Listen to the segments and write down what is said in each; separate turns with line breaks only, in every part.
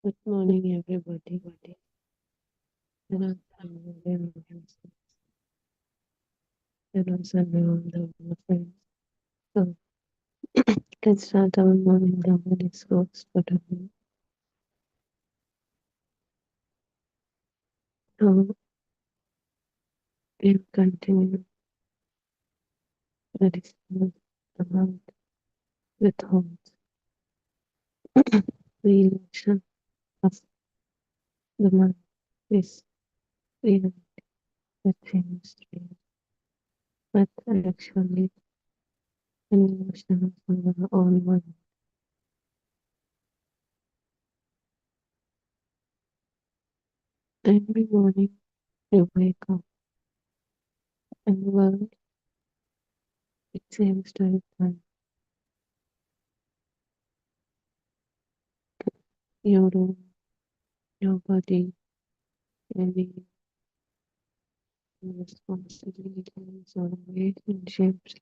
Good morning, everybody. Good afternoon, my friends. So, let's start our morning Dhamma discourse for today. So, we'll continue the discourse about the thoughts, the illusion of the mind is real that seems real, but actually an illusion of our own mind. Every morning you wake up and the world, it seems to return. Your room, your body, any responsibilities or relationships.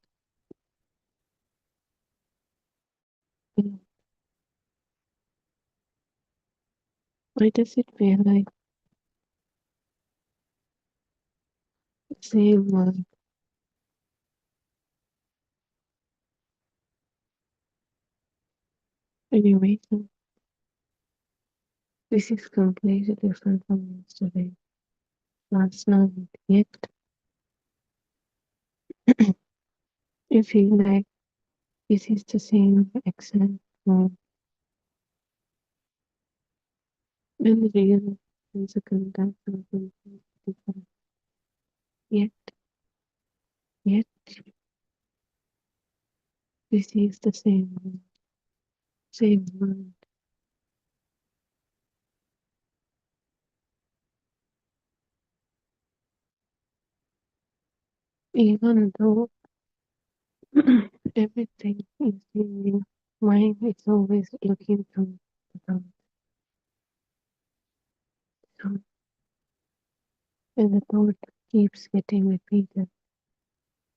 And why does it feel like the same one? When you wake up, this is completely different from yesterday, last night, yet you feel like this is the same exact moment. When the real physical does something different, yet, yet, this is the same one, same mind. Even though everything is in your mind, is always looking through the thought. So, and the thought keeps getting repeated,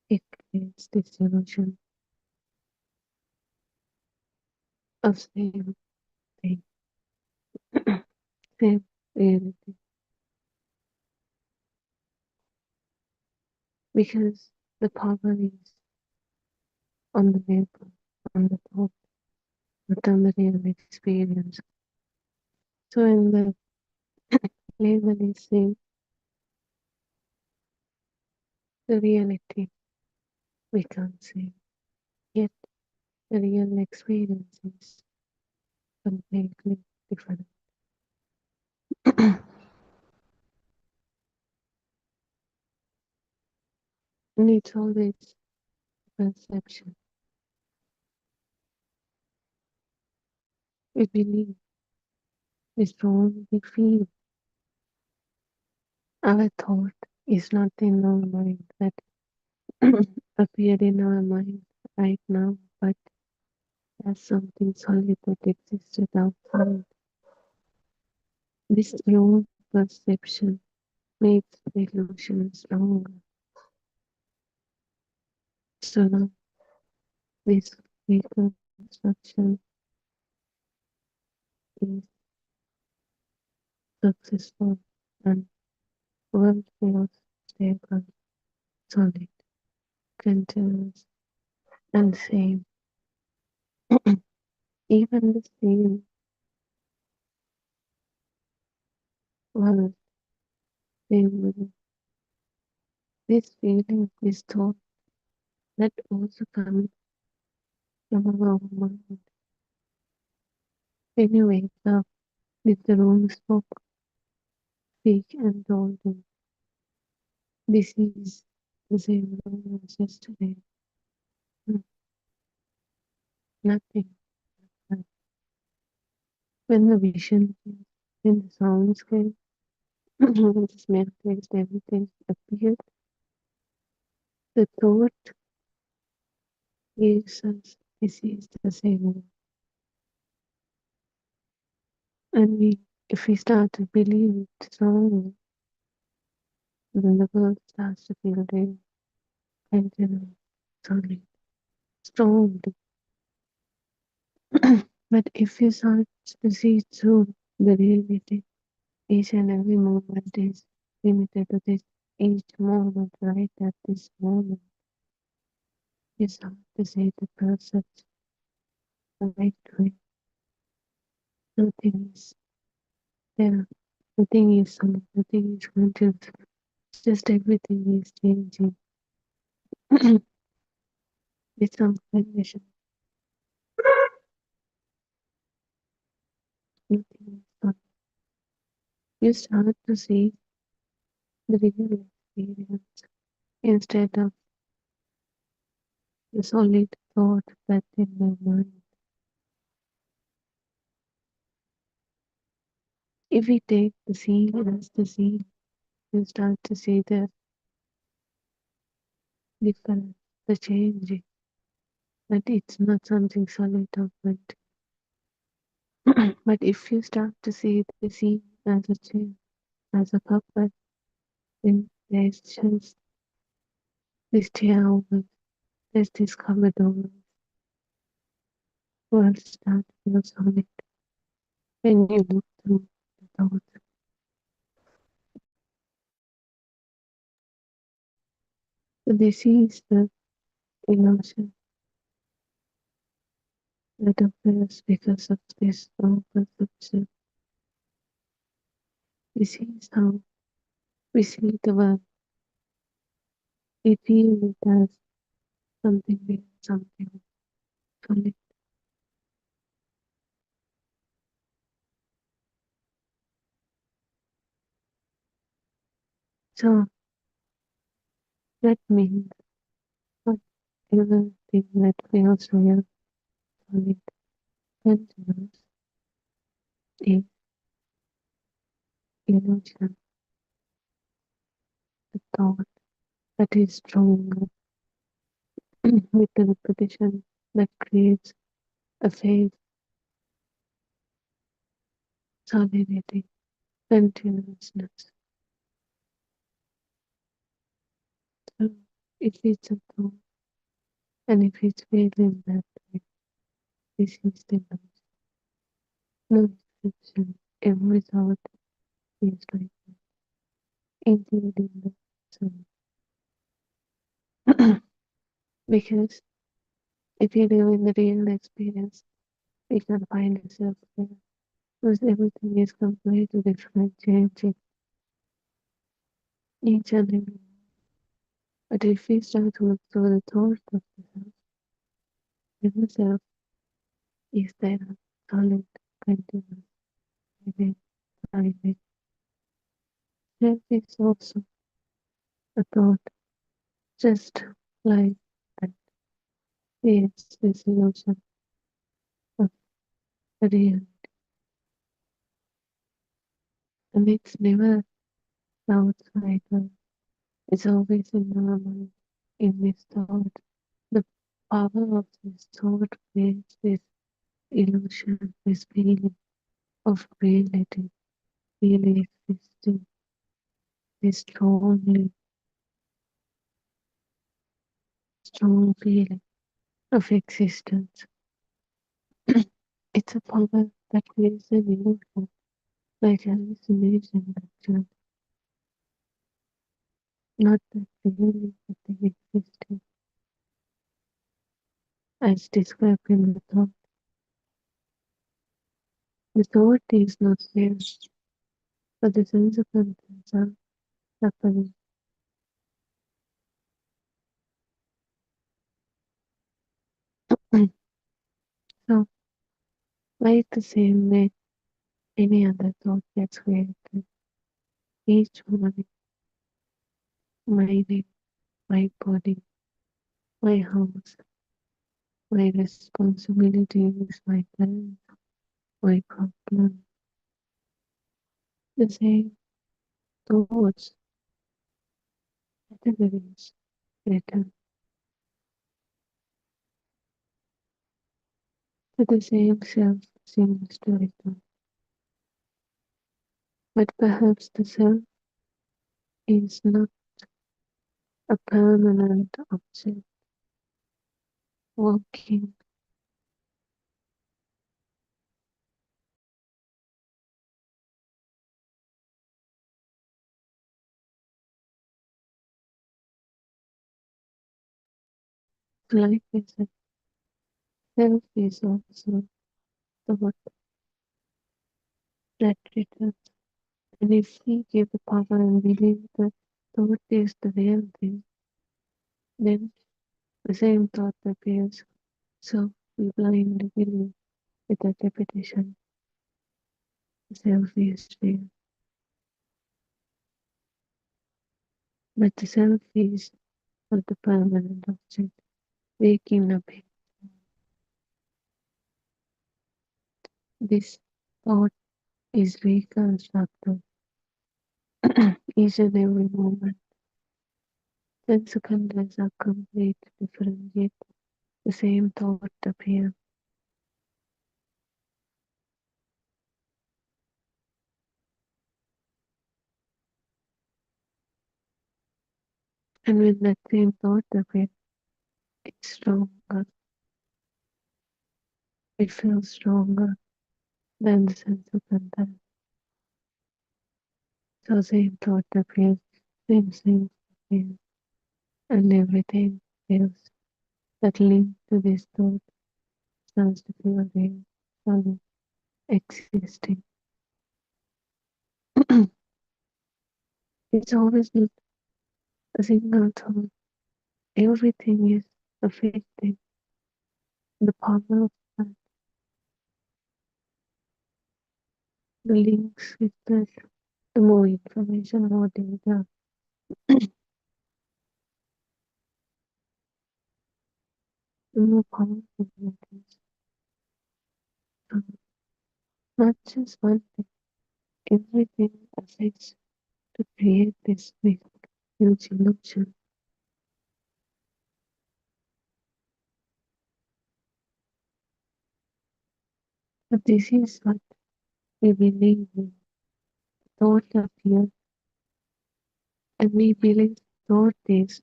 it creates this illusion of same thing, same reality. Because the power is on the label, on the thought, not on the real experience. So when the label is same, the reality becomes same. Yet the real experience is completely different. And it's always perception. We believe, we strongly feel. Our thought is not in our mind that appeared in our mind right now, but as something solid that existed outside. This wrong perception makes the illusion stronger. So now this reconstruction is successful and world feels stable, solid, continuous, and same. Even the same world, same will. This feeling, this thought that also comes from our own mind. When you wake up, with the room speak and told you, this is the same room as yesterday. Hmm, nothing. When the vision came, when the sounds came, when the smell taste, everything appeared, the thought gives us this is the same room. And if we start to believe it strongly, then the world starts to feel real, continuous, solid, strongly. But if you start to see through the reality. Each and every moment is limited to this each moment, right at this moment. It's hard to say the process right way. Nothing is there. Nothing is solid. Nothing is continuous. Just everything is changing with some condition. Nothing is solid. You start to see the real experience instead of the solid thought that's in my mind. If we take the sea as the sea, you start to see the difference, the changing, but it's not something solid or meant. But if you start to see the sea as a change, as a puppet, then there's just this chair over, there's this cupboard over, world start to feel solid when you look through the thoughts. So this is the emotion that occurs because of this wrong perception. This is how we see the world. We feel it as something real, something solid. So that means whatever thing that feels real, solid, continuous is illusion, the thought that is stronger with the repetition that creates a phase, solidity, continuousness. So if it's a thought and if it's feeling that way, this is the illusion. No exception. Every thought is like that, including the sun. Because if you live in the real experience, we can find ourselves there. Because everything is completely different, changing each and every. But if we start to look through the thoughts of the self, then the self is there, solid, continuous, living, thriving. Self is also a thought, just like that creates this illusion of the real. And it's never outside us. It's always in our mind, in this thought. The power of this thought creates this illusion, this feeling of reality, really existing, this strong feeling of existence. It's a power that creates an illusion, like hallucination, actually, not that really that they existing, as described in the thought. The thought is not there, but the sense of contents are happening. So, like the same way any other thought gets created, each morning, my name, my body, my house, my responsibilities, my plans, my problem, the same thoughts, categories, written to the same self seems to return. But perhaps the self is not a permanent object walking Like I said, self is also thought that returns. And if we give the power and believe that thought is the real thing, then the same thought appears. So we blindly believe without repetition. Self is real. But the self is not the permanent object. Waking up, this thought is reconstructed each and every moment. 10 seconds are completely different, yet the same thought appear. And when that same thought appears, it's stronger. It feels stronger than the sense of contact. So same thought appears, same sense appears, and everything feels that link to this thought starts to feel real, solid, existing. It's always not a single thought. Everything is affecting the power of that. The links with that, the more information, more data, the more powerful it is. So not just one thing, everything affects to create this big, huge illusion. But this is what we believe in. Thought appears, and we believe thought is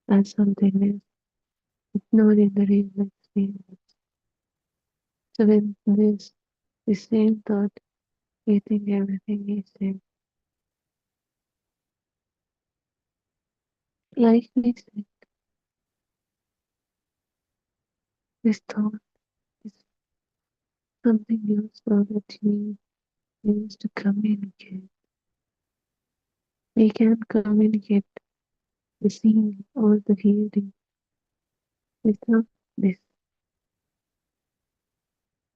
as something else. It's not in the real experience. So when this the same thought, we think everything is same. Like we said, this thought is something useful that we use to communicate. We can communicate the seeing or the hearing without this.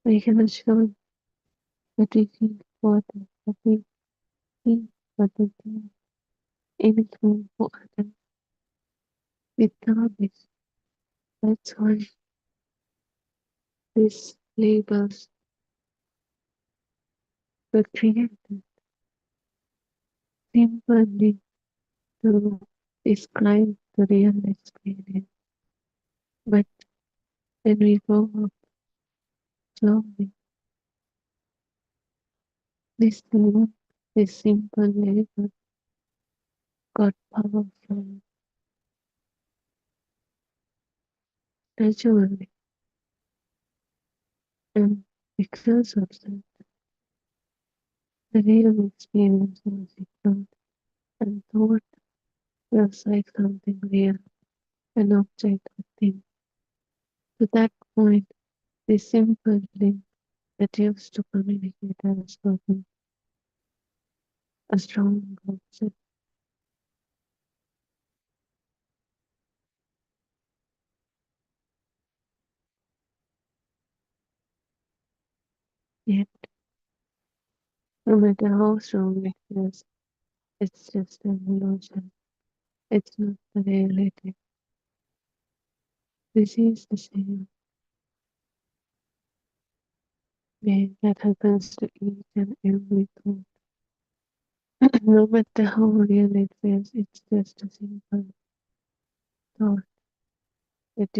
We cannot show that we feel water, that we see what they do anything for others without this. That's why these labels were created simply to describe the real experience. But when we go up slowly, this thing, this simple label got powerful naturally. And because of that, the real experience was ignored and thought was like something real, an object or thing. To that point, this simple link that used to communicate has gotten a strong object. Yet, no matter how strong it feels, it's just an illusion. It's not the reality. This is the same way that happens to each and every thought. No matter how real it feels, it's just a simple thought that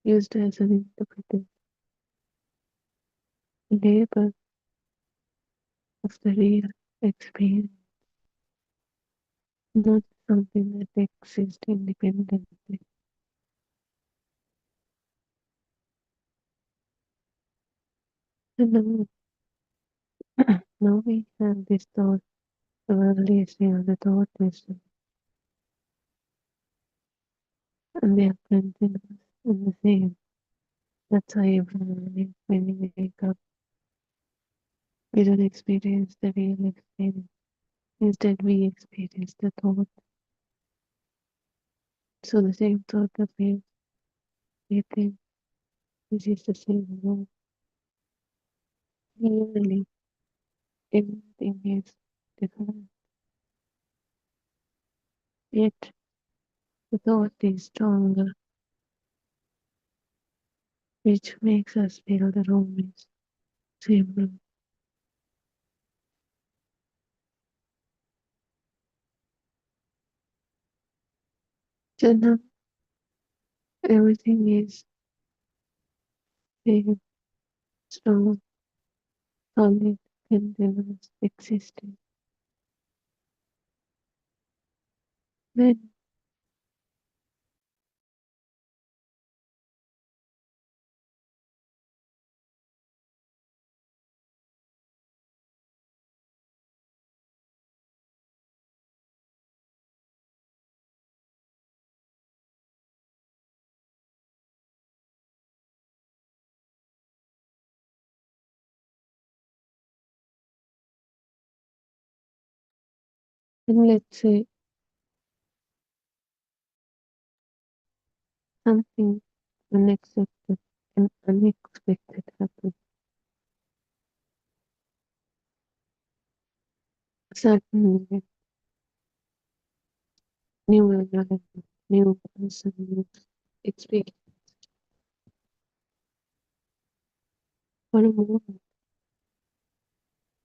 used as an interpretive label of the real experience, not something that exists independently. And now, now we have this thought, the earliest of the thought wisdom. and they are continuous and the same. That's why every morning when we wake up, we don't experience the real experience. Instead, we experience the thought. So the same thought appears, we think this is the same world. Clearly, everything is different. Yet, the thought is stronger, which makes us feel the room is same room. So now, everything is same, strong, solid, continuous, existing. Then, and let's say something unaccepted and unexpected happens. Suddenly, new environment, new person, new experience. For a moment,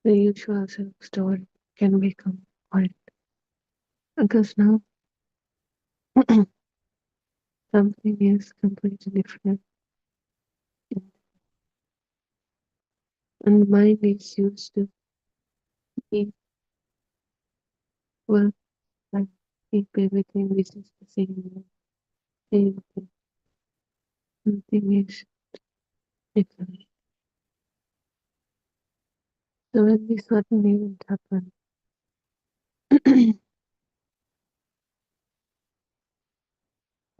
the usual self story can become quiet. Because now something is completely different. And the mind is used to keep work and keep everything which is the same thing. Something is different. So when this sudden event happens,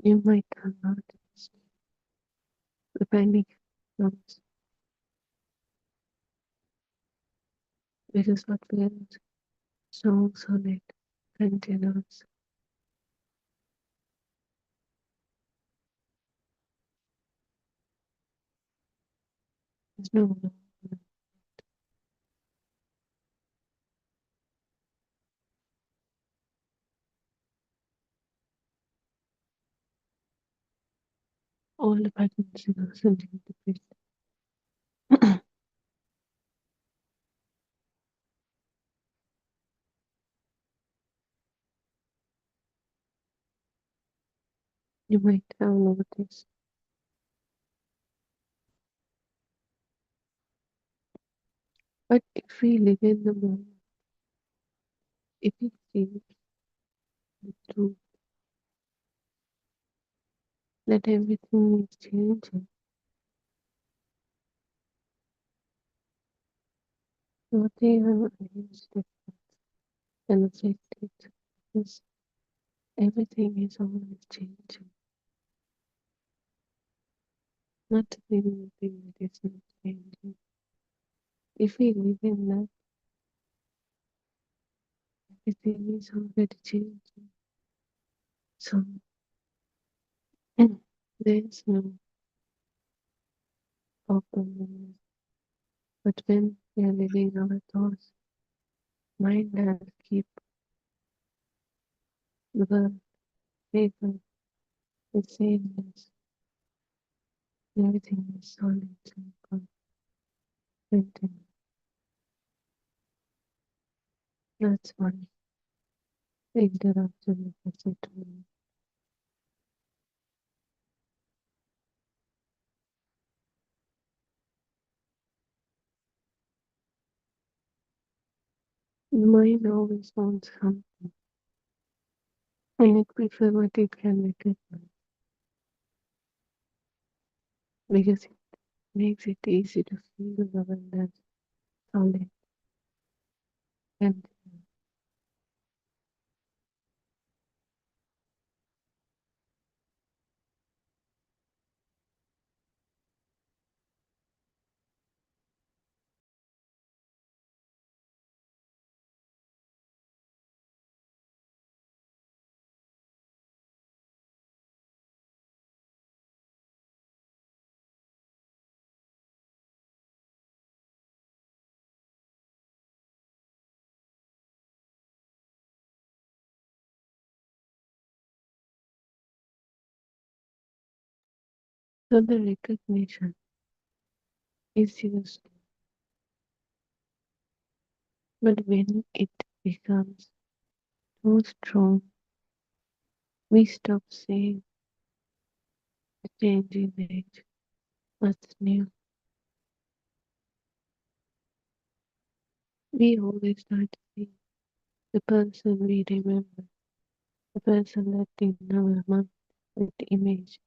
you might have noticed the panic comes because what feels so solid, continuous, is no longer. All the patterns are suddenly different. You might have noticed, but if we live in the moment, if we see the truth that everything is changing, not even a huge difference can affect it, because everything is always changing. Not a single thing that is not changing. If we live in that, everything is already changing. So there's no problem in it. But when we are living our thoughts, mind has to keep the world stable, the sameness, everything is solid, simple, continuous. That's why the interaction with the situation. The mind always wants something, and it prefers what it can recognize because it makes it easy to feel the world as solid and clear. 'Cause. So the recognition is useful, but when it becomes too strong, we stop seeing the changing age. What's new? We always start to see the person we remember, the person that in our mind, that image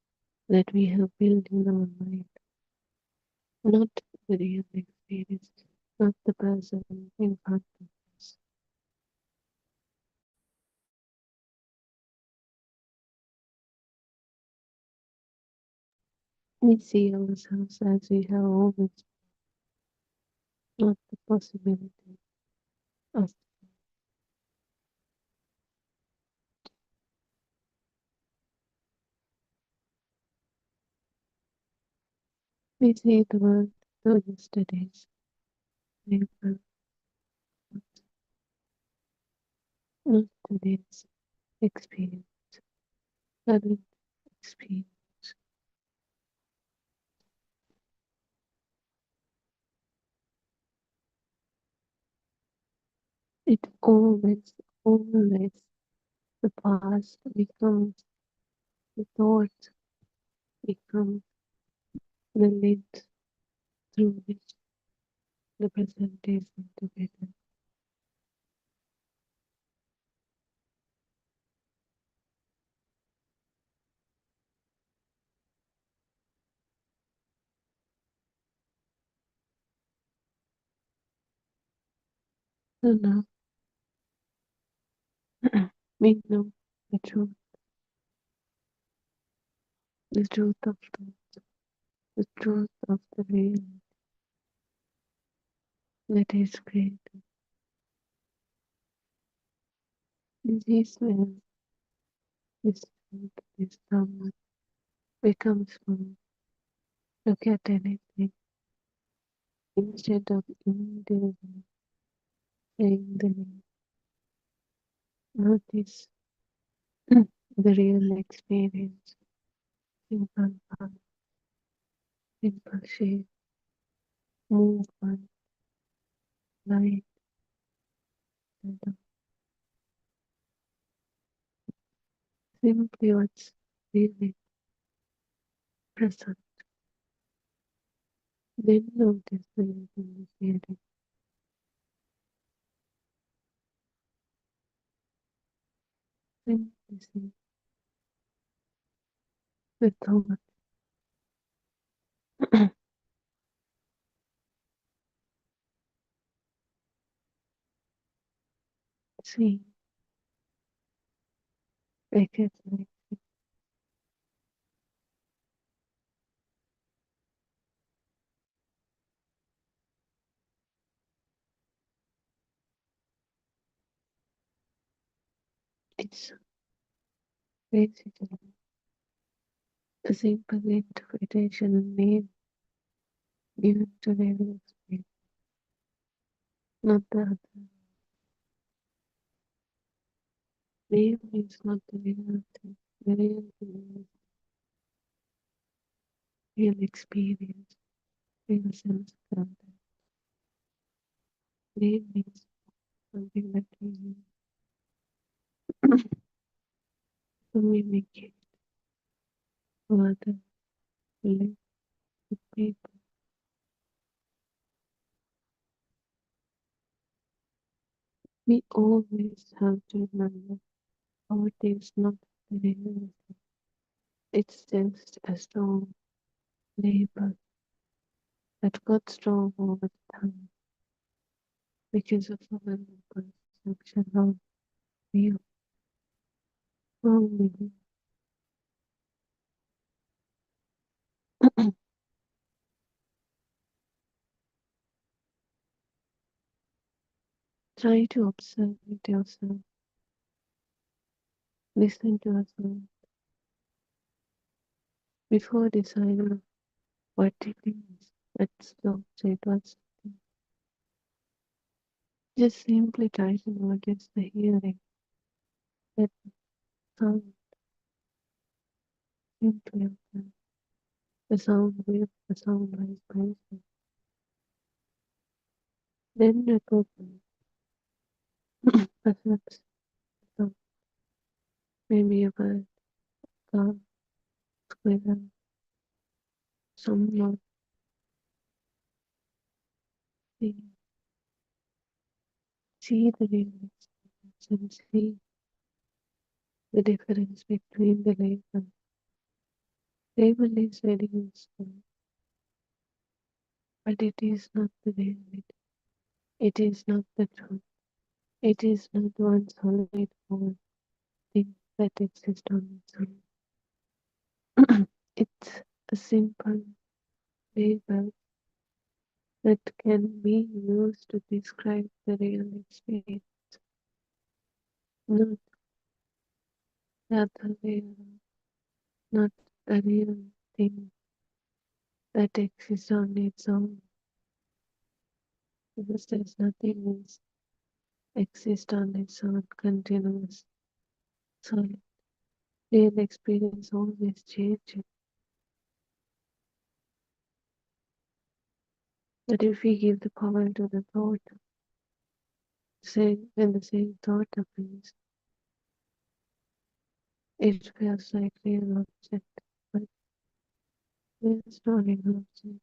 that we have built in our mind, not the real experience, not the person in front of us. We see ourselves as we have always, not the possibility of. We see the world through yesterday's paper, not today's experience, current experience. It always, the past becomes the thoughts, becomes the lens through which the present is interpreted. So now we know the truth of thought, the truth of the real that is created. This is when this truth, this Dhamma becomes one. Look at anything instead of immediately saying the name. Notice the real experience. Simple path, simple shape, movement, light, shadow. Simply what's really present. Then notice the infinity. Simply see the thought. See, recognize. It's basically a simple interpretation and name given to the real experience, not the other. Name is not the real thing. The real thing is real experience, real sense content. Name means something that we use to mimic it, to other, live with people. We always have to remember art is not the real. It's just a strong labor that got strong over time because of our perception of real. Only try to observe it yourself, listen to yourself before deciding what it is. Let's not say it was. Just simply try to notice the hearing, that sound, simply observe. a sound wave, a sound vibration. Then recognize perhaps some, maybe a bird, car, squirrel, someone, see, see the real experience and see the difference between the label. Label is very useful, but it is not the reality. It is not the truth. It is not one solid whole thing that exists on its own. It's a simple label that can be used to describe the real experience, not the other way around, not a real thing that exists on its own, because there's nothing else exists on its own continuous solid. Real experience always changes. But if we give the power to the thought, say when the same thought appears, it feels like real object, but there's no real object.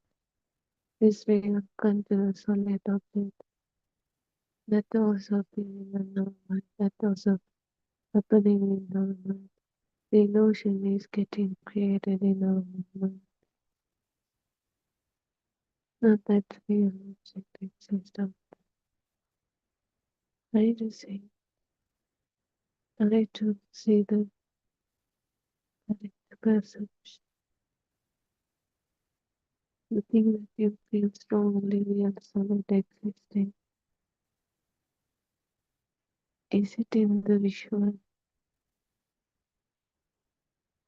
This real continuous solid object that also being in our mind, that also happening in our mind. The illusion is getting created in our mind. Not that real object exists. Try to see, try to see the correct perception. The thing that you feel strongly real solid existing. Is it in the visual?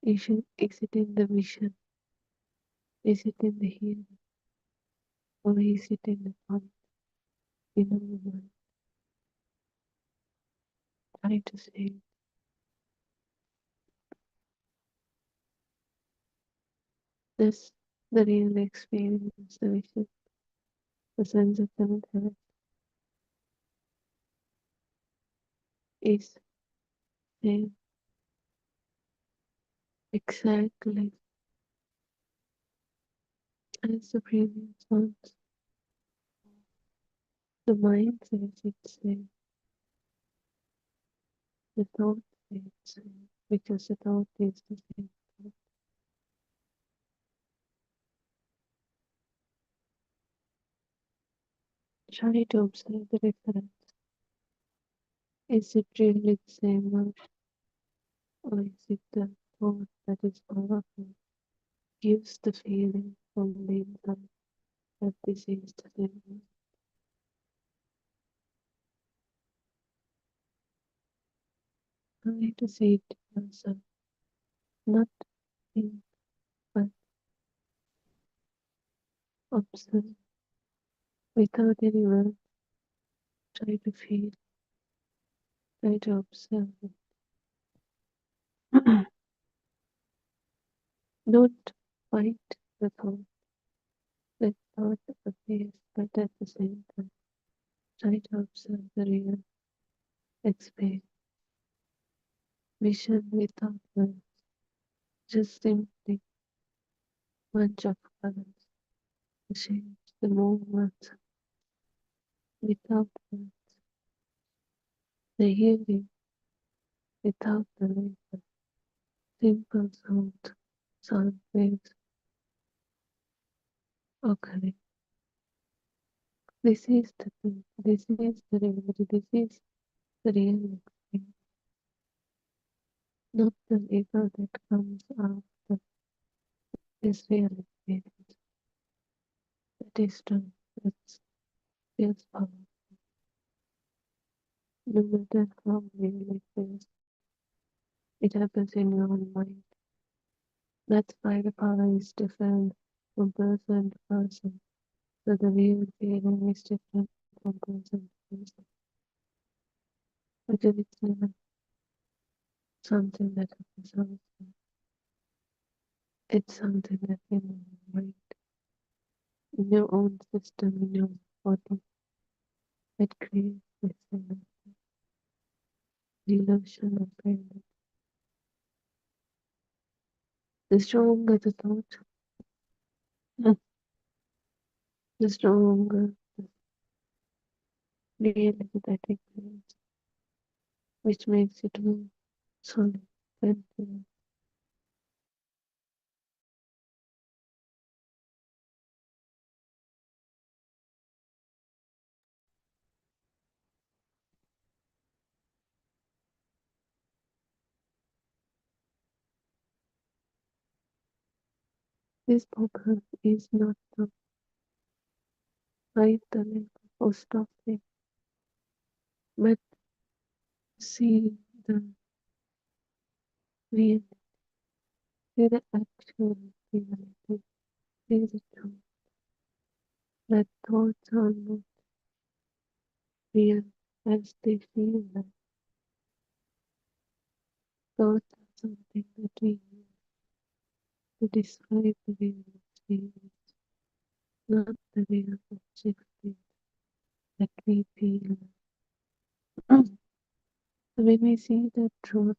Is it in the vision? Is it in the hearing? Or is it in the thought, in the moment? Try to see. This the real experience, the vision, the sense of contact is same exactly as the previous ones. The mind says it's same, the thought says it's same, because the thought is the same thought. Try to observe the difference. Is it really the same word, or is it the thought that is powerful? Gives the feeling from the inside that this is the same word. Try to see it yourself, not think, but observe without any word. Try to feel, try to observe it. Don't fight the thought. Let thought appears, but at the same time, try to observe the real experience. Vision without words, just simply bunch of colors, the shapes, the movements, without words, the hearing without the label, simple sound waves occurring. This is the thing, this is the reality, this is the real experience, not the label that comes after this real experience. That is true, that feels powerful, no matter how real it feels. It happens in your own mind. That's why the power is different from person to person. So the real feeling is different from person to person. Because it's never something that happens outside. It's something that can right in your own system, in your body, that creates this illusion of failure. The stronger the thought, the stronger the reality that it creates, which makes it more solid and real. This purpose is not to hide the label or stop it, but see the reality, see the actual reality, see the truth that thoughts are not real as they feel like. Thoughts are something that we use to describe the real experience, not the real objective that we feel. When we see the truth,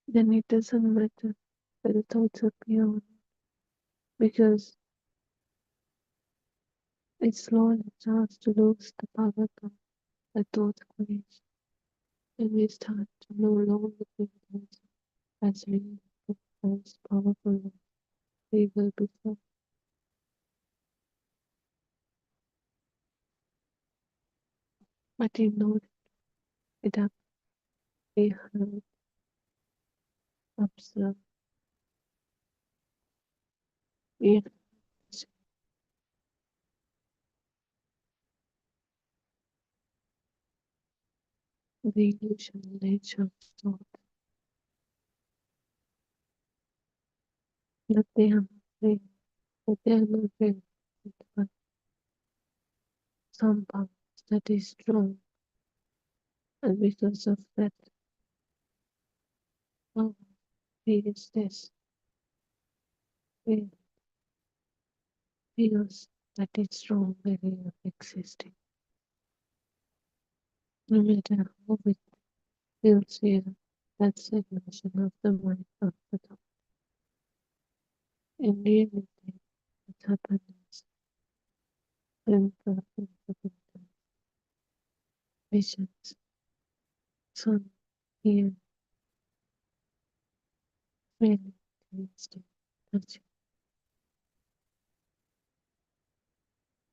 then it doesn't matter whether thoughts appear or not, because it slowly starts to lose the power that thoughts create, and we start to no longer think thoughts as real, but as powerful as they were before. But in order to adapt, we have observed, we have the illusion nature of thought, that they are not real, that they are not real, but some power that is strong, and because of that power feels this, it feels that it's strong way of existing. No matter how it feels here, that's the illusion of the mind of the thought. In reality, what happens is imperfect visions, sun, here, really, tasting, touching.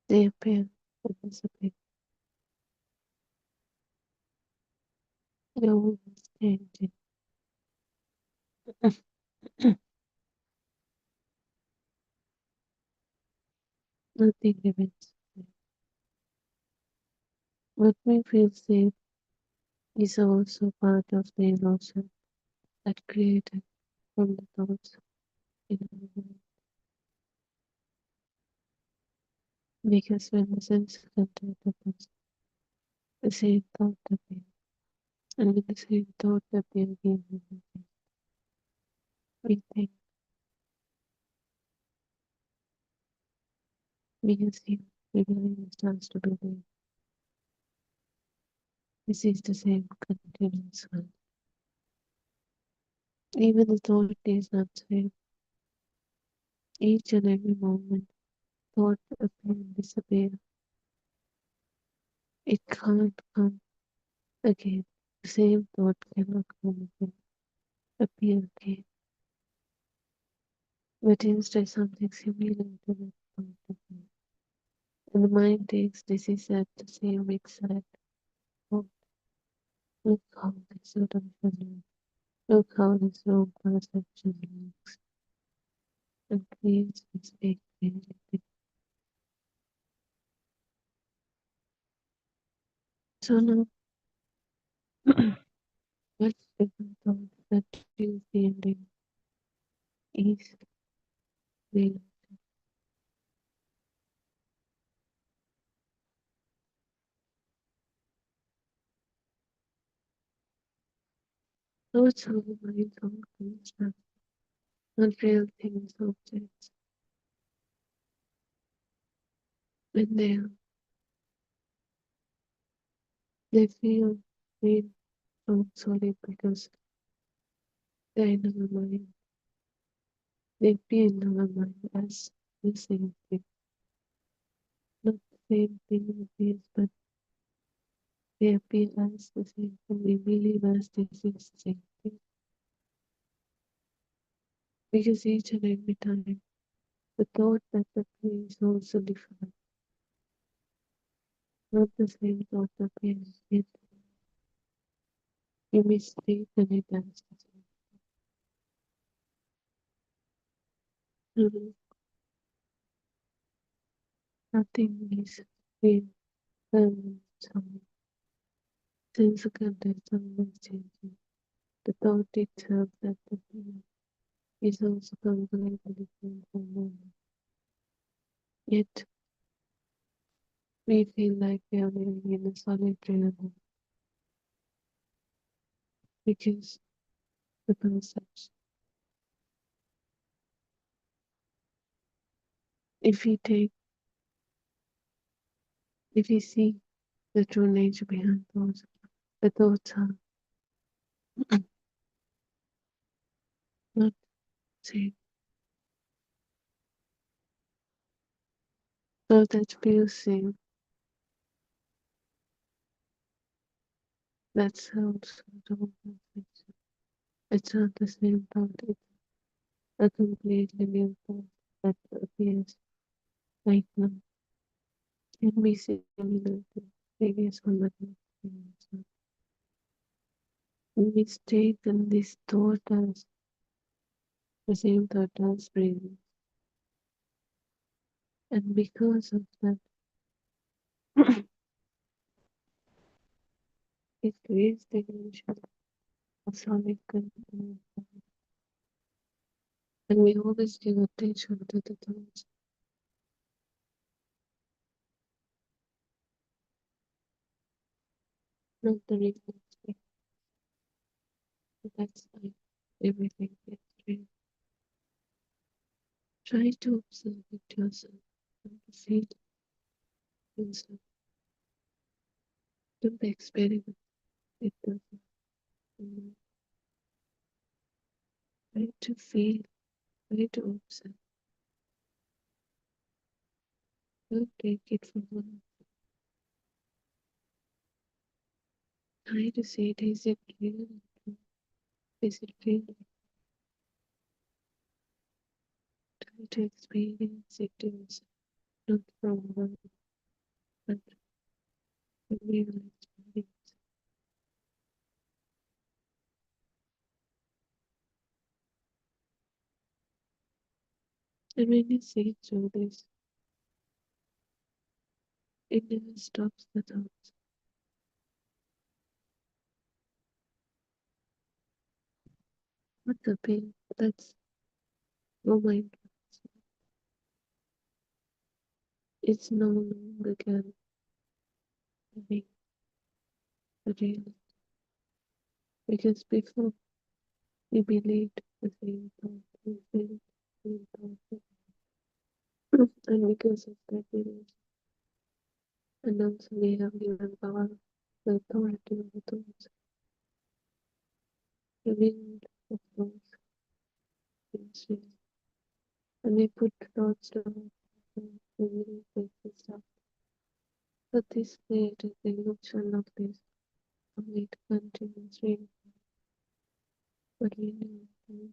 They appear and disappear. They're always changing. Nothing remains. What may feel safe is also part of the illusion that created from the thoughts in our mind. Because when the sense contact happens, the same thought appears. And when the same thought appears again and again, we think, we assume, we believe it starts to believe. This is the same continuous one. Even the thought is not safe. Each and every moment, thought appear and disappear. It can't come again. The same thought cannot come again, appear again. But instead something similar to that thought appears. And the mind takes this is at the same exact thought. Look how this illusion looks. Look how this wrong perception looks. And creates this fake reality. So now, what's different thought that is the ending is real. Thoughts are the mind's own construct. not real things, objects. When they feel real or solid because they're in our mind. They appear in our mind as the same thing. Not the same thing appears, but they appear as the same thing. We believe as this is the same thing. Because each and every time the thought that appears is also different. Not the same thought appears, yet you mistake it as the same. Nothing is real, permanent, solid. Since the context always changing, the thought itself that appears is also completely different from moment. Yet we feel like we are living in a solid reality because the concepts. If we take, if we see the true nature behind thoughts, the thoughts are not safe. So that feels safe, that sounds sort of perfection. It's not the same thought, it's a completely new thought that appears right now. Can be similar to previous one that we experienced. We mistaken this thought as the same thought as breathing. And because of that, it creates the illusion of solid continuum. And we always give attention to the thoughts, not the real aspect. That's why everything gets real. Try to observe it yourself and feel it yourself. Don't experiment. It doesn't. Try to feel, try to observe. Don't take it for granted. Try to see it. Is it real? Is it real? Try to experience it yourself, not from one, but from real experience. And when you see through this, it never stops the thoughts. What the pain? That's no mind. It's no longer can be real. Because before we believed the same thought, we felt the same thought. And because of that belief, and also we have given power, the authority of the thoughts, the wind of thoughts is real. And we put thoughts down and we will take this up. But this created the illusion of this complete continuous dream. But we knew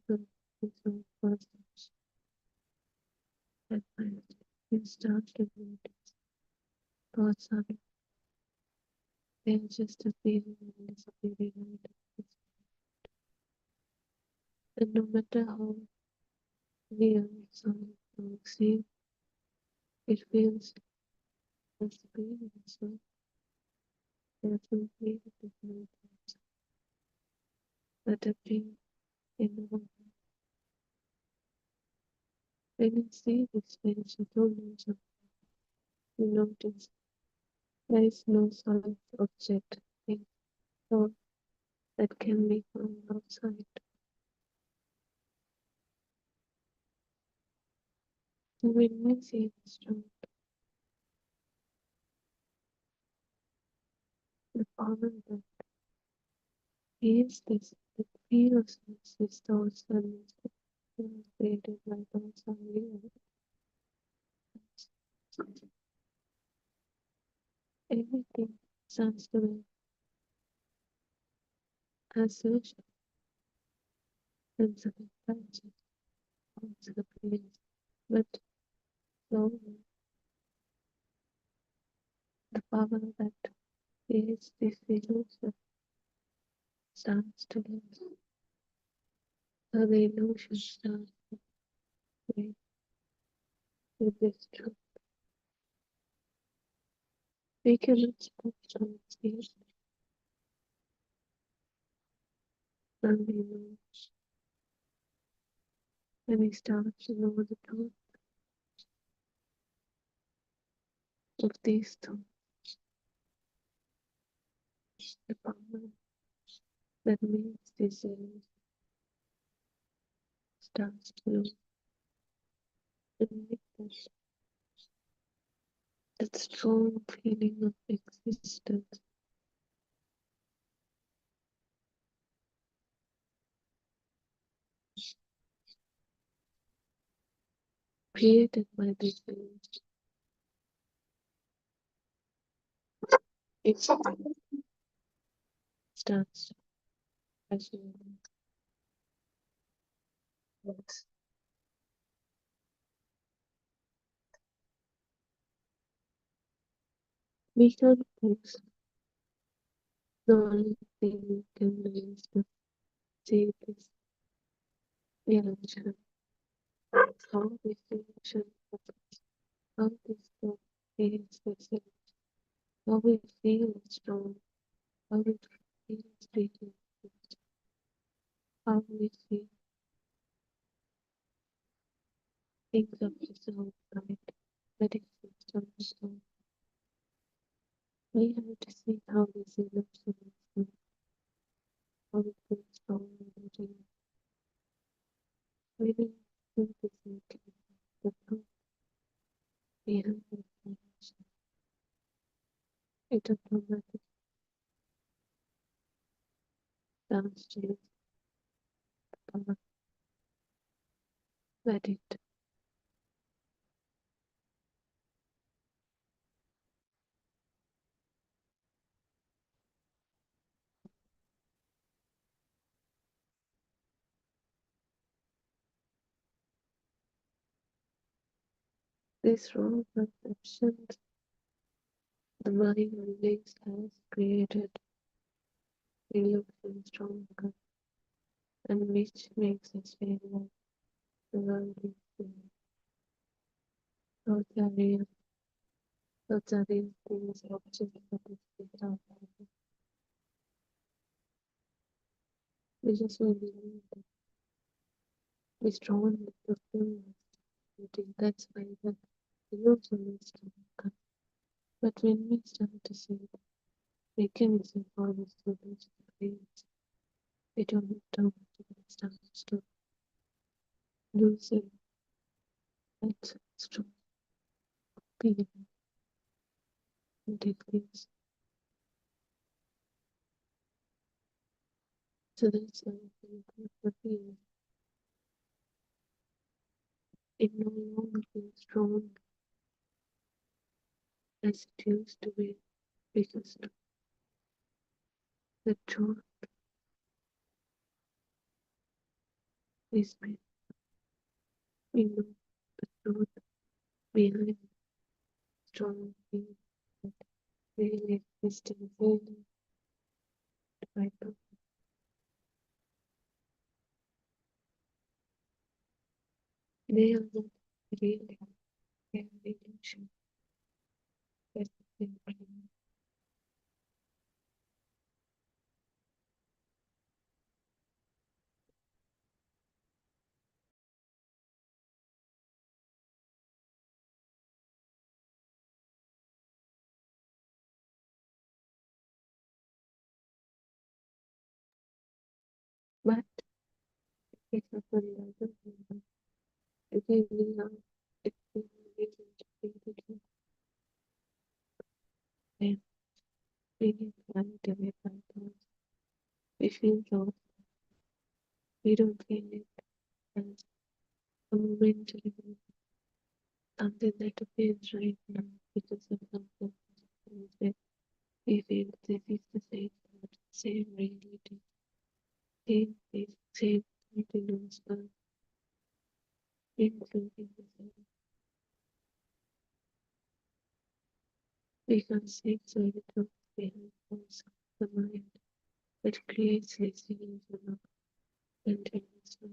the reason was that when we start to notice thoughts are they're just appearing and disappearing and and no matter how real some thoughts seem, it feels as being so they're completely different thoughts that appear in the moment. When you see this face, you don't know something. You notice there is no solid object in thought that can be found outside. When we see the strong, the power that is this, that feels this thoughts and is created by those only. Everything sounds to be as such sense of intelligence onto the place. But slowly, the power that is this illusion starts to lose. So the illusion starts to break with this truth. We cannot stop from its and we know when we start to know the truth of these thoughts, the power that makes this illusion starts to lose and make us that strong feeling of existence created by this illusion. It starts fascinating. We can't fix the only thing we can do is to see this illusion, how this illusion happens, how this thought feels this illusion, how we feel strong, how we feel speaking, how we feel things of the soul right that exist on the soul. We have to see how this illusion is, how it feels strong and real. We need to think the truth behind the illusion. It automatically starts to lose power. Let it. This wrong perception the mind always has created illusion stronger, and which makes us feel like the world is real. Thoughts are real. Thoughts are real things, objects that exist outside us. We just will believe that we strongly fulfill this. That's why the illusion is stronger. But when we start to see the mechanism for this illusion fails, it automatically starts to lose its strong feeling and decrease. So that's why the feeling it no longer feels strong as it used to be because the truth is made. We know the truth behind strong feeling that really existing feeling by the they are not really an illusion that's been dream. But it happened doesn't mean that again we are it reason to feel the truth. Then, bringing clarity away from thoughts, we feel thoughts, we don't feel it as a momentary something that appears right now because of something that we feel this is the same thought, same reality, same place, same continuous birth, including the same. We can see excited thoughts behind thoughts of the mind that creates listening to love continuously.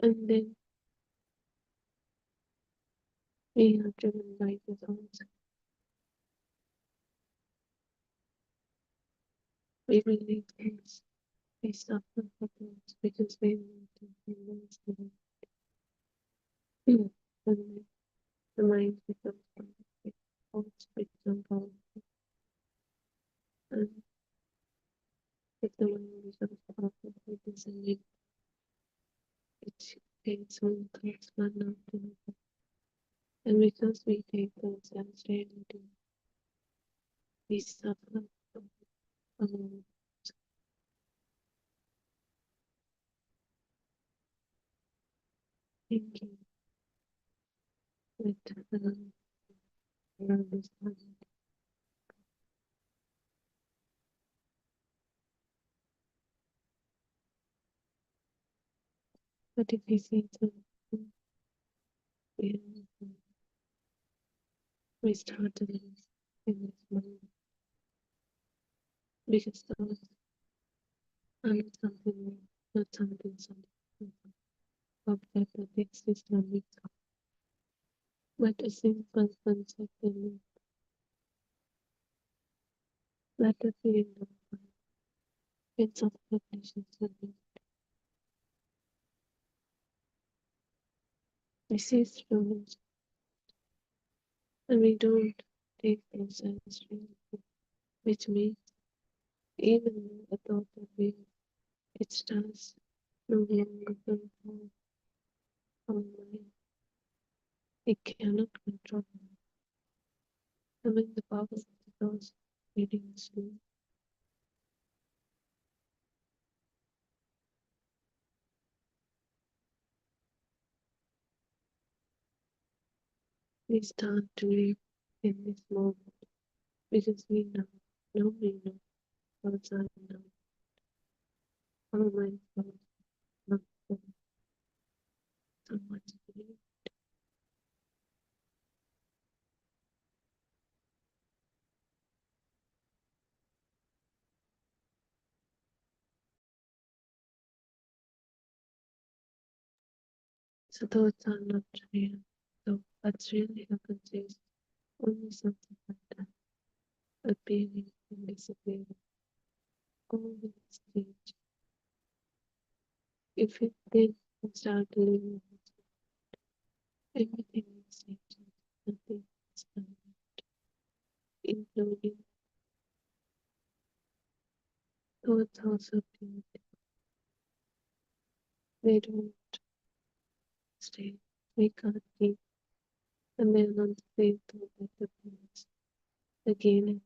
And then we are driven by the thoughts. We believe things. We suffer for thoughts because we want to convince them. And then the mind becomes powerful. Thoughts become powerful. And if the mind becomes powerful, it is a need. It takes one thoughts one after another. And because we take those as reality, we suffer alone, thinking that around this mind. But if we see something, we we start to live in this mind because thoughts are not something new, not something object that exists on its own, but a simple concept in that the feeling of its of cognition service. We see through it, and we don't take those as reality, which means even though a thought of being it starts no longer control our mind, it cannot control it. And when the power of the thoughts leading us to we start to live in this moment because we know thoughts are now our mind thoughts not for someone to believe. So thoughts are not real. So what's really happens is only something like that appearing and disappearing. Always change. If it then start living, everything is changing. Nothing is coming, including thoughts also change. They don't stay. We can't keep, and they're not the same thought that appears again and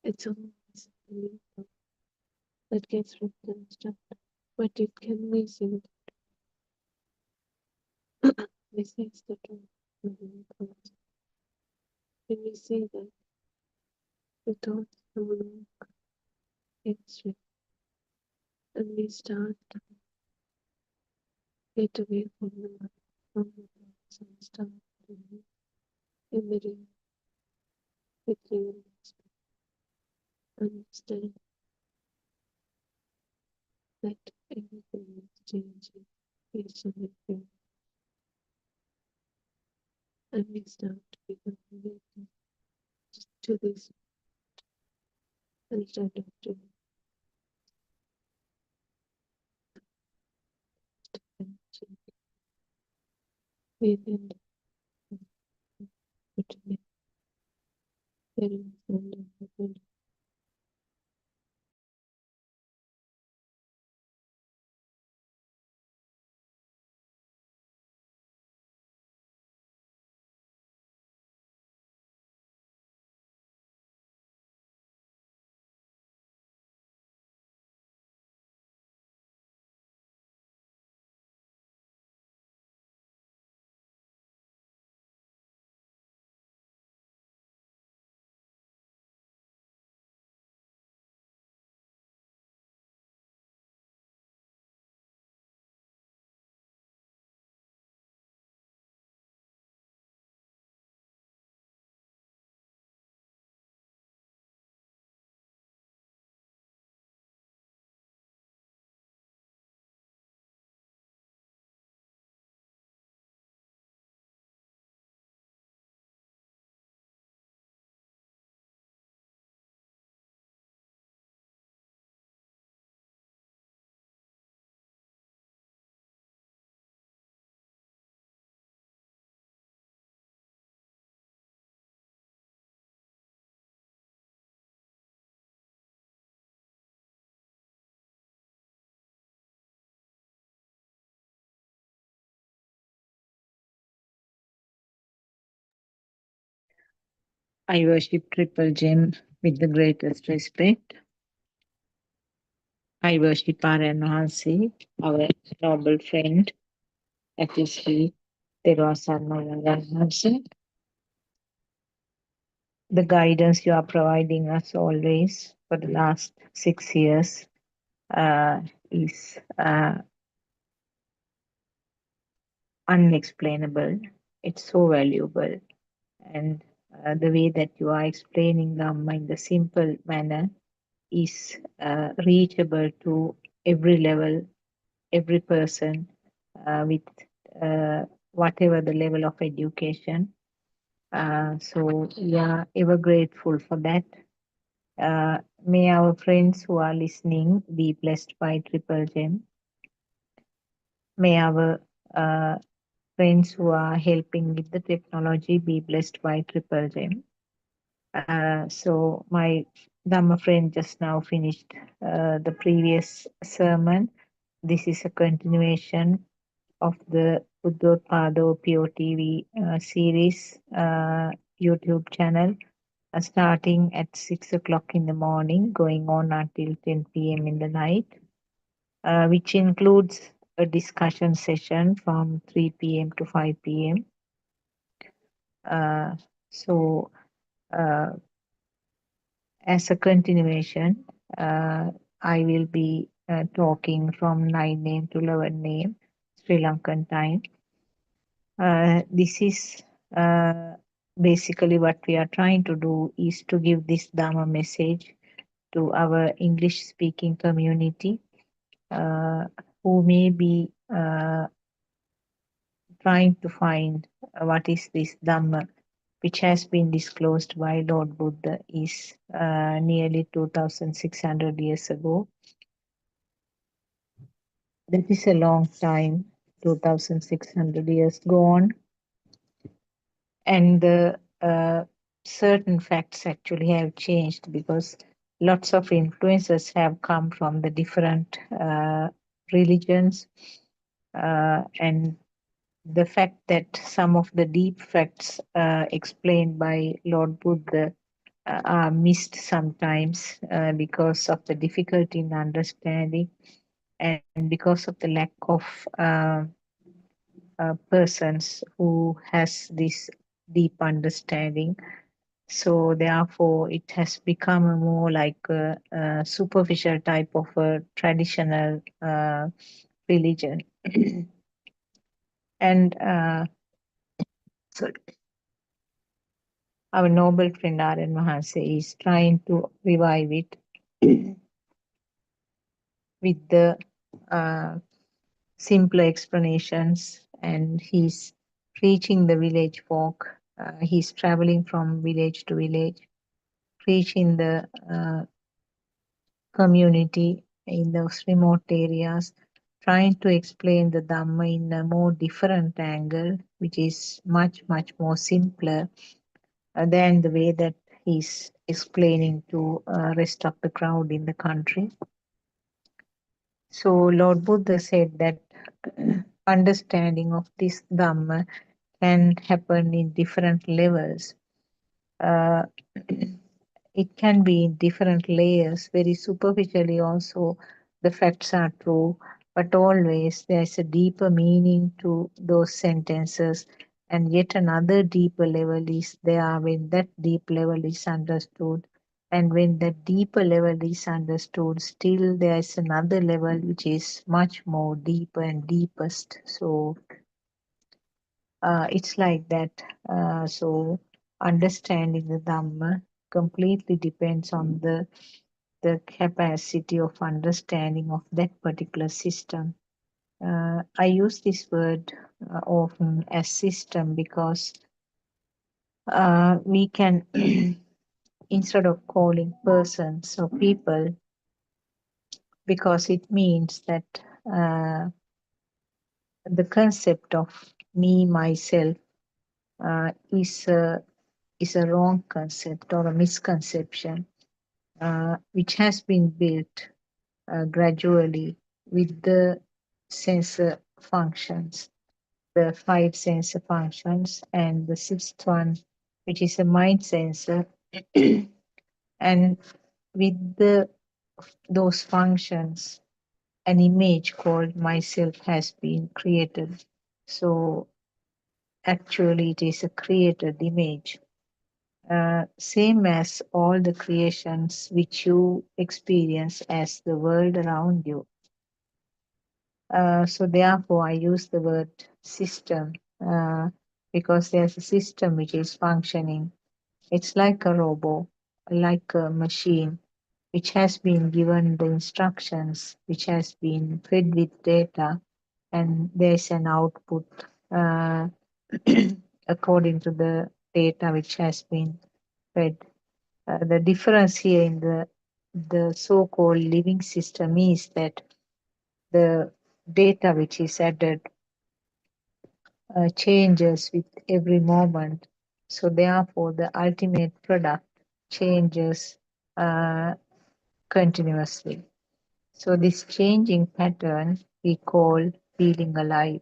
it's always a new thought that gets written stuff, but it can be seen. This is the truth of the thoughts. When we see that the thoughts no longer exist, and we start to get away from the mind, from the thoughts, and start to live in the real, with real understand that everything is changing each and every, and we start to become related to this instead of to attention. We then put it very under the
I worship Triple Gem with the greatest respect. I worship Aryan Mahansi, our noble friend, that is he, Terwasarma, the guidance you are providing us always for the last 6 years uh, is unexplainable. It's so valuable. And the way that you are explaining Dhamma in the simple manner is reachable to every level, every person with uh, whatever the level of education. So we are ever grateful for that. May our friends who are listening be blessed by Triple Gem. May our friends who are helping with the technology be blessed by Triple Gem. So my Dhamma friend just now finished the previous sermon. This is a continuation of the Buddothpado PeoTV series YouTube channel, starting at 6 o'clock in the morning, going on until 10 p.m. in the night, which includes a discussion session from 3 p.m. to 5 p.m. Uh, so, uh, as a continuation, I will be talking from 9 a.m. to 11 a.m. Sri Lankan time. This is basically what we are trying to do is to give this Dharma message to our English speaking community uh, who may be trying to find what is this Dhamma, which has been disclosed by Lord Buddha is nearly 2600 years ago. That is a long time, 2600 years gone. And the certain facts actually have changed because lots of influences have come from the different religions. And the fact that some of the deep facts explained by Lord Buddha are missed sometimes because of the difficulty in understanding and because of the lack of persons who has this deep understanding. So therefore, it has become a more like a superficial type of a traditional religion. And so our noble friend Aryan Mahanse is trying to revive it with the uh, simpler explanations, and he's reaching the village folk. He's traveling from village to village, reaching the community in those remote areas, trying to explain the Dhamma in a more different angle, which is much, much more simpler than the way that he's explaining to rest of the crowd in the country. So Lord Buddha said that understanding of this Dhamma can happen in different levels. Uh, it can be in different layers. Very superficially, also, the facts are true, but always there's a deeper meaning to those sentences. And yet another deeper level is there when that deep level is understood. And when that deeper level is understood, still there is another level which is much more deeper and deepest. So it's like that. So understanding the Dhamma completely depends on the capacity of understanding of that particular system. I use this word often as system because we can, instead of calling persons or people, because it means that uh, the concept of me, myself, is a wrong concept or a misconception, which has been built gradually with the sensor functions, the five sensor functions, and the sixth one which is a mind sensor, and with those functions, an image called myself has been created. So actually, it is a created image, same as all the creations which you experience as the world around you. So therefore, I use the word system uh, because there's a system which is functioning. It's like a robot, like a machine, which has been given the instructions, which has been fed with data, and there's an output uh, according to the data which has been fed. The difference here in the so-called living system is that the data which is added changes with every moment. So therefore, the ultimate product changes uh, continuously. So this changing pattern we call feeling alive.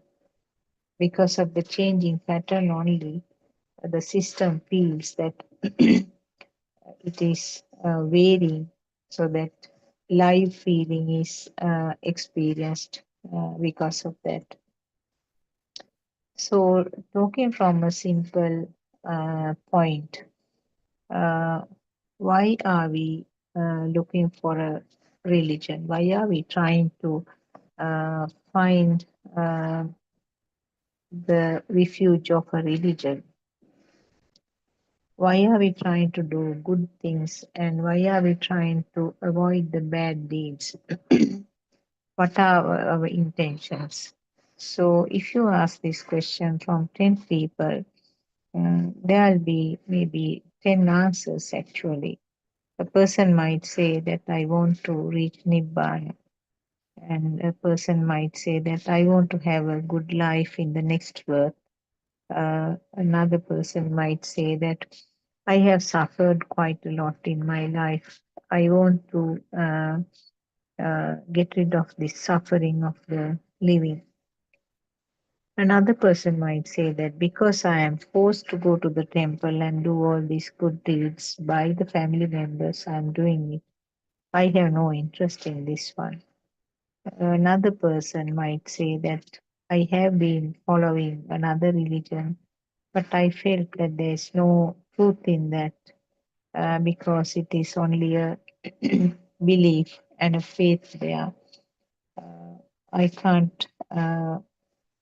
Because of the changing pattern only, the system feels that it is varying, so that live feeling is experienced because of that. So, talking from a simple point, uh, why are we looking for a religion? Why are we trying to find uh, the refuge of a religion? Why are we trying to do good things, and why are we trying to avoid the bad deeds? What are our intentions? So, if you ask this question from 10 people, there'll be maybe 10 answers actually. A person might say that I want to reach Nibbana, and a person might say that I want to have a good life in the next birth. Another person might say that I have suffered quite a lot in my life. I want to get rid of the suffering of the living. Another person might say that because I am forced to go to the temple and do all these good deeds by the family members, I am doing it. I have no interest in this one. Another person might say that I have been following another religion, but I felt that there is no truth in that because it is only a belief and a faith there. Uh, I can't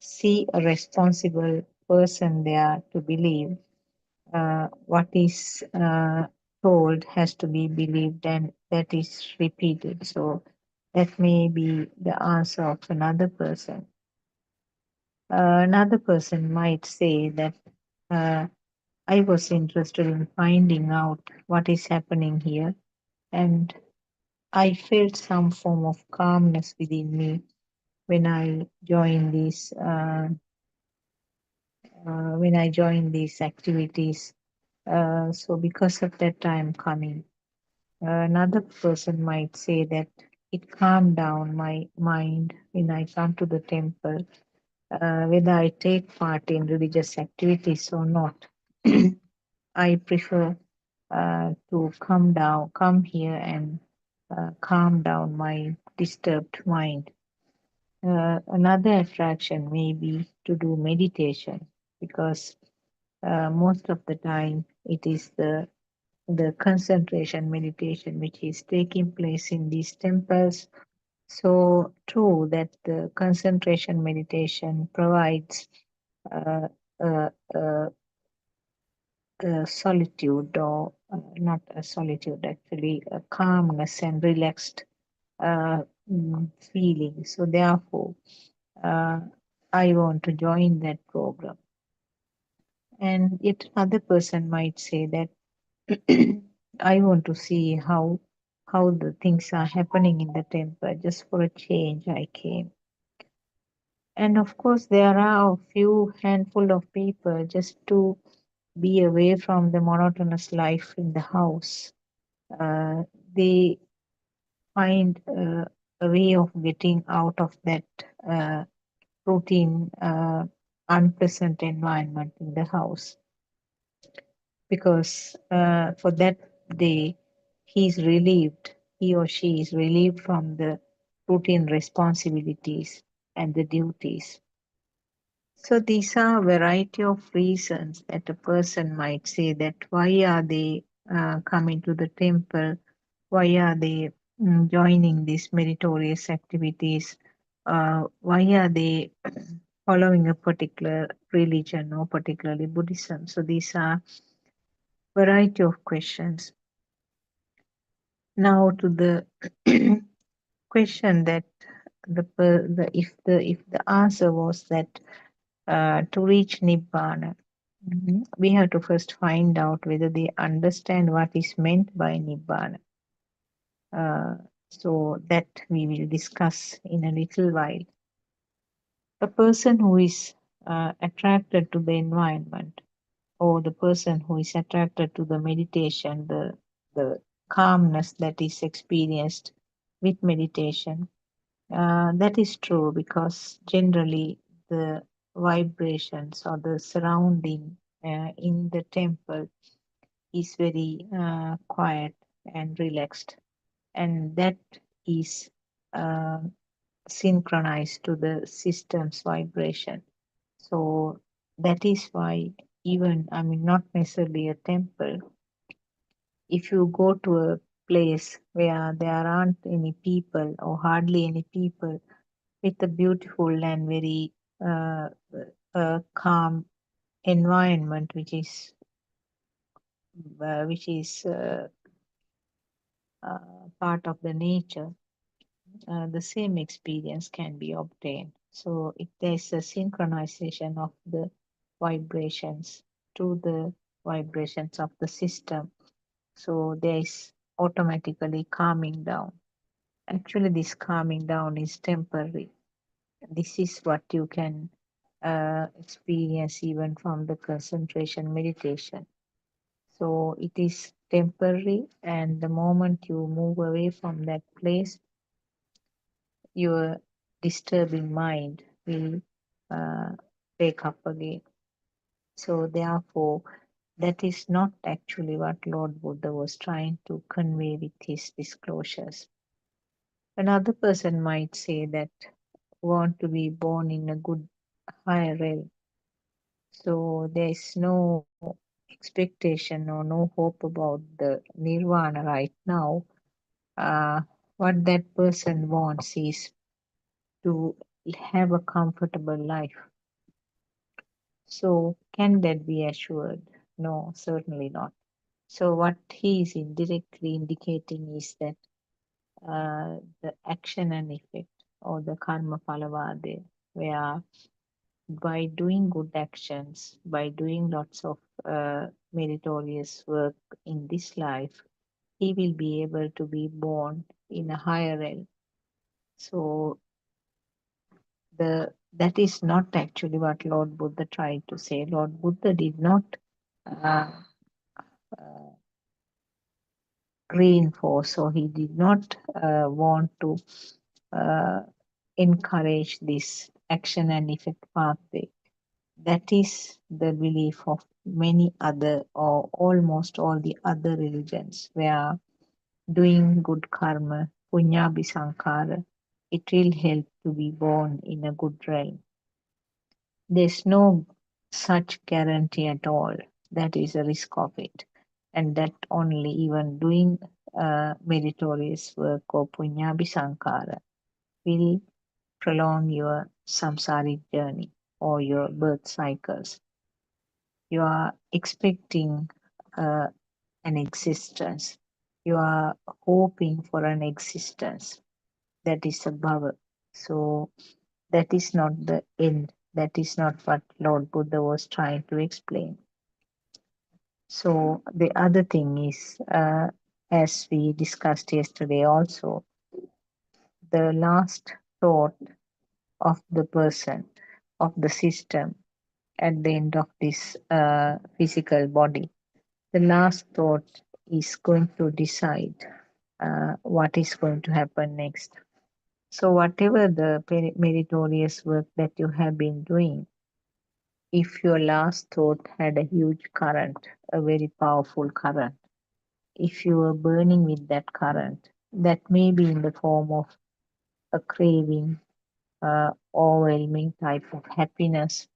see a responsible person there to believe. What is told has to be believed, and that is repeated. So that may be the answer of another person. Another person might say that uh, I was interested in finding out what is happening here, and I felt some form of calmness within me when I joined these activities. So because of that, I'm coming. Another person might say that it calmed down my mind when I come to the temple, whether I take part in religious activities or not. I prefer come here and calm down my disturbed mind. Another attraction may be to do meditation because most of the time it is the concentration meditation which is taking place in these temples. So true that the concentration meditation provides uh, a, a, a solitude, or not a solitude, actually a calmness and relaxed uh, feeling. So therefore, uh, I want to join that program. And yet another person might say that I want to see how the things are happening in the temple. Just for a change, I came. And of course, there are a few handful of people just to be away from the monotonous life in the house. Uh, they find a way of getting out of that uh, routine, unpleasant environment in the house. because for that day he's relieved, he or she is relieved from the routine responsibilities and the duties. So these are a variety of reasons that a person might say that why are they coming to the temple, why are they joining these meritorious activities, why are they following a particular religion or particularly Buddhism. So these are variety of questions. Now to the question that if the answer was that to reach nibbana, we have to first find out whether they understand what is meant by nibbana. Uh, so that we will discuss in a little while. A person who is attracted to the environment, or the person who is attracted to the meditation, the calmness that is experienced with meditation, that is true because generally the vibrations or the surrounding in the temple is very quiet and relaxed, and that is uh, synchronized to the system's vibration. So that is why, even, I mean, not necessarily a temple, if you go to a place where there aren't any people or hardly any people, with a beautiful and very uh, calm environment, which is part of the nature, the same experience can be obtained. So if there's a synchronization of the vibrations to the vibrations of the system, so there is automatically calming down. Actually, this calming down is temporary. This is what you can experience even from the concentration meditation. So it is temporary, and the moment you move away from that place, your disturbing mind will uh, wake up again. So, therefore, that is not actually what Lord Buddha was trying to convey with his disclosures. Another person might say that want to be born in a good higher realm. So there is no expectation or no hope about the nirvana right now. Uh, what that person wants is to have a comfortable life. So, can that be assured? No, certainly not. So, what he is indirectly indicating is that the action and effect, or the karma phalavade, where by doing good actions, by doing lots of meritorious work in this life, he will be able to be born in a higher realm. So that is not actually what Lord Buddha tried to say. Lord Buddha did not uh, uh, reinforce, or he did not want to uh, encourage this action and effect pathway. That is the belief of many other, or almost all the other religions, where doing good karma, punya sankara, it will help to be born in a good realm. There's no such guarantee at all. That is a risk of it. And that only even doing meritorious work or punya sankara will prolong your samsaric journey or your birth cycles. You are expecting uh, an existence. You are hoping for an existence that is above. So that is not the end. That is not what Lord Buddha was trying to explain. So the other thing is, as we discussed yesterday also, the last thought of the person, of the system, at the end of this physical body, the last thought is going to decide what is going to happen next. So, whatever the meritorious work that you have been doing, If your last thought had a huge current, a very powerful current, if you were burning with that current, that may be in the form of a craving, overwhelming type of happiness,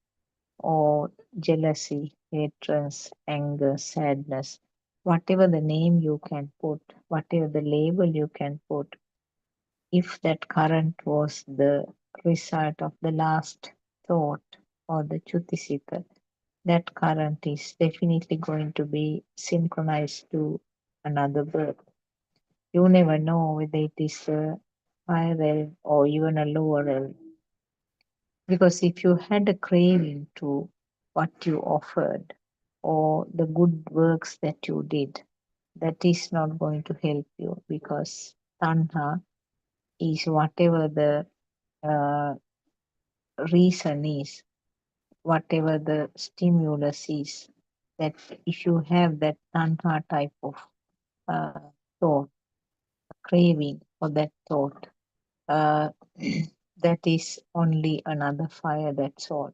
or jealousy, hatred, anger, sadness, whatever the name you can put, whatever the label you can put, if that current was the result of the last thought or the chutisika, that current is definitely going to be synchronized to another birth. You never know whether it is a higher realm or even a lower realm. Because if you had a craving to what you offered or the good works that you did, that is not going to help you, because tanha is whatever the uh, reason is, whatever the stimulus is, that if you have that tanha type of uh, thought, craving for that thought, uh, that is only another fire, that's all.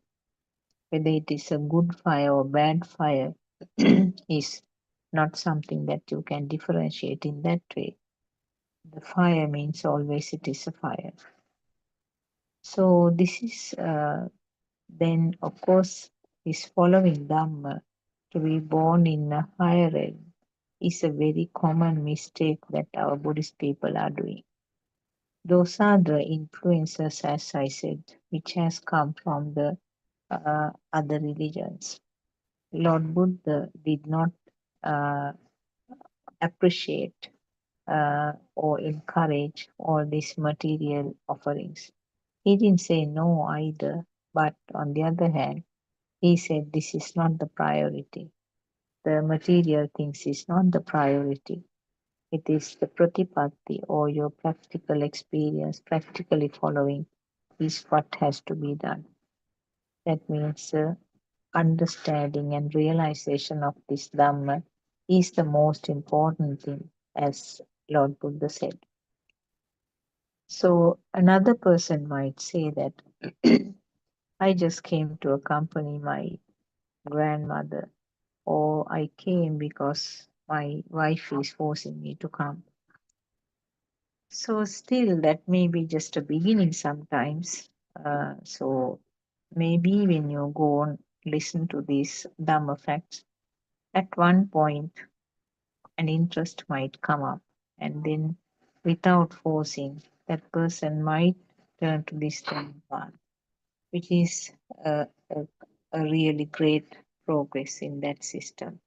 Whether it is a good fire or bad fire is not something that you can differentiate in that way. The fire means always it is a fire. So this is then of course is following Dhamma. To be born in a higher realm is a very common mistake that our Buddhist people are doing. Those are the influences, as I said, which has come from the other religions. Lord Buddha did not uh, appreciate or encourage all these material offerings. He didn't say no either, but on the other hand, he said this is not the priority. The material things is not the priority. It is the pratipatti or your practical experience, practically following is what has to be done. That means understanding and realization of this Dhamma is the most important thing, as Lord Buddha said. So another person might say that I just came to accompany my grandmother, or I came because my wife is forcing me to come. So still, that may be just a beginning sometimes. So maybe when you go on listen to these Dhamma facts, at one point an interest might come up, and then without forcing, that person might turn to this Dhamma path, which is a, a really great progress in that system.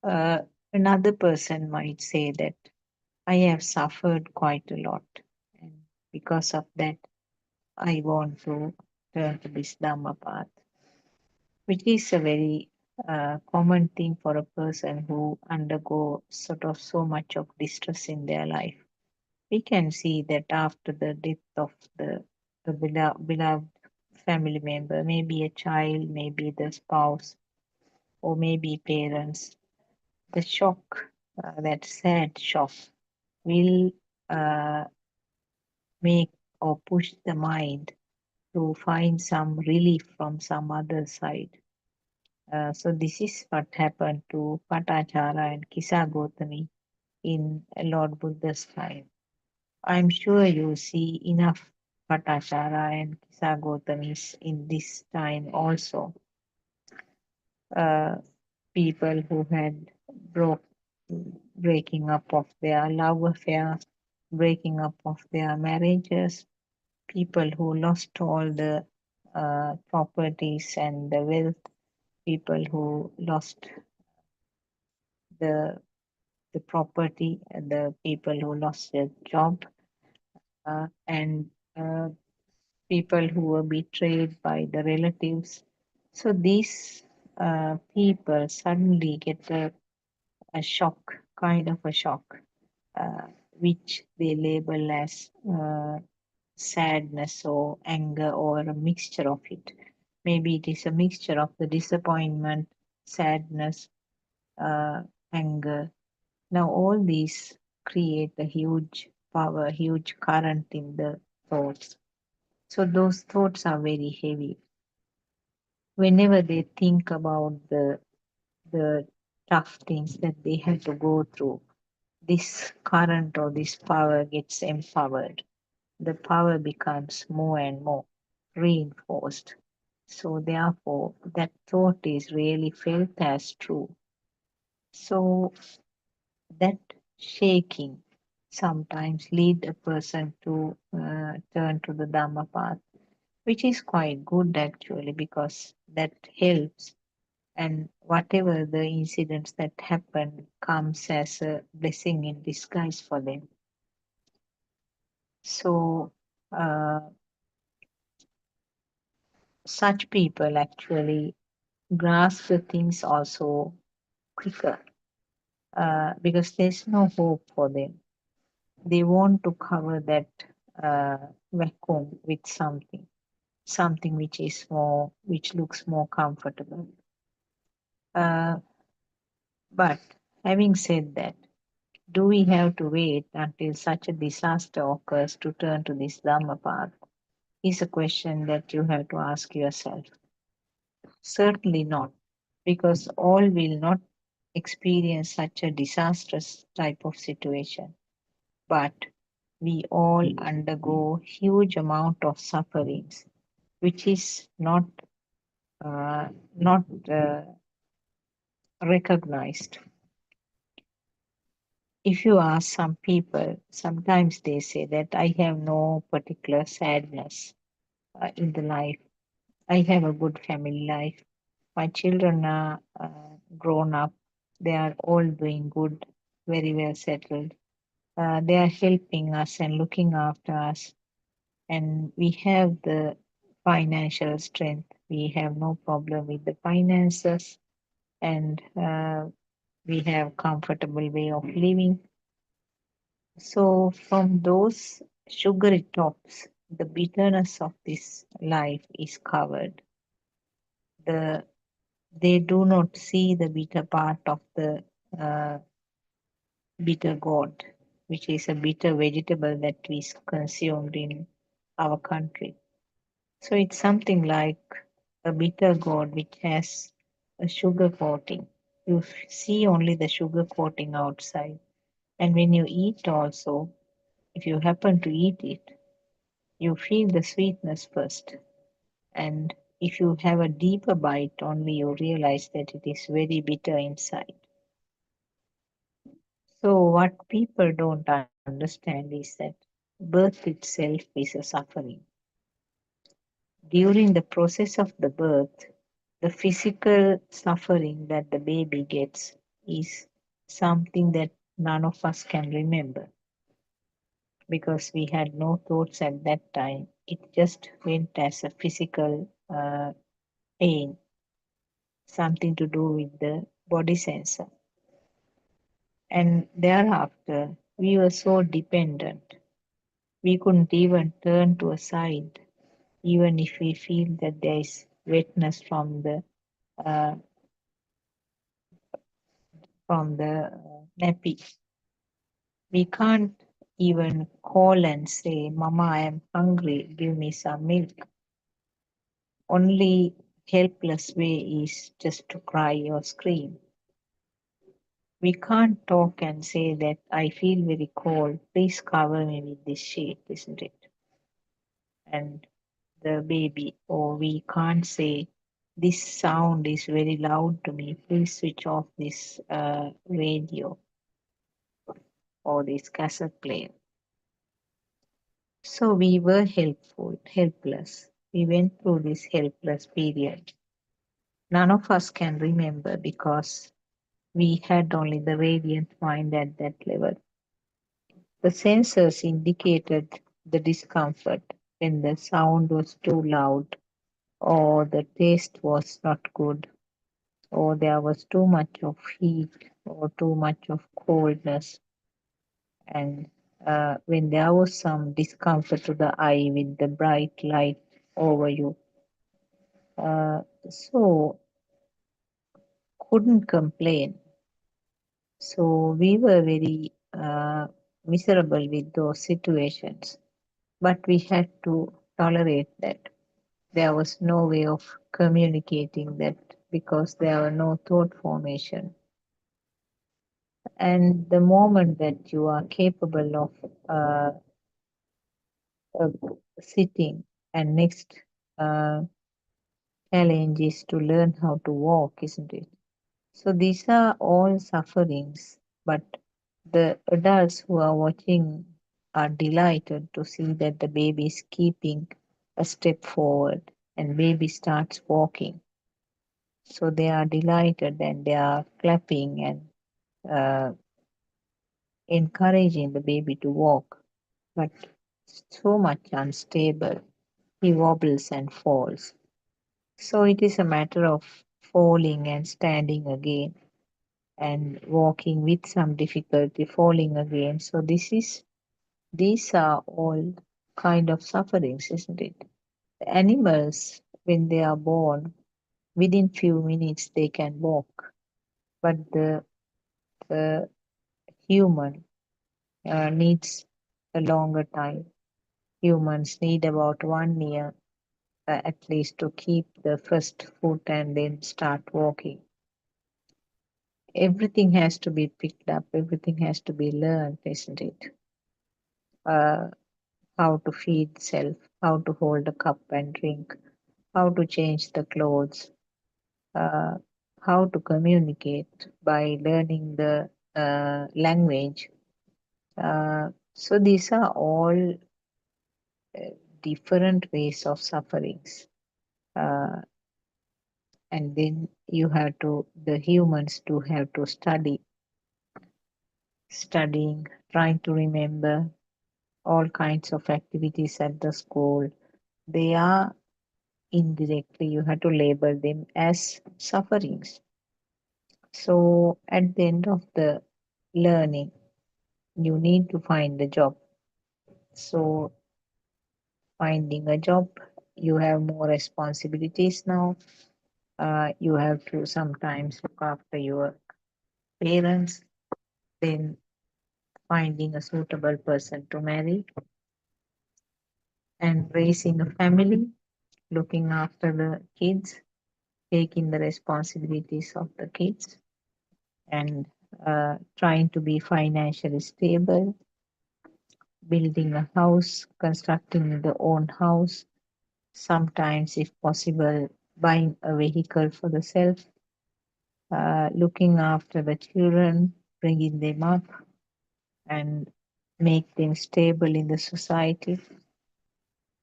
Uh, Another person might say that I have suffered quite a lot, and because of that, I want to turn to this Dhamma path, which is a very common thing for a person who undergo sort of so much of distress in their life. We can see that after the death of the beloved family member, maybe a child, maybe the spouse, or maybe parents, the shock, that sad shock, will uh, make or push the mind to find some relief from some other side. So this is what happened to Patachara and Kisagotami in Lord Buddha's time. I'm sure you see enough Patachara and Kisagotamis in this time also. Uh, People who had broke breaking up of their love affair, breaking up of their marriages, people who lost all the properties and the wealth, people who lost the the property, the people who lost their job, and people who were betrayed by the relatives. So these people suddenly get a shock, kind of a shock, which they label as sadness or anger or a mixture of it. Maybe it is a mixture of the disappointment, sadness, uh, anger. Now, all these create a huge power, huge current in the thoughts. So, those thoughts are very heavy. whenever they think about the tough things that they had to go through, this current or this power gets empowered. The power becomes more and more reinforced. So therefore, that thought is really felt as true. So that shaking sometimes lead a person to turn to the Dhamma path, which is quite good actually because that helps. And whatever the incidents that happen comes as a blessing in disguise for them. So uh, such people actually grasp the things also quicker because there's no hope for them. They want to cover that uh, vacuum with something which is more, which looks more comfortable. Uh, but having said that, do we have to wait until such a disaster occurs to turn to this Dhamma path? Is a question that you have to ask yourself. Certainly not, because all will not experience such a disastrous type of situation. But we all undergo huge amount of sufferings, which is uh, not recognized. If you ask some people, sometimes they say that I have no particular sadness in the life. I have a good family life. My children are grown up. They are all doing good, very well settled. They are helping us and looking after us, and we have the financial strength. We have no problem with the finances, and we have comfortable way of living. So from those sugary tops, the bitterness of this life is covered. The They do not see the bitter part of the uh, bitter gourd, which is a bitter vegetable that is consumed in our country. So it's something like a bitter gourd which has a sugar coating. You see only the sugar coating outside. And when you eat also, if you happen to eat it, you feel the sweetness first. And if you have a deeper bite, only you realize that it is very bitter inside. So, what people don't understand is that birth itself is a suffering. During the process of the birth, the physical suffering that the baby gets is something that none of us can remember because we had no thoughts at that time. It just went as a physical pain, something to do with the body sensor. And thereafter, we were so dependent. We couldn't even turn to a side, even if we feel that there is wetness uh, from the nappy. We can't even call and say, Mama, I am hungry, give me some milk. Only helpless way is just to cry or scream. We can't talk and say that I feel very cold, please cover me with this sheet, isn't it? And the baby, or we can't say, this sound is very loud to me, please switch off this radio or this cassette player. So we were helpless. We went through this helpless period. None of us can remember because we had only the radiant mind at that level. The sensors indicated the discomfort when the sound was too loud, or the taste was not good, or there was too much of heat, or too much of coldness. And when there was some discomfort to the eye with the bright light over you, uh, so couldn't complain. So we were very miserable with those situations, but we had to tolerate that. There was no way of communicating that because there were no thought formation. And the moment that you are capable of uh, uh, sitting, and next uh, challenge is to learn how to walk, isn't it? So these are all sufferings, but the adults who are watching are delighted to see that the baby is keeping a step forward and baby starts walking. So they are delighted and they are clapping and uh, encouraging the baby to walk, but so much unstable. He wobbles and falls. So it is a matter of falling and standing again and walking with some difficulty, falling again. So these are all kind of sufferings, isn't it? The animals, when they are born, within few minutes they can walk, but the human needs a longer time. Humans need about 1 year at least to keep the first foot and then start walking. Everything has to be picked up, everything has to be learned, isn't it? Uh, how to feed self, how to hold a cup and drink, how to change the clothes, uh, how to communicate by learning the language. So these are all different ways of sufferings. Uh, and then you have to, the humans do have to study, studying, trying to remember all kinds of activities at the school. They are indirectly, you have to label them as sufferings. So at the end of the learning, you need to find a job. So finding a job, you have more responsibilities now. You have to sometimes look after your parents, then finding a suitable person to marry and raising a family, looking after the kids, taking the responsibilities of the kids, and trying to be financially stable, building a house, constructing the own house, sometimes, if possible, buying a vehicle for the self, looking after the children, bringing them up, and make them stable in the society.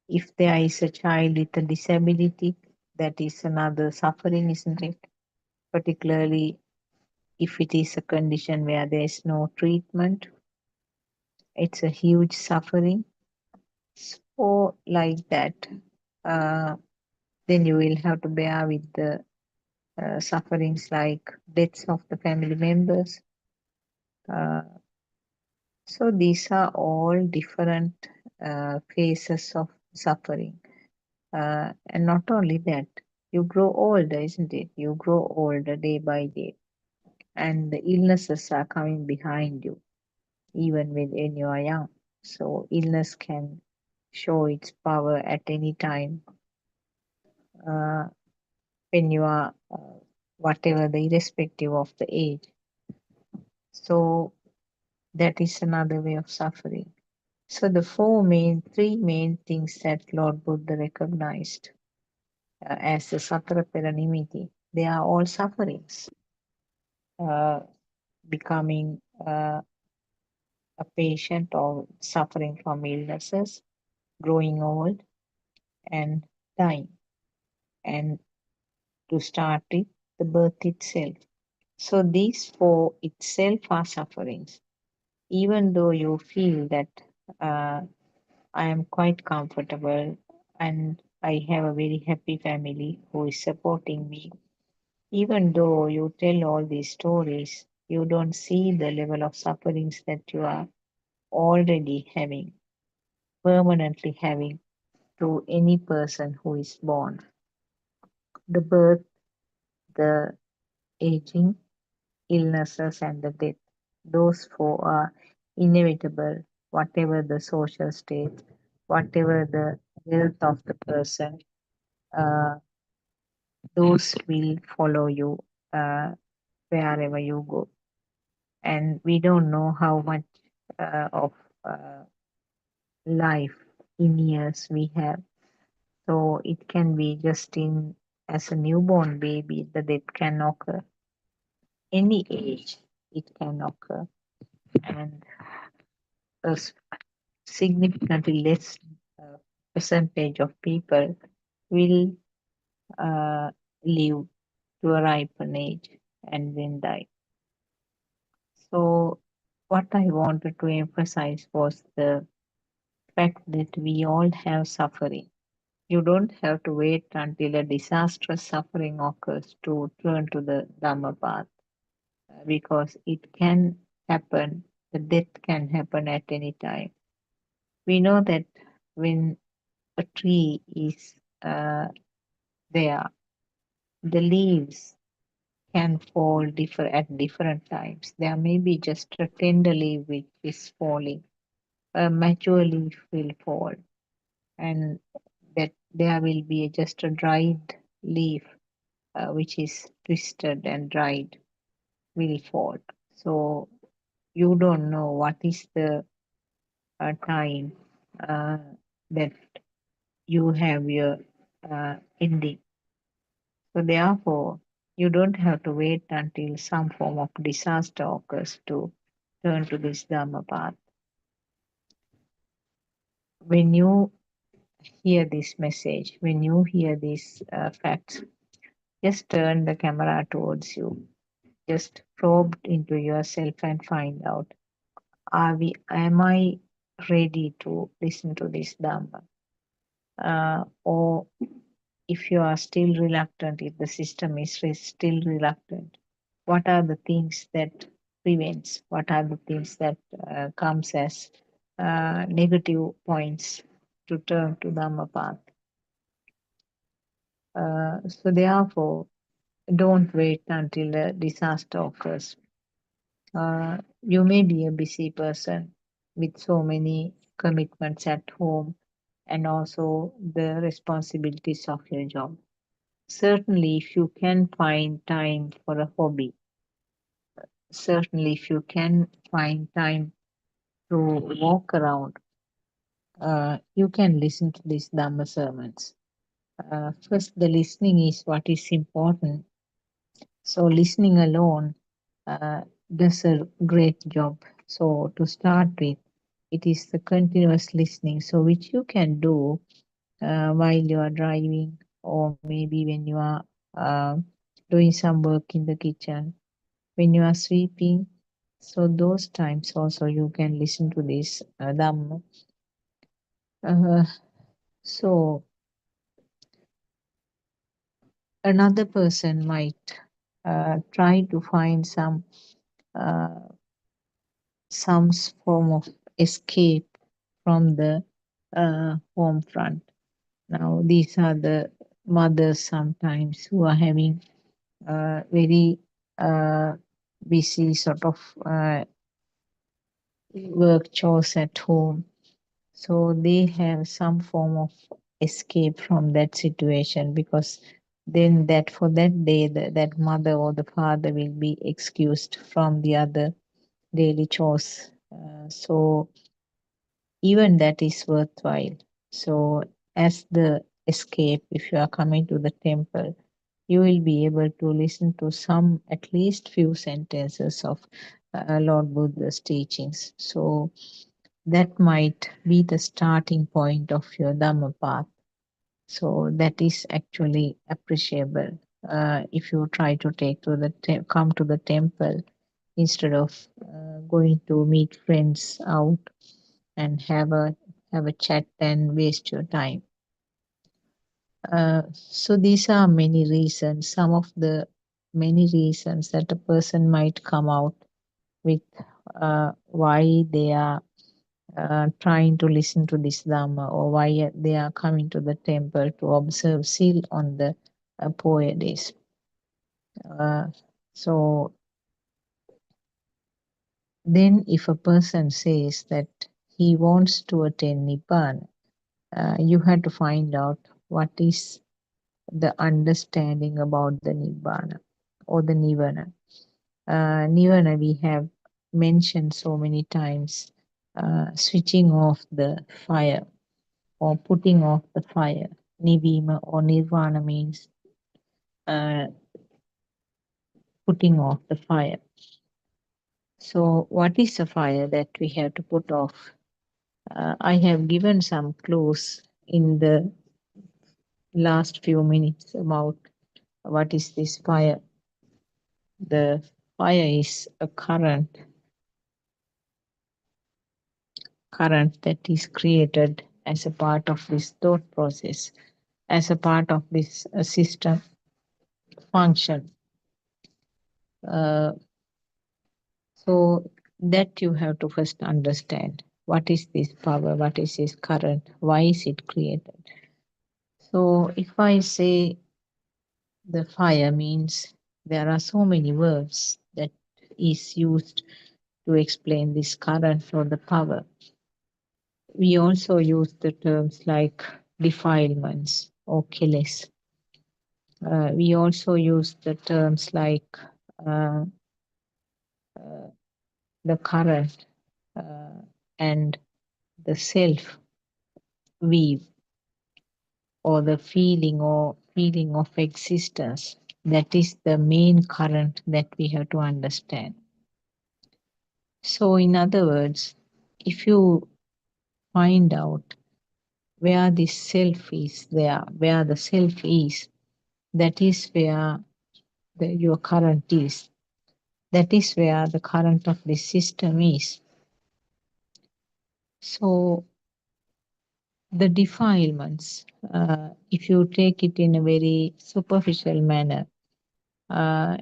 If there is a child with a disability, that is another suffering, isn't it? Particularly if it is a condition where there is no treatment, it's a huge suffering. So, like that, uh, then you will have to bear with the sufferings like deaths of the family members. Uh, so, these are all different phases of suffering. And not only that, you grow older, isn't it? You grow older day by day, and the illnesses are coming behind you, even when you are young. So, illness can show its power at any time uh, when you are, whatever the irrespective of the age. So, that is another way of suffering. So, the three main things that Lord Buddha recognized as the Satara Peranimiti, they are all sufferings. Uh, Becoming a patient or suffering from illnesses, growing old, and dying. And to start it, the birth itself. So these four itself are sufferings. Even though you feel that uh, I am quite comfortable and I have a very happy family who is supporting me, even though you tell all these stories, you don't see the level of sufferings that you are already having, permanently having to any person who is born. The birth, the aging, illnesses, and the death. Those four are inevitable, whatever the social state, whatever the health of the person. uh, those will follow you uh, wherever you go. And we don't know how much of uh, life in years we have. So it can be just in as a newborn baby, the death can occur. Any age it can occur. And a significantly less uh, percentage of people will uh, live to a ripen age and then die. So, what I wanted to emphasize was the fact that we all have suffering. You don't have to wait until a disastrous suffering occurs to turn to the Dhamma path because it can happen, the death can happen at any time. We know that when a tree is there, the leaves can fall at different times. There may be just a tender leaf which is falling, a mature leaf will fall, and that there will be just a dried leaf which is twisted and dried will fall. So you don't know what is the time uh, that you have your ending. So therefore, you don't have to wait until some form of disaster occurs to turn to this Dhamma path. When you hear this message, when you hear these facts, just turn the camera towards you. Just probe into yourself and find out: am I ready to listen to this Dhamma? Or if you are still reluctant, if the system is still reluctant, what are the things that prevents? What are the things that comes as negative points to turn to Dhamma path? So therefore, don't wait until a disaster occurs. You may be a busy person with so many commitments at home and also the responsibilities of your job. Certainly, if you can find time for a hobby, certainly, if you can find time to walk around, you can listen to these Dhamma sermons. First, the listening is what is important. So, listening alone uh, does a great job. So, to start with, it is the continuous listening, so which you can do while you are driving, or maybe when you are uh, doing some work in the kitchen, when you are sweeping. So, those times also you can listen to this Dhamma. Uh, so, another person might try to find uh, some form of escape from the home front. Now, these are the mothers sometimes who are having very uh, busy sort of work chores at home. So they have some form of escape from that situation, because then that for that day, that mother or the father will be excused from the other daily chores. So even that is worthwhile. So, as the escape, if you are coming to the temple, you will be able to listen to some, at least few sentences of Lord Buddha's teachings. So, that might be the starting point of your Dhamma path. So, that is actually appreciable. If you try to come to the temple instead of going to meet friends out and have a chat and waste your time. So these are many reasons, some of the many reasons that a person might come out with why they are trying to listen to this Dhamma, or why they are coming to the temple to observe seal on the Poya days. Uh, so then if a person says that he wants to attain Nibbana, you have to find out what is the understanding about the Nibbana or the Nirvana. Nirvana we have mentioned so many times, switching off the fire or putting off the fire. Nivima or Nirvana means uh, putting off the fire. So, what is the fire that we have to put off? I have given some clues in the last few minutes about what is this fire. The fire is a current that is created as a part of this thought process, as a part of this system function. Uh, so that you have to first understand what is this power, what is this current, why is it created. So if I say the fire means there are so many words that is used to explain this current or the power. We also use the terms like defilements or killes. We also use the terms like uh, uh, the current uh, and the self weave or the feeling of existence. That is the main current that we have to understand. So, in other words, if you find out where this self is there, where the self is, that is where your current is. That is where the current of this system is. So, the defilements, if you take it in a very superficial manner, uh,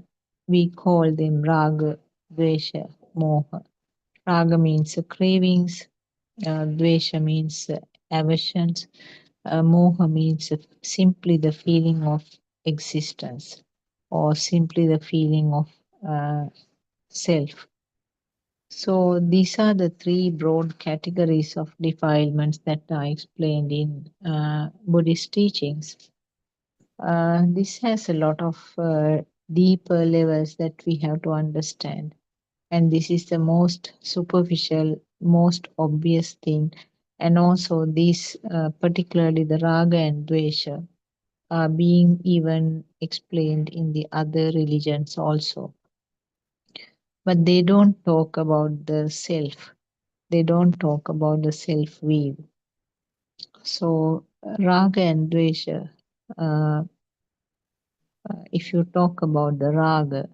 we call them raga, dvesha, moha. Raga means cravings, dvesha means aversions, moha means simply the feeling of existence or simply the feeling of uh, self. So these are the three broad categories of defilements that are explained in Buddhist teachings. This has a lot of deeper levels that we have to understand. And this is the most superficial, most obvious thing. And also, these, particularly the raga and dvesha, are being even explained in the other religions also. But they don't talk about the self, they don't talk about the self will. So, raga and dvesha, uh, if you talk about the raga,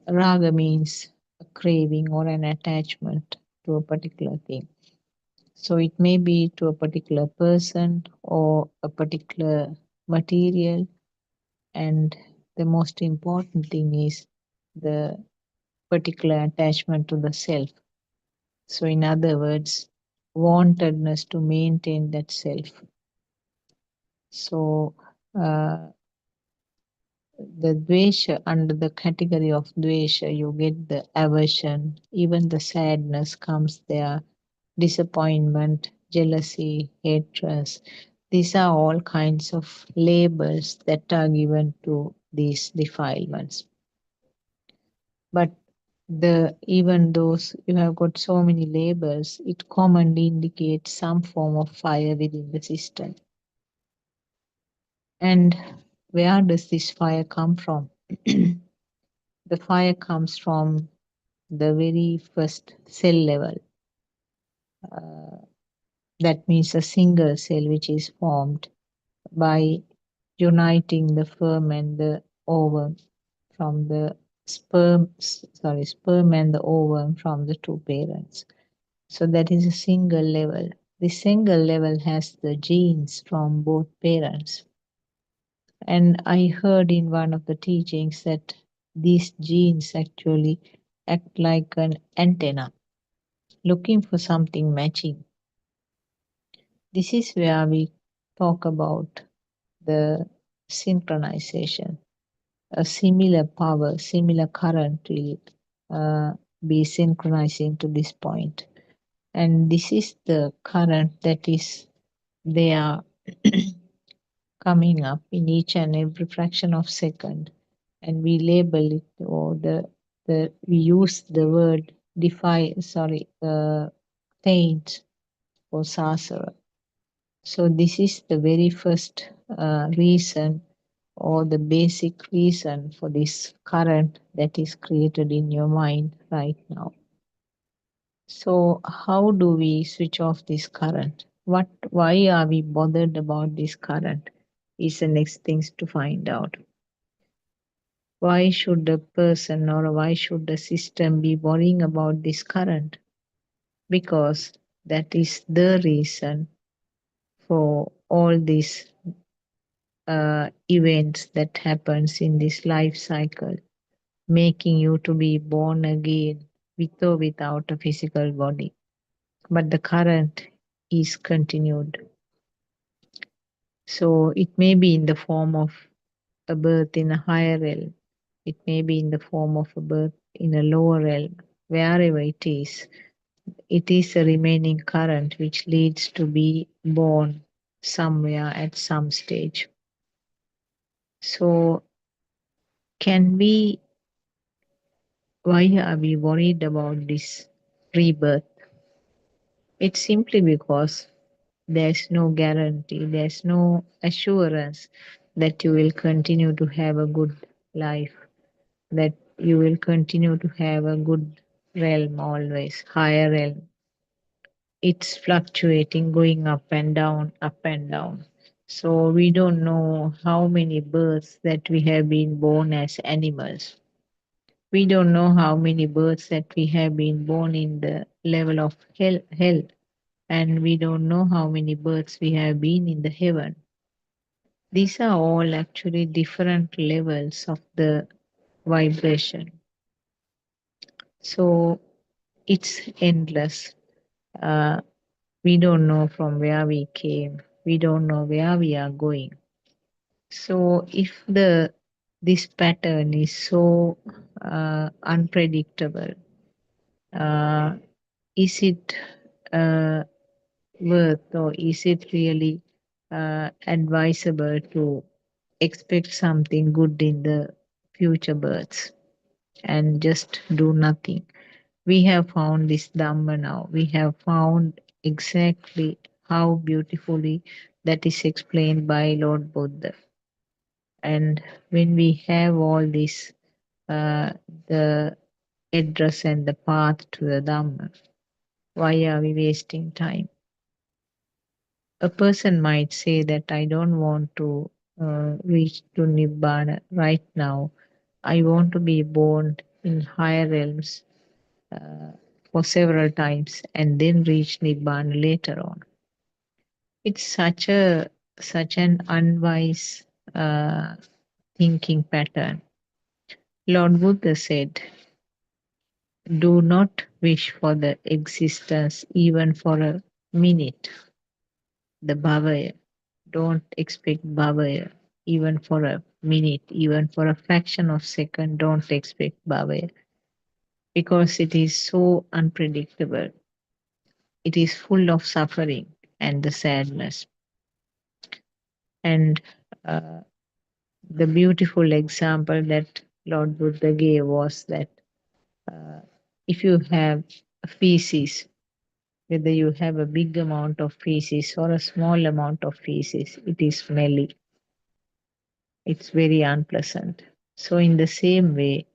raga means a craving or an attachment to a particular thing. So it may be to a particular person or a particular material. And the most important thing is the particular attachment to the self. So, in other words, wantedness to maintain that self. So, uh, the dvesha, under the category of dvesha, you get the aversion, even the sadness comes there, disappointment, jealousy, hatred. These are all kinds of labels that are given to these defilements. But the even those you have got so many labels, it commonly indicates some form of fire within the system. And where does this fire come from? The fire comes from the very first cell level. Uh, that means a single cell which is formed by uniting the sperm and the ovum from the sperm and the ovum from the two parents. So that is a single level. The single level has the genes from both parents. And I heard in one of the teachings that these genes actually act like an antenna, looking for something matching. This is where we talk about the synchronization. A similar power, similar current will be synchronizing to this point. And this is the current that is there coming up in each and every fraction of second, and we label it, or the we use the word taint or sorcerer. So this is the very first reason, or the basic reason for this current that is created in your mind right now. So how do we switch off this current? Why are we bothered about this current? Is the next things to find out. Why should a person or why should the system be worrying about this current? Because that is the reason for all these events that happens in this life cycle, making you to be born again with or without a physical body. But the current is continued. So it may be in the form of a birth in a higher realm. It may be in the form of a birth in a lower realm. Wherever it is a remaining current which leads to be born somewhere at some stage. So can we, why are we worried about this rebirth? It's simply because there's no guarantee, there's no assurance that you will continue to have a good life, that you will continue to have a good realm always, higher realm. It's fluctuating, going up and down, up and down. So we don't know how many births that we have been born as animals. We don't know how many births that we have been born in the level of hell, and we don't know how many births we have been in the heaven. These are all actually different levels of the vibration. So it's endless. Uh, we don't know from where we came. We don't know where we are going. So if this pattern is so unpredictable, uh, is it uh, worth, or is it really advisable to expect something good in the future births and just do nothing? We have found this Dhamma now. We have found exactly how beautifully that is explained by Lord Buddha. And when we have all this, the address and the path to the Dhamma, why are we wasting time? A person might say that I don't want to reach to Nibbana right now. I want to be born in higher realms uh, for several times and then reach Nibbana later on. It's such an unwise uh, thinking pattern. Lord Buddha said, "Do not wish for the existence even for a minute. The bhavaya. Don't expect bhavaya even for a minute, even for a fraction of second. Don't expect bhavaya because it is so unpredictable. It is full of suffering and the sadness." And uh, the beautiful example that Lord Buddha gave was that uh, if you have feces, whether you have a big amount of feces or a small amount of feces, it is smelly. It's very unpleasant. So, in the same way,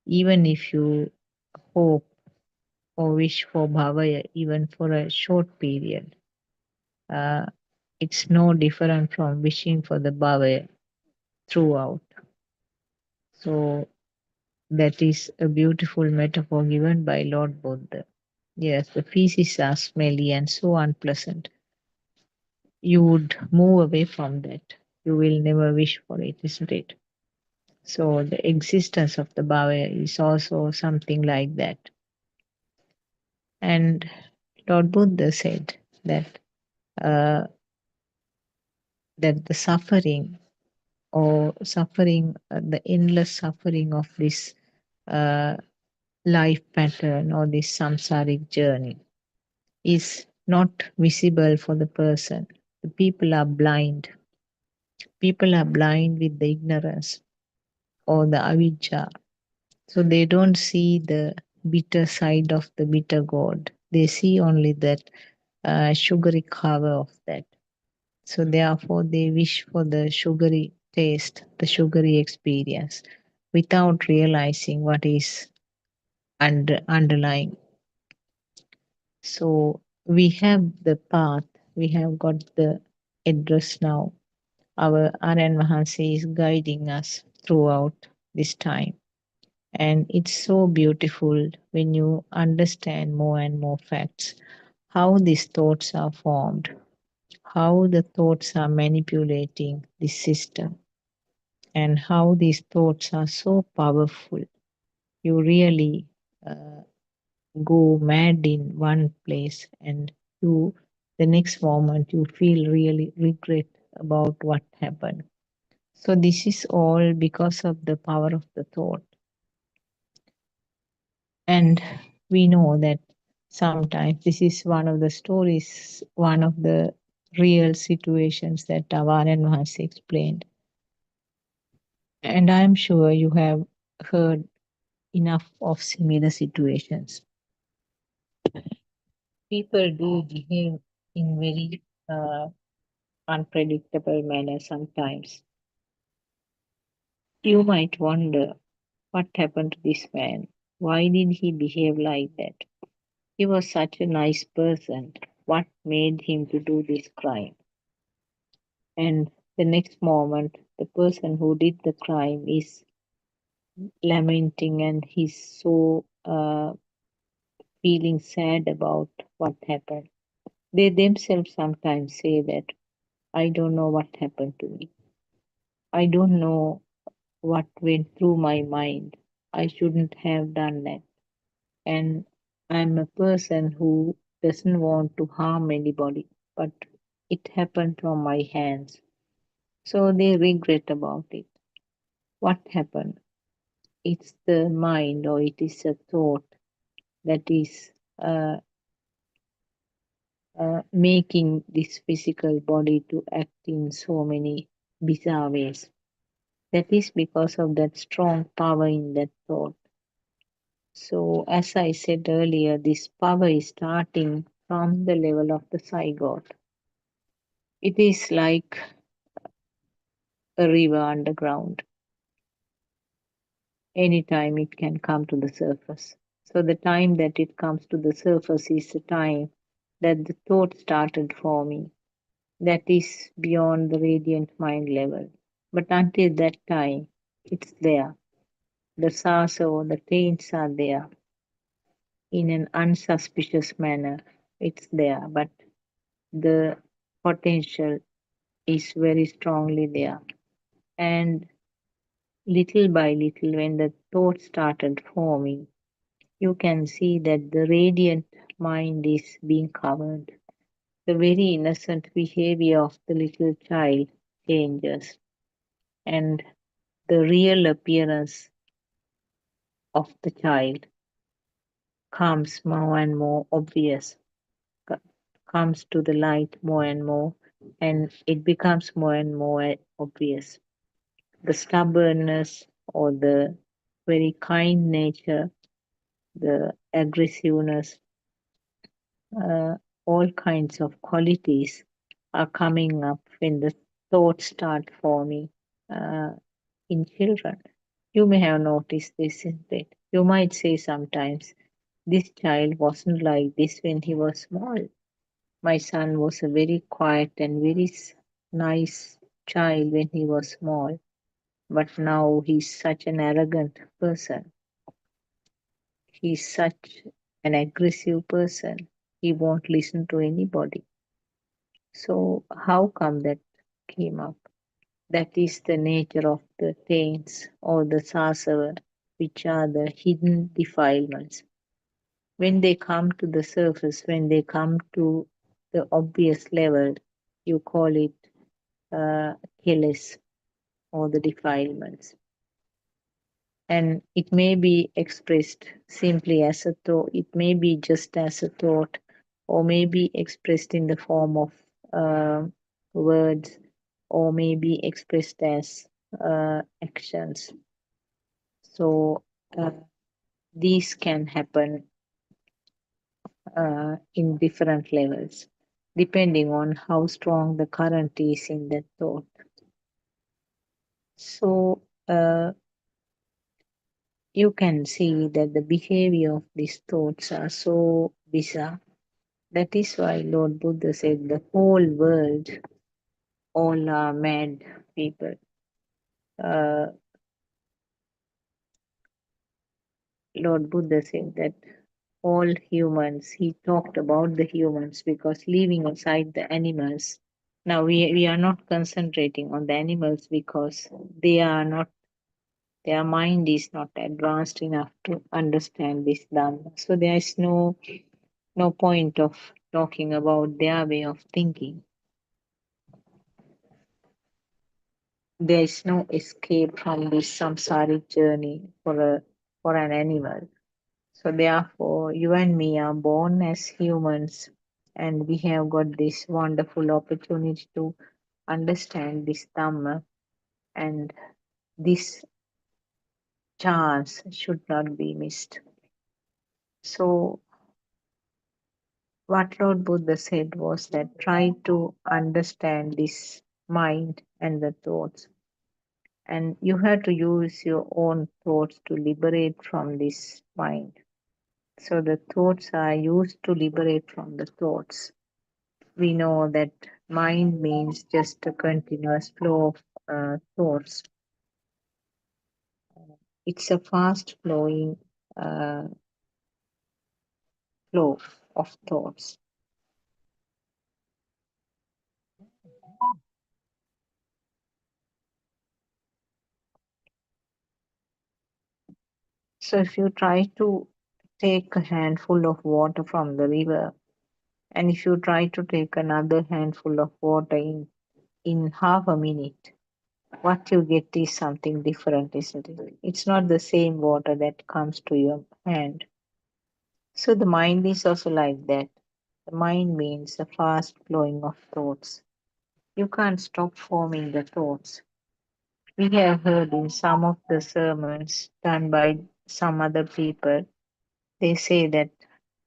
even if you hope or wish for bhavaya, even for a short period, uh, it's no different from wishing for the bhavaya throughout. So, that is a beautiful metaphor given by Lord Buddha. Yes, the feces are smelly and so unpleasant. You would move away from that. You will never wish for it, isn't it? So the existence of the bhavaya is also something like that. And Lord Buddha said that uh, that the suffering, the endless suffering of this uh, life pattern or this samsaric journey is not visible for the person. The people are blind. People are blind with the ignorance or the avijja. So they don't see the bitter side of the bitter gourd. They see only that sugary cover of that. So therefore, they wish for the sugary taste, the sugary experience, without realizing what is underlying. So we have the path, we have got the address now. Our Aryan Mahansi is guiding us throughout this time. And it's so beautiful when you understand more and more facts, how these thoughts are formed, how the thoughts are manipulating the system, and how these thoughts are so powerful. You really go mad in one place, and you, the next moment, you feel really regret about what happened. So, this is all because of the power of the thought. And we know that sometimes this is one of the stories, one of the real situations that Tawaran has explained. And I'm sure you have heard enough of similar situations. People do behave in very unpredictable manner sometimes. You might wonder what happened to this man? Why did he behave like that? He was such a nice person. What made him to do this crime? And the next moment, the person who did the crime is lamenting and he's so feeling sad about what happened. They themselves sometimes say that, I don't know what happened to me. I don't know what went through my mind. I shouldn't have done that. And I'm a person who doesn't want to harm anybody, but it happened from my hands. So they regret about it. What happened? It's the mind or it is a thought that is making this physical body to act in so many bizarre ways. That is because of that strong power in that thought. So, as I said earlier, this power is starting from the level of the zygote. It is like a river underground. Anytime it can come to the surface. So, the time that it comes to the surface is the time that the thought started forming. That is beyond the radiant mind level. But until that time, it's there. The sasa or the taints are there in an unsuspicious manner. It's there, but the potential is very strongly there. And little by little, when the thought started forming, you can see that the radiant mind is being covered. The very innocent behavior of the little child changes, and the real appearance of the child comes more and more obvious, comes to the light more and more, and it becomes more and more obvious. The stubbornness or the very kind nature, the aggressiveness, uh, all kinds of qualities are coming up when the thoughts start forming uh, in children. You may have noticed this, isn't it? You might say sometimes, this child wasn't like this when he was small. My son was a very quiet and very nice child when he was small, but now he's such an arrogant person. He's such an aggressive person. He won't listen to anybody. So, how come that came up? That is the nature of the taints or the sasava, which are the hidden defilements. When they come to the surface, when they come to the obvious level, you call it keles or the defilements. And it may be expressed simply as a thought, it may be just as a thought, or may be expressed in the form of uh, words, or maybe expressed as actions. So these can happen in different levels depending on how strong the current is in that thought. So you can see that the behavior of these thoughts are so bizarre. That is why Lord Buddha said the whole world, all are mad people. Uh, Lord Buddha said that all humans, he talked about the humans because leaving aside the animals. Now we are not concentrating on the animals because they are not, their mind is not advanced enough to understand this Dhamma. So there is no point of talking about their way of thinking. There is no escape from this samsaric journey for an animal. So therefore, you and me are born as humans, and we have got this wonderful opportunity to understand this Dhamma, and this chance should not be missed. So what Lord Buddha said was that try to understand this mind and the thoughts, and you have to use your own thoughts to liberate from this mind. So the thoughts are used to liberate from the thoughts. We know that mind means just a continuous flow of thoughts. It's a fast flowing uh, flow of thoughts. So if you try to take a handful of water from the river, and if you try to take another handful of water in half a minute, what you get is something different, isn't it? It's not the same water that comes to your hand. So the mind is also like that. The mind means the fast flowing of thoughts. You can't stop forming the thoughts. We have heard in some of the sermons done by some other people, they say that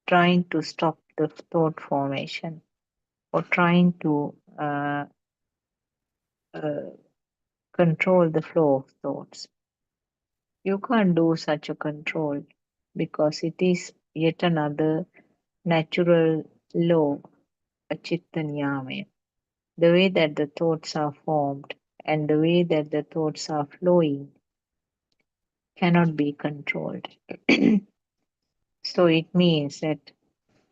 trying to stop the thought formation or trying to uh, control the flow of thoughts. You can't do such a control because it is yet another natural law, a chitta niyamaya. The way that the thoughts are formed and the way that the thoughts are flowing cannot be controlled. So it means that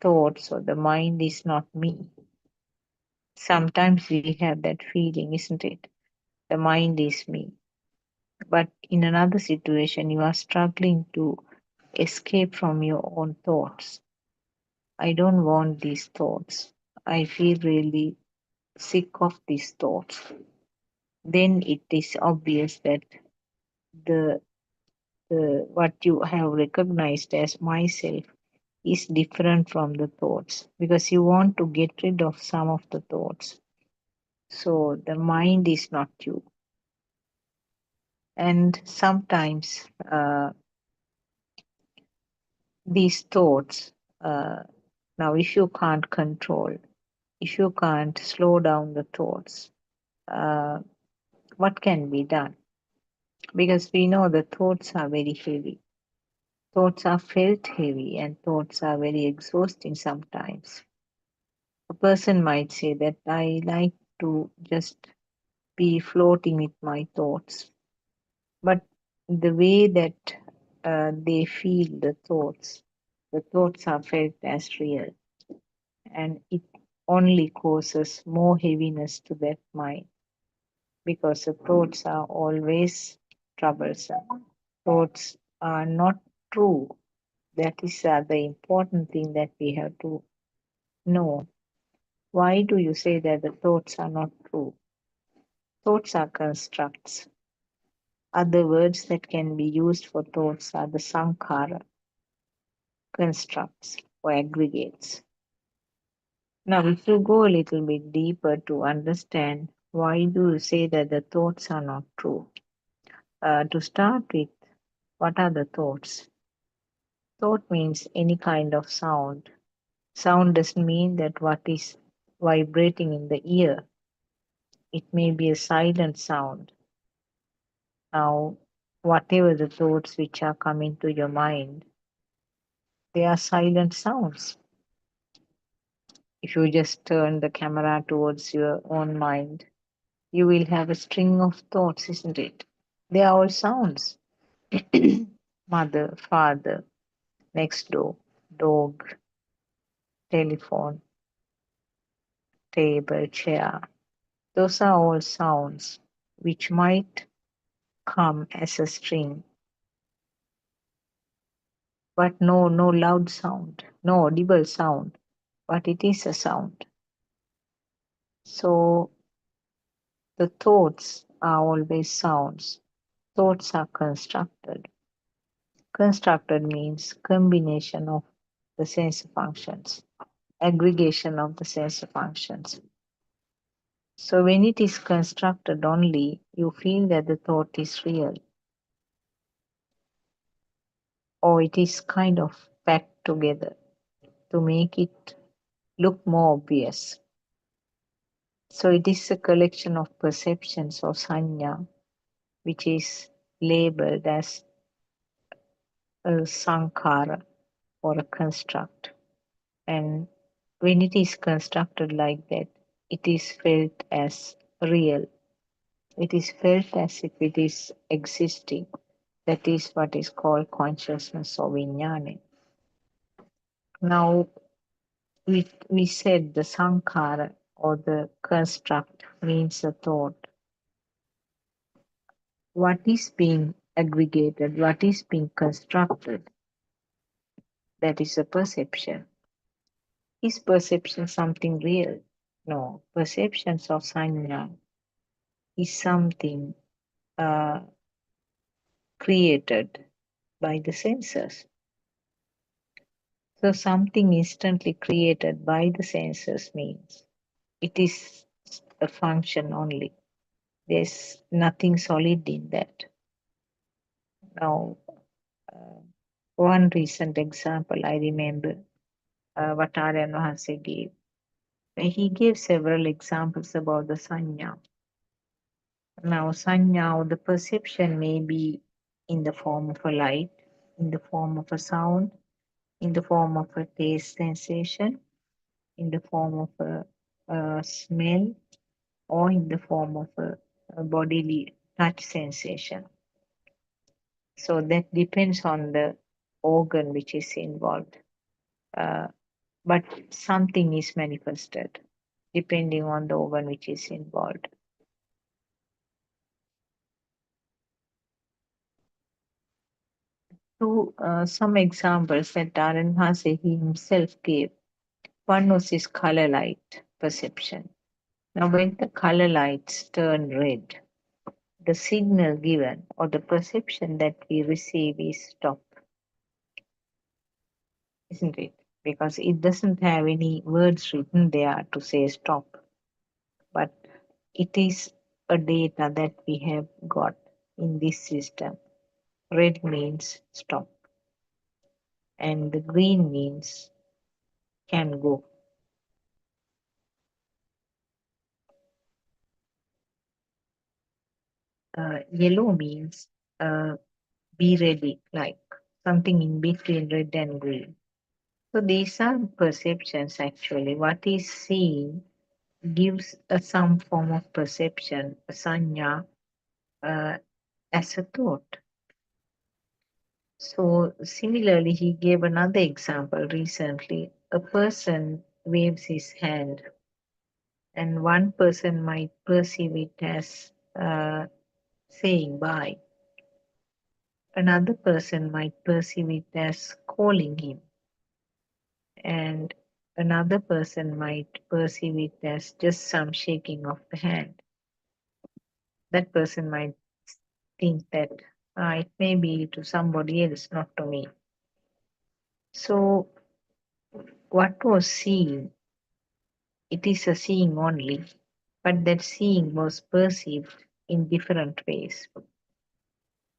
thoughts or the mind is not me. Sometimes we have that feeling, isn't it? The mind is me. But in another situation, you are struggling to escape from your own thoughts. I don't want these thoughts. I feel really sick of these thoughts. Then it is obvious that the what you have recognized as myself is different from the thoughts because you want to get rid of some of the thoughts. So the mind is not you. And sometimes these thoughts, uh, now, if you can't control, if you can't slow down the thoughts, uh, what can be done? Because we know the thoughts are very heavy. Thoughts are felt heavy and thoughts are very exhausting sometimes. A person might say that I like to just be floating with my thoughts, but the way that they feel the thoughts are felt as real, and it only causes more heaviness to that mind because the thoughts are always troublesome. Thoughts are not true. That is the important thing that we have to know. Why do you say that the thoughts are not true? Thoughts are constructs. Other words that can be used for thoughts are the sankhara, constructs or aggregates. Now, if you go a little bit deeper to understand Why do you say that the thoughts are not true? To start with, what are the thoughts? Thought means any kind of sound. Sound doesn't mean that what is vibrating in the ear. It may be a silent sound. Now, whatever the thoughts which are coming to your mind, they are silent sounds. If you just turn the camera towards your own mind, you will have a string of thoughts, isn't it? They are all sounds. Mother, father, next door, dog, telephone, table, chair. Those are all sounds which might come as a string, but no loud sound, no audible sound, but it is a sound. So the thoughts are always sounds. Thoughts are constructed. Constructed means combination of the sensor functions, aggregation of the sensor functions. So when it is constructed only, you feel that the thought is real, or it is kind of packed together to make it look more obvious. So it is a collection of perceptions or sanya, which is labeled as a sankhara or a construct. And when it is constructed like that, it is felt as real. It is felt as if it is existing. That is what is called consciousness or vijnana. Now, we said the sankhara or the construct means a thought. What is being aggregated, what is being constructed, that is a perception. Is perception something real? No. Perceptions of sanya is something uh, created by the senses. So something instantly created by the senses means it is a function only. There's nothing solid in that. Now, uh, one recent example I remember what Aryan Maharshi gave. He gave several examples about the sanya. Now, sanya or the perception may be in the form of a light, in the form of a sound, in the form of a taste sensation, in the form of a smell, or in the form of a bodily touch sensation. So that depends on the organ which is involved. Uh, but something is manifested depending on the organ which is involved. So, some examples that Darren Hase he himself gave. One was his color light perception. Now, when the color lights turn red, the signal given or the perception that we receive is stop, isn't it? Because it doesn't have any words written there to say stop, but it is a data that we have got in this system. Red means stop, and the green means can go. Yellow means be ready, like something in between red and green. So these are perceptions actually. What is seen gives some form of perception, a sanya, uh, as a thought. So similarly, he gave another example recently. A person waves his hand, and one person might perceive it as saying bye. Another person might perceive it as calling him, and another person might perceive it as just some shaking of the hand. That person might think that it may be to somebody else, not to me. So, what was seen, it is a seeing only. but that seeing was perceived in different ways.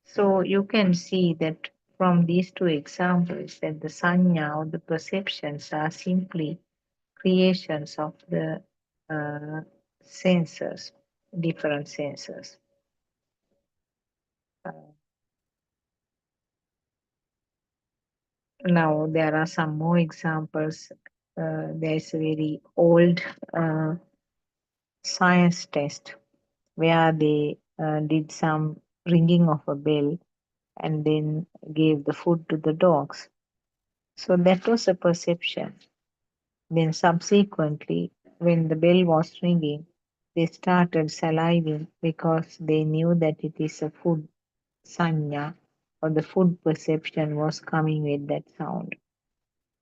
So you can see that from these two examples that the sanya or the perceptions are simply creations of the uh, senses, different senses. Uh, Now there are some more examples. There's a very old uh, science test where they did some ringing of a bell and then gave the food to the dogs. So that was a perception. Then subsequently, when the bell was ringing, they started saliving because they knew that it is a food sanya or the food perception was coming with that sound.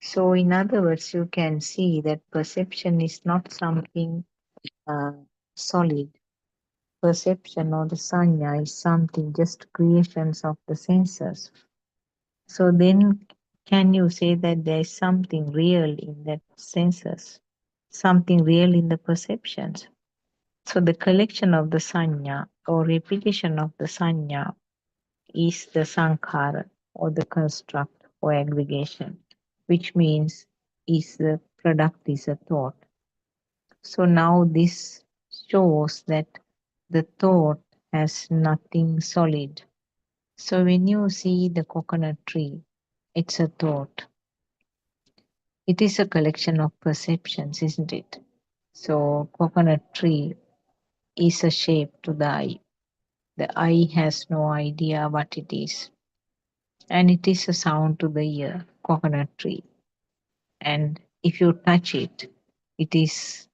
So, in other words, you can see that perception is not something uh, solid. Perception or the sanya is something just creations of the senses. So, then can you say that there is something real in that senses, something real in the perceptions? So, the collection of the sanya or repetition of the sanya is the sankhara or the construct or aggregation, which means is the product is a thought. So now this shows that the thought has nothing solid. So when you see the coconut tree, it's a thought. It is a collection of perceptions, isn't it? So coconut tree is a shape to the eye. The eye has no idea what it is. And it is a sound to the ear, coconut tree. And if you touch it, it is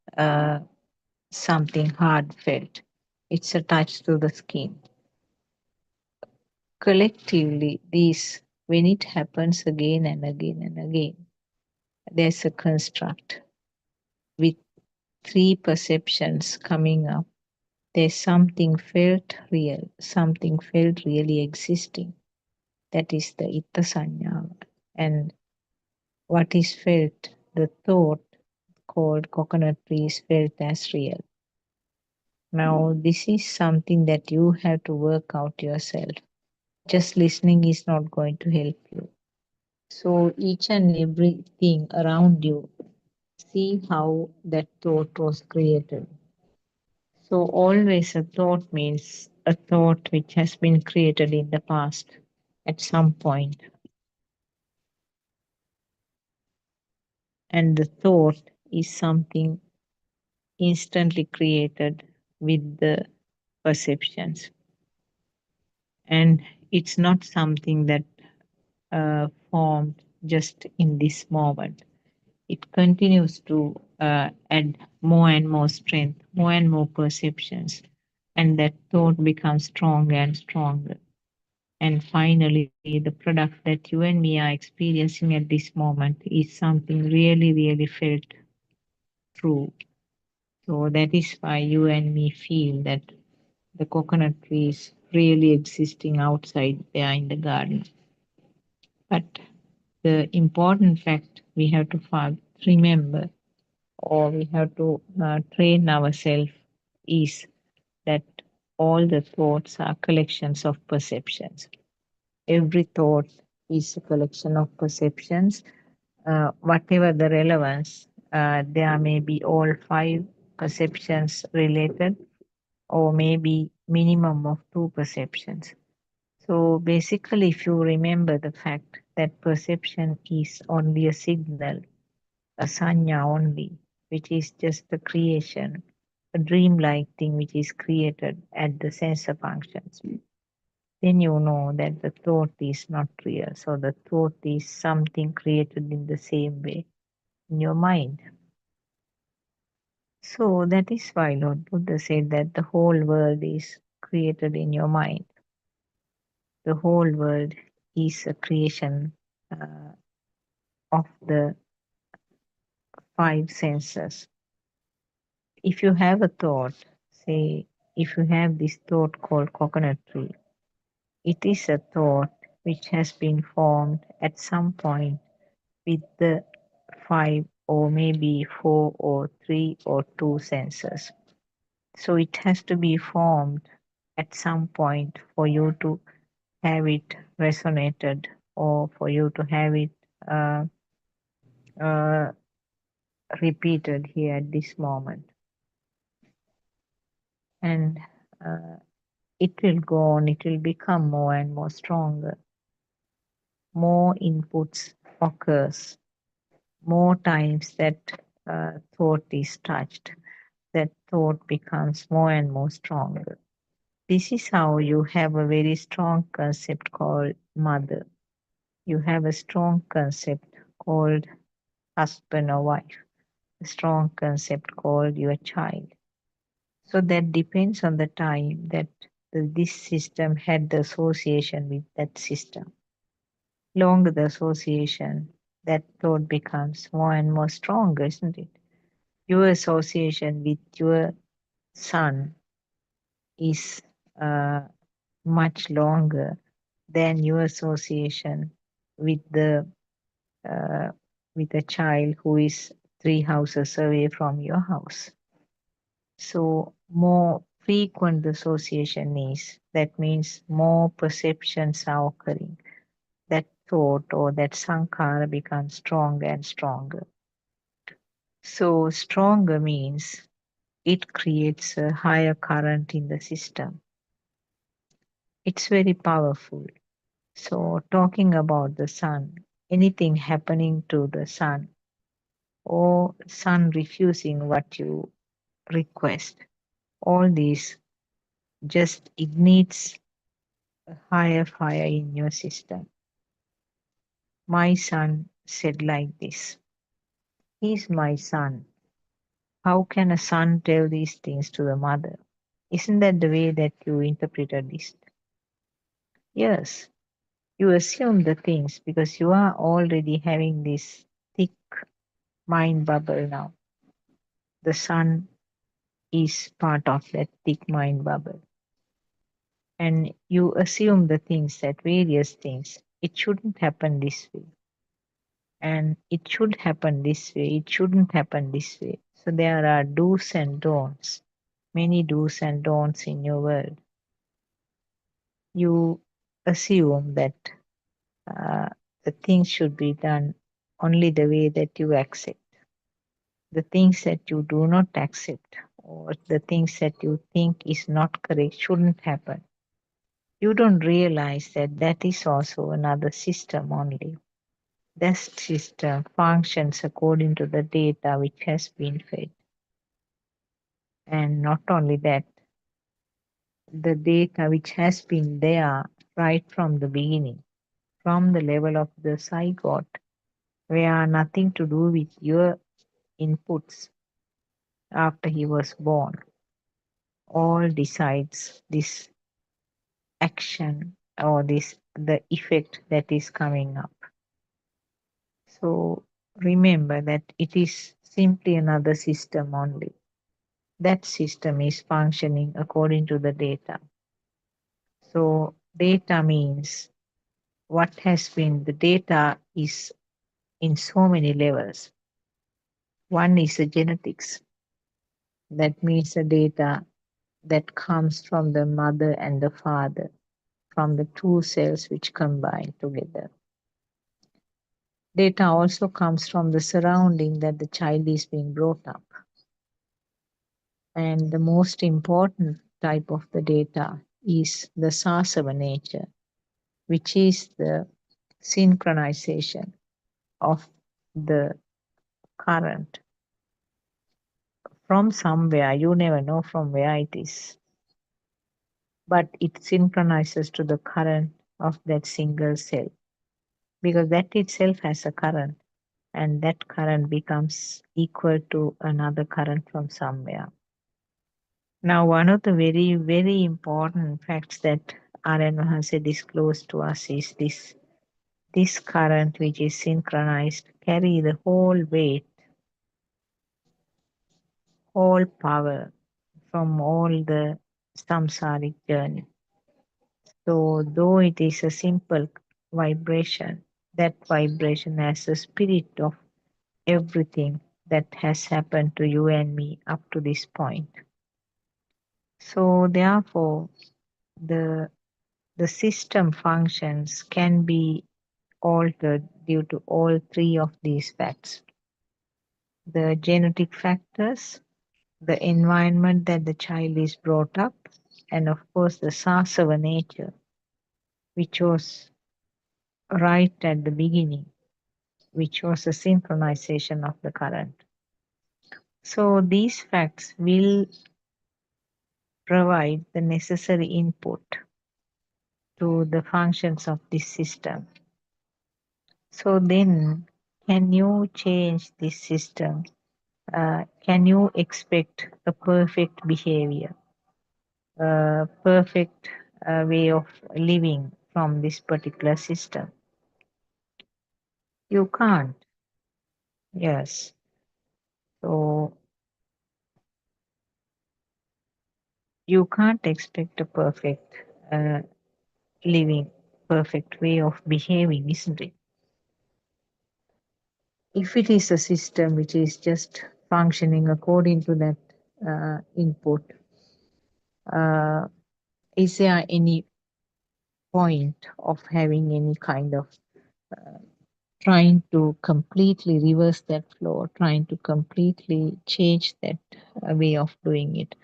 something hard felt. It's a touch to the skin. Collectively, these, when it happens again and again and again, there's a construct with three perceptions coming up. There's something felt real, something felt really existing. That is the itta sanya. And what is felt, the thought called coconut tree is felt as real. Now, this is something that you have to work out yourself. Just listening is not going to help you. So, each and everything around you, see how that thought was created. So, always a thought means a thought which has been created in the past at some point. And the thought is something instantly created with the perceptions. And it's not something that formed just in this moment. It continues to add more and more strength, more and more perceptions, and that thought becomes stronger and stronger. And finally, the product that you and me are experiencing at this moment is something really, really felt true. So that is why you and me feel that the coconut tree is really existing outside there in the garden. But the important fact we have to remember or we have to train ourselves is that all the thoughts are collections of perceptions. Every thought is a collection of perceptions. Whatever the relevance, there may be all five perceptions related, or maybe minimum of two perceptions. So basically, if you remember the fact that perception is only a signal, a sanya only, which is just a creation, a dreamlike thing which is created at the sensor functions, then you know that the thought is not real. So the thought is something created in the same way in your mind. So that is why Lord Buddha said that the whole world is created in your mind. The whole world is a creation of the five senses. If you have a thought, say, if you have this thought called coconut tree, it is a thought which has been formed at some point with the five or maybe four or three or two senses. So it has to be formed at some point for you to have it resonated, or for you to have it uh, uh, repeated here at this moment. And uh, it will go on, it will become more and more stronger. More inputs occurs, more times that thought is touched, that thought becomes more and more stronger. This is how you have a very strong concept called mother. You have a strong concept called husband or wife, a strong concept called your child. So that depends on the time that this system had the association with that system. Longer the association, that thought becomes more and more stronger, isn't it? Your association with your son is uh, much longer than your association with the uh, with a child who is 3 houses away from your house. So more frequent the association is, that means more perceptions are occurring. That thought or that sankhara becomes stronger and stronger. So stronger means it creates a higher current in the system. It's very powerful. So talking about the sun, anything happening to the sun, or sun refusing what you request, all these just ignites a higher fire in your system. My son said like this. He's my son. How can a son tell these things to the mother? Isn't that the way that you interpreted this? Yes, you assume the things because you are already having this thick mind bubble now. The son is part of that thick mind bubble. And you assume the things, that various things. It shouldn't happen this way. And it should happen this way. It shouldn't happen this way. So there are do's and don'ts, many do's and don'ts in your world. You assume that uh, the things should be done only the way that you accept. The things that you do not accept, or the things that you think is not correct, shouldn't happen. You don't realize that that is also another system only. That system functions according to the data which has been fed. And not only that, the data which has been there right from the beginning, from the level of the zygote, where nothing to do with your inputs after he was born, all decides this action or this the effect that is coming up. So remember that it is simply another system only. That system is functioning according to the data. So data means what has been, the data is in so many levels. One is the genetics. That means the data that comes from the mother and the father, from the two cells which combine together. Data also comes from the surrounding that the child is being brought up. And the most important type of the data is the sasava nature, which is the synchronization of the current from somewhere. You never know from where it is, but it synchronizes to the current of that single cell, because that itself has a current, and that current becomes equal to another current from somewhere. Now, one of the very, very important facts that RN Mahanse disclosed to us is this current which is synchronized carry the whole weight, whole power from all the samsaric journey. So though it is a simple vibration, that vibration has the spirit of everything that has happened to you and me up to this point. So therefore, the the system functions can be altered due to all three of these facts: the genetic factors, the environment that the child is brought up, and of course the sasava nature, which was right at the beginning, which was a synchronization of the current. So these facts will provide the necessary input to the functions of this system. So then, can you change this system? Can you expect a perfect behavior, a perfect way of living from this particular system? You can't. Yes. So you can't expect a perfect uh, living, perfect way of behaving, isn't it? If it is a system which is just functioning according to that input, uh, is there any point of having any kind of trying to completely reverse that flow, trying to completely change that way of doing it?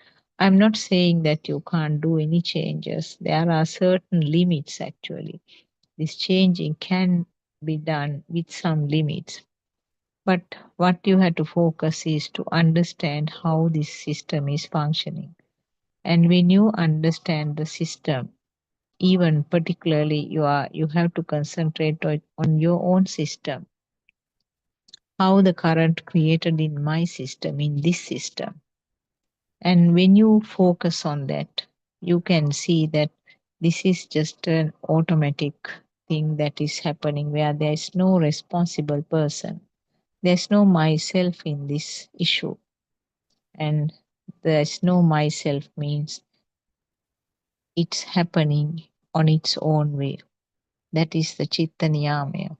I'm not saying that you can't do any changes. There are certain limits actually. This changing can be done with some limits. But what you have to focus is to understand how this system is functioning. And when you understand the system, even particularly you have to concentrate on your own system, how the current created in my system, in this system. And when you focus on that, you can see that this is just an automatic thing that is happening where there is no responsible person. There's no myself in this issue. And there's no myself means it's happening on its own way. That is the chitta niyamaya.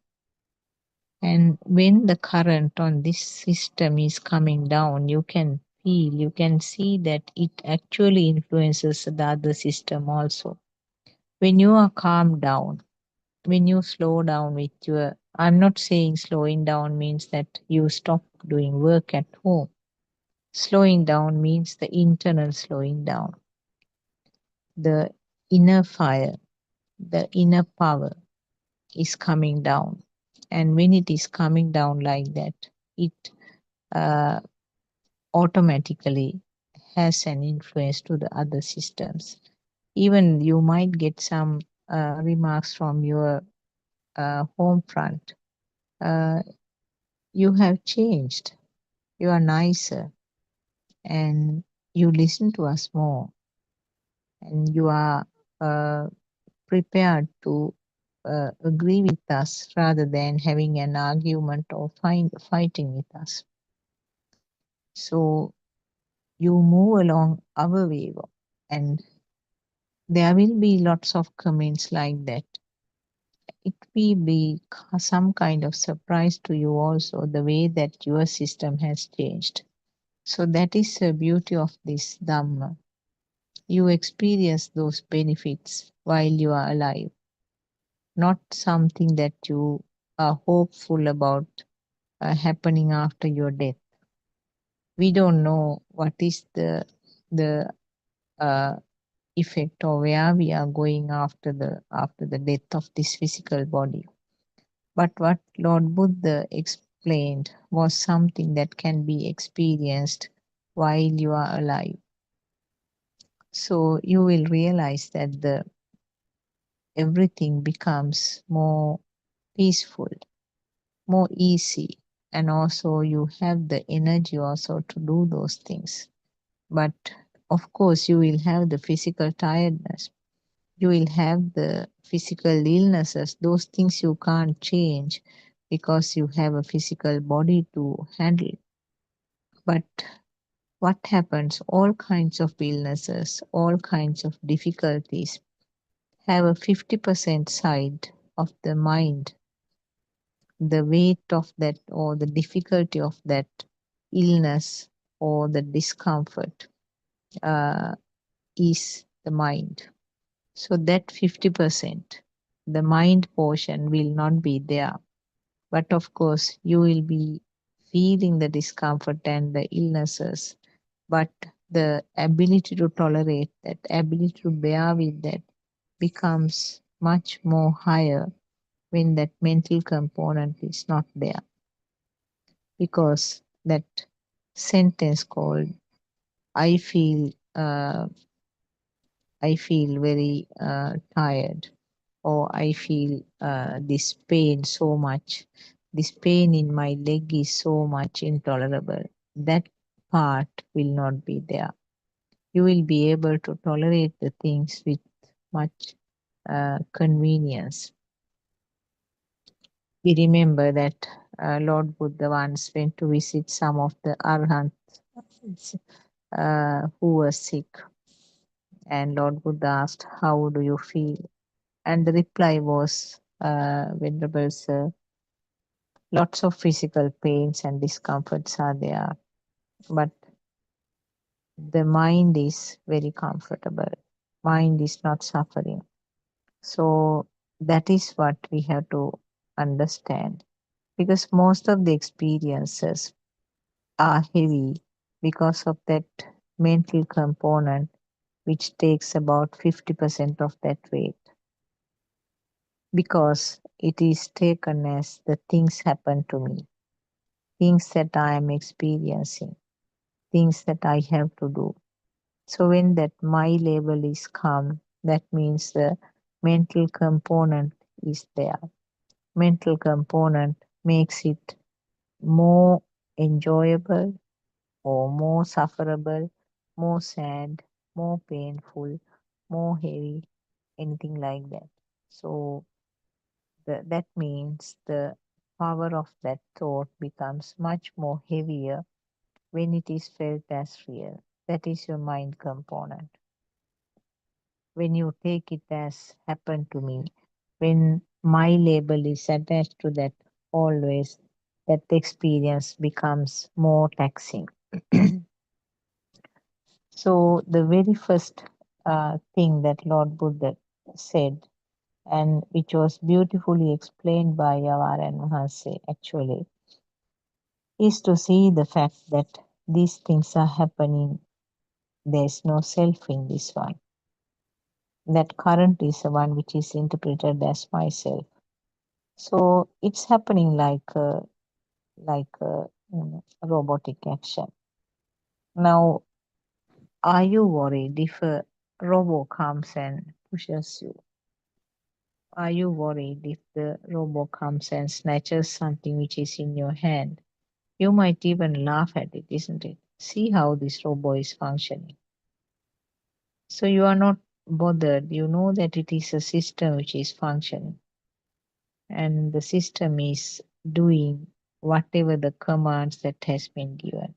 And when the current on this system is coming down, you can feel, you can see that it actually influences the other system also. When you are calmed down, when you slow down with your, I'm not saying slowing down means that you stop doing work at home. Slowing down means the internal slowing down, the inner fire, the inner power is coming down. And when it is coming down like that, it uh, automatically has an influence to the other systems. Even you might get some remarks from your home front. Uh, you have changed. You are nicer, and you listen to us more, and you are uh, prepared to agree with us rather than having an argument or fighting with us. So you move along our way, and there will be lots of comments like that. It will be some kind of surprise to you also, the way that your system has changed. So that is the beauty of this Dhamma. You experience those benefits while you are alive, not something that you are hopeful about happening after your death. We don't know what is the uh, effect or where we are going after the death of this physical body. But what Lord Buddha explained was something that can be experienced while you are alive. So you will realize that the everything becomes more peaceful, more easy, and also you have the energy also to do those things. But of course, you will have the physical tiredness, you will have the physical illnesses. Those things you can't change because you have a physical body to handle. But what happens? All kinds of illnesses, all kinds of difficulties have a 50% side of the mind. The weight of that or the difficulty of that illness or the discomfort uh, is the mind. So that 50%, the mind portion will not be there. But of course, you will be feeling the discomfort and the illnesses. But the ability to tolerate that, ability to bear with that becomes much more higher when that mental component is not there. Because that sentence called I feel I feel very tired, or I feel this pain so much. This pain in my leg is so much intolerable. That part will not be there. You will be able to tolerate the things with much convenience. We remember that Lord Buddha once went to visit some of the arhants who were sick, and Lord Buddha asked, "How do you feel?" And the reply was, Venerable Sir, lots of physical pains and discomforts are there, but the mind is very comfortable. Mind is not suffering. So that is what we have to understand, because most of the experiences are heavy because of that mental component, which takes about 50% of that weight, because it is taken as the things happen to me, things that I am experiencing, things that I have to do. So when that my label is come, that means the mental component is there. Mental component makes it more enjoyable or more sufferable, more sad, more painful, more heavy, anything like that. So that means the power of that thought becomes much more heavier when it is felt as real. That is your mind component. When you take it as happened to me, when my label is attached to that, always that experience becomes more taxing. So the very first thing that Lord Buddha said, and which was beautifully explained by Yavaran Mahase actually, is to see the fact that these things are happening. There's no self in this one. That current is the one which is interpreted as myself. So it's happening like robotic action. Now, are you worried if a robot comes and pushes you? Are you worried if the robot comes and snatches something which is in your hand? You might even laugh at it, isn't it? See how this robot is functioning. So you are not bothered. You know that it is a system which is functioning, and the system is doing whatever the commands that has been given.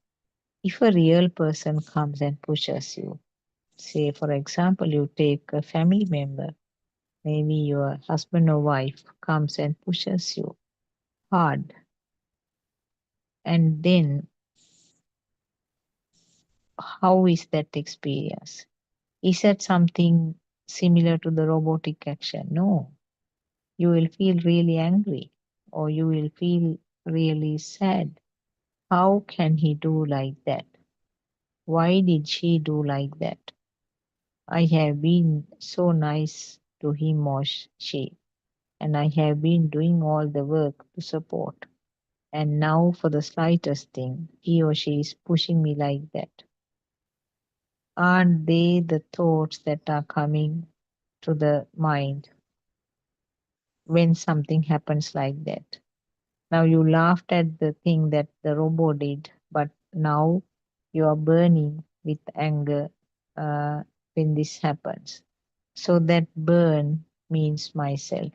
If a real person comes and pushes you, say for example, you take a family member, maybe your husband or wife comes and pushes you hard, and then how is that experience? Is that something similar to the robotic action? No. You will feel really angry, or you will feel really sad. How can he do like that? Why did she do like that? I have been so nice to him or she, and I have been doing all the work to support. And now, for the slightest thing, he or she is pushing me like that. Aren't they the thoughts that are coming to the mind when something happens like that? Now you laughed at the thing that the robot did, but now you are burning with anger when this happens. So that burn means myself.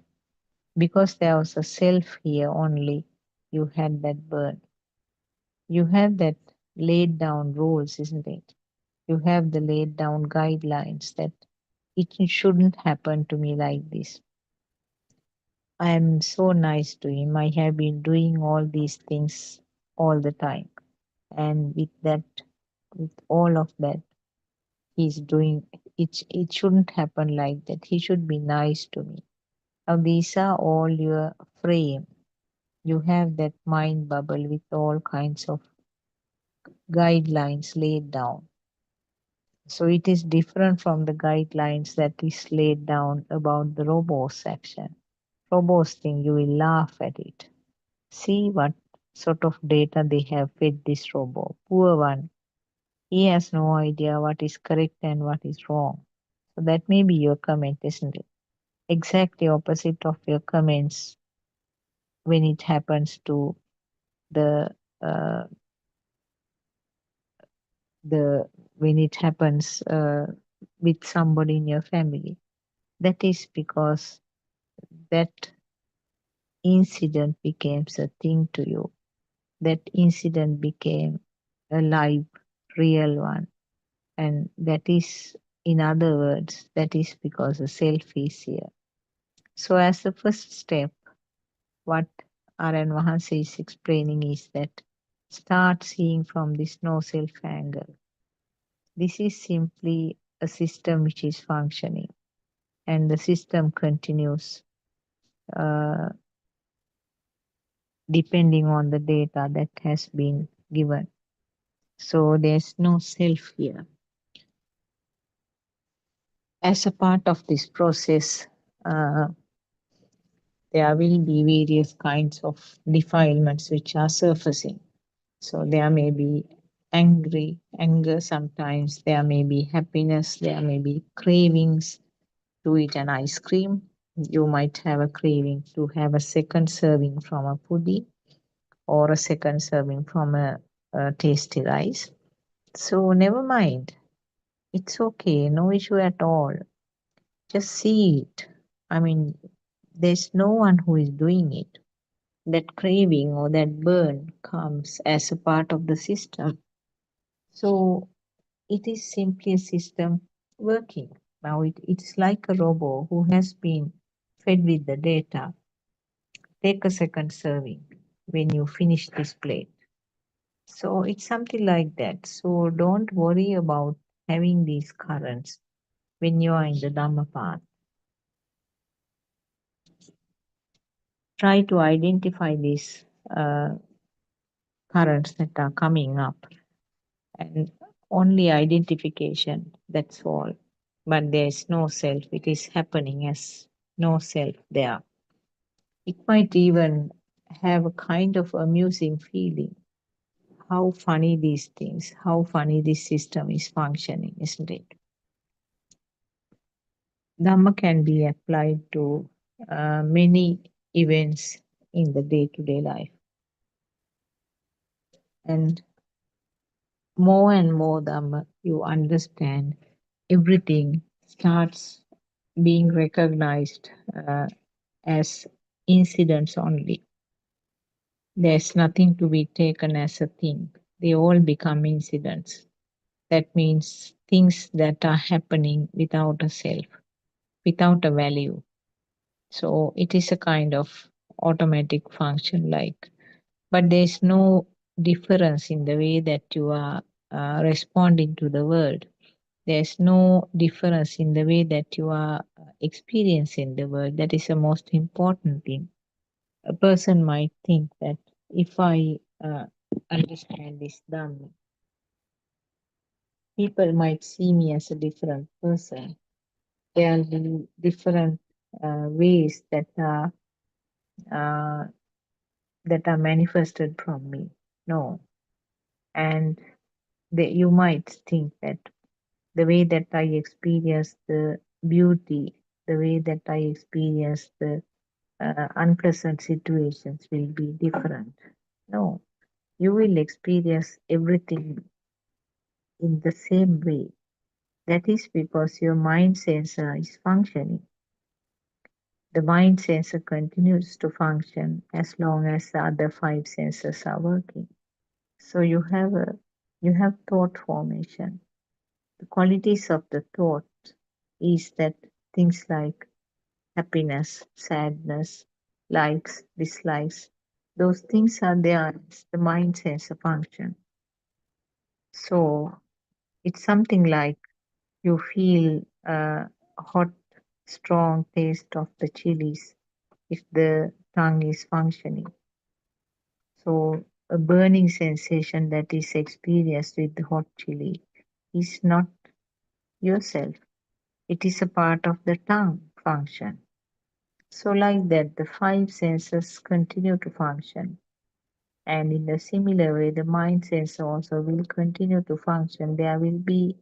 Because there was a self here only, you had that burn. You have that laid down rules, isn't it? You have the laid down guidelines that it shouldn't happen to me like this. I am so nice to him. I have been doing all these things all the time. And with that, with all of that, he's doing, it shouldn't happen like that. He should be nice to me. Now these are all your frame. You have that mind bubble with all kinds of guidelines laid down. So it is different from the guidelines that is laid down about the robots section. Robots thing, you will laugh at it. See what sort of data they have fed this robot. Poor one. He has no idea what is correct and what is wrong. So that may be your comment, isn't it? Exactly opposite of your comments when it happens to the uh, the when it happens with somebody in your family. That is because that incident became a thing to you. That incident became a live, real one. And that is, in other words, that is because the self is here. So, as the first step, what R.N. Mahansa is explaining is that start seeing from this no self angle. This is simply a system which is functioning, and the system continues uh, depending on the data that has been given. So there's no self here. As a part of this process, uh, there will be various kinds of defilements which are surfacing. So there may be anger sometimes, there may be happiness, there may be cravings to eat an ice cream. You might have a craving to have a second serving from a pudding or a second serving from a tasty rice. So never mind. It's okay, no issue at all. Just see it. I mean, there's no one who is doing it. That craving or that burn comes as a part of the system. So it is simply a system working. Now it's like a robot who has been fed with the data. Take a second serving when you finish this plate. So it's something like that. So don't worry about having these currents when you are in the Dhamma path. Try to identify these uh, currents that are coming up, and only identification, that's all. But there is no self, it is happening as no self there. It might even have a kind of amusing feeling. How funny these things, how funny this system is functioning, isn't it? Dhamma can be applied to many events in the day to day life. And more Dhamma you understand, everything starts being recognized as incidents only. There's nothing to be taken as a thing. They all become incidents. That means things that are happening without a self, without a value. So it is a kind of automatic function like, but there's no difference in the way that you are responding to the world. There's no difference in the way that you are experiencing the world. That is the most important thing. A person might think that if I understand this Dhamma, people might see me as a different person. There will be different ways uh, that are manifested from me. No, and you might think that the way that I experience the beauty, the way that I experience the unpleasant situations will be different. No, you will experience everything in the same way. That is because your mind sensor is functioning. The mind sensor continues to function as long as the other five sensors are working. So you have thought formation. The qualities of the thought is that things like happiness, sadness, likes, dislikes, those things are there as the mind sensor function. So it's something like You feel a hot, strong taste of the chilies if the tongue is functioning. So, a burning sensation that is experienced with the hot chili is not yourself, it is a part of the tongue function. So, like that, the five senses continue to function. And in a similar way, the mind sense also will continue to function. There will be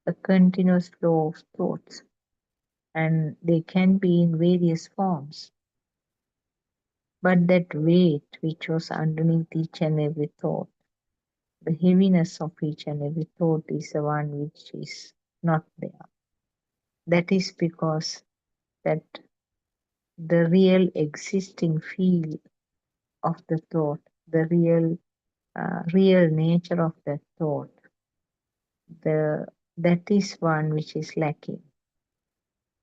a continuous flow of thoughts, and they can be in various forms. But that weight which was underneath each and every thought, the heaviness of each and every thought is the one which is not there. That is because that the real existing feel of the thought, the real nature of that thought, the that is one which is lacking.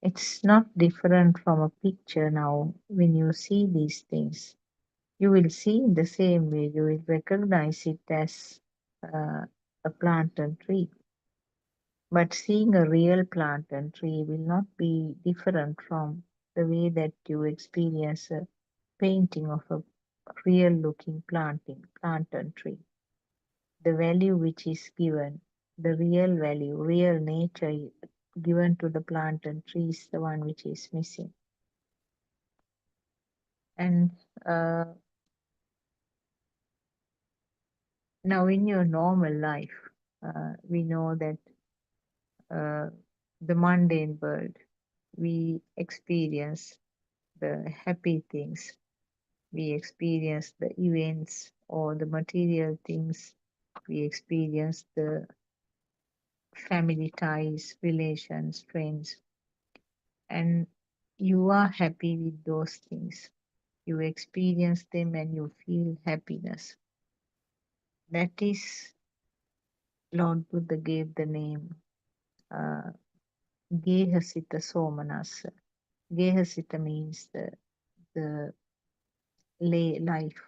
It's not different from a picture now. When you see these things, you will see in the same way, you will recognize it as a plant and tree. But seeing a real plant and tree will not be different from the way that you experience a painting of a real looking plant and tree. The value which is given, the real value, real nature given to the plant and tree is the one which is missing. And uh, now in your normal life, we know that uh, the mundane world, we experience the happy things, we experience the events or the material things, we experience the family ties, relations, friends, and you are happy with those things. You experience them and you feel happiness. That is, Lord Buddha gave the name uh, Gehasita Somanasa. Gehasita means the lay life.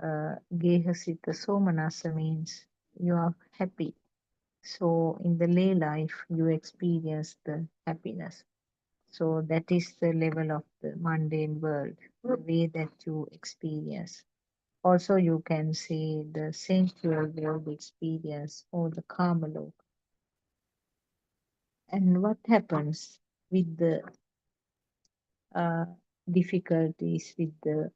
Gehasita Somanasa means you are happy. So in the lay life, you experience the happiness. So that is the level of the mundane world, the way that you experience. Also, you can say the sensual world experience or the karma. And what happens with the uh, difficulties with the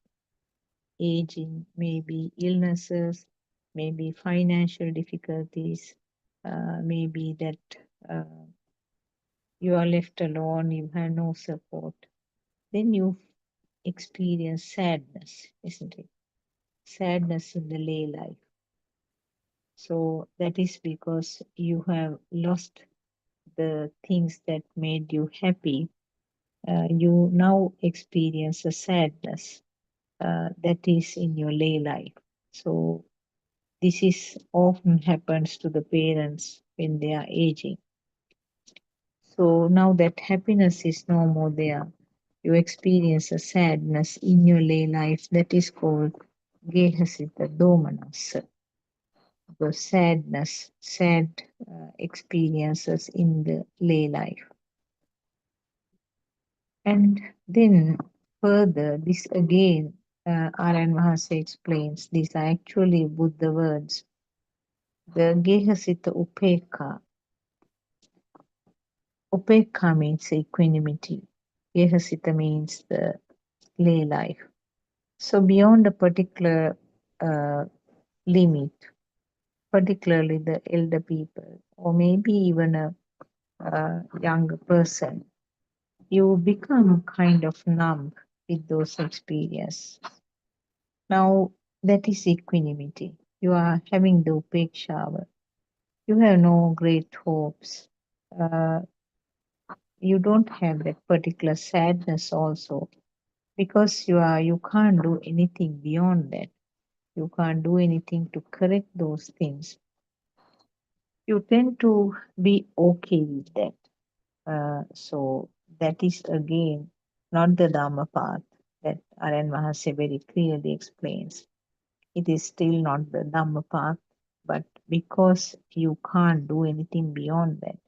aging, maybe illnesses, maybe financial difficulties, maybe that uh, you are left alone, you have no support, then you experience sadness, isn't it? Sadness in the lay life. So that is because you have lost the things that made you happy. You now experience a sadness that is in your lay life. So this is often happens to the parents when they are aging. So now that happiness is no more there, you experience a sadness in your lay life that is called Gehasita Domanasa, the sadness, sad experiences in the lay life. And then further, this again, R.N. Mahase explains, these are actually Buddha words. The Gehasita Upeka. Upeka means equanimity. Gehasita means the lay life. So beyond a particular limit, particularly the elder people, or maybe even a younger person, you become kind of numb with those experiences. Now, that is equanimity. You are having the upeksha. You have no great hopes. Uh, you don't have that particular sadness also because you can't do anything beyond that. You can't do anything to correct those things. You tend to be okay with that. So that is again not the Dharma path that Aryan Mahase very clearly explains. It is still not the Dhamma path, but because you can't do anything beyond that,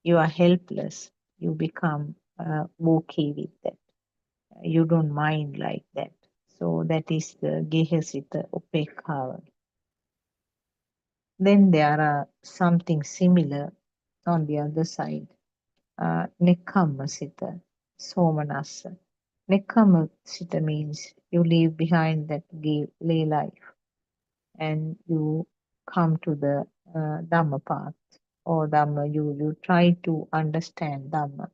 you are helpless, you become okay with that. You don't mind like that. So that is the Gehasita Upekha. Then there are something similar on the other side, Nekkamasita, Somanasa. Nekkamasita means you leave behind that lay life and you come to the Dhamma path or Dhamma, you try to understand Dhamma.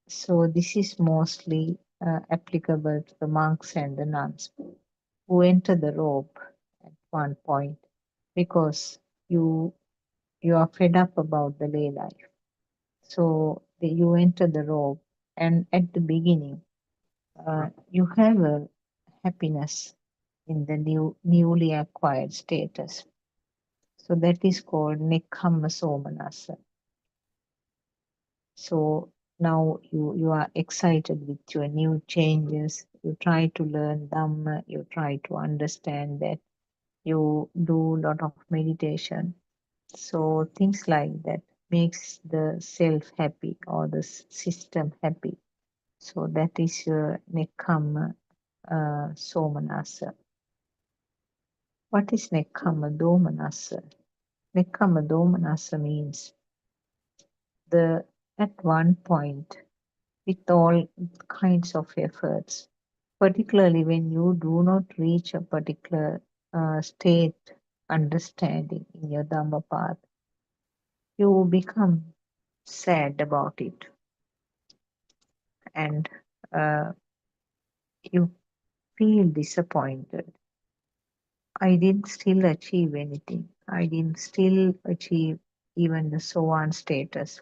So this is mostly applicable to the monks and the nuns who enter the robe at one point because you you are fed up about the lay life. So you enter the robe, and at the beginning, you have a happiness in the newly acquired status. So that is called Nekkhamma Somanasa. So now you are excited with your new changes. You try to learn Dhamma. You try to understand that. You do a lot of meditation. So things like that makes the self happy or the system happy. So that is your Nekkhamma Somanasa. What is Nekkhamma Domanasa? Nekkhamma Domanasa means the at one point with all kinds of efforts, particularly when you do not reach a particular state understanding in your Dhamma path, you become sad about it and uh, you feel disappointed. I didn't still achieve anything. I didn't still achieve even the Sohan status.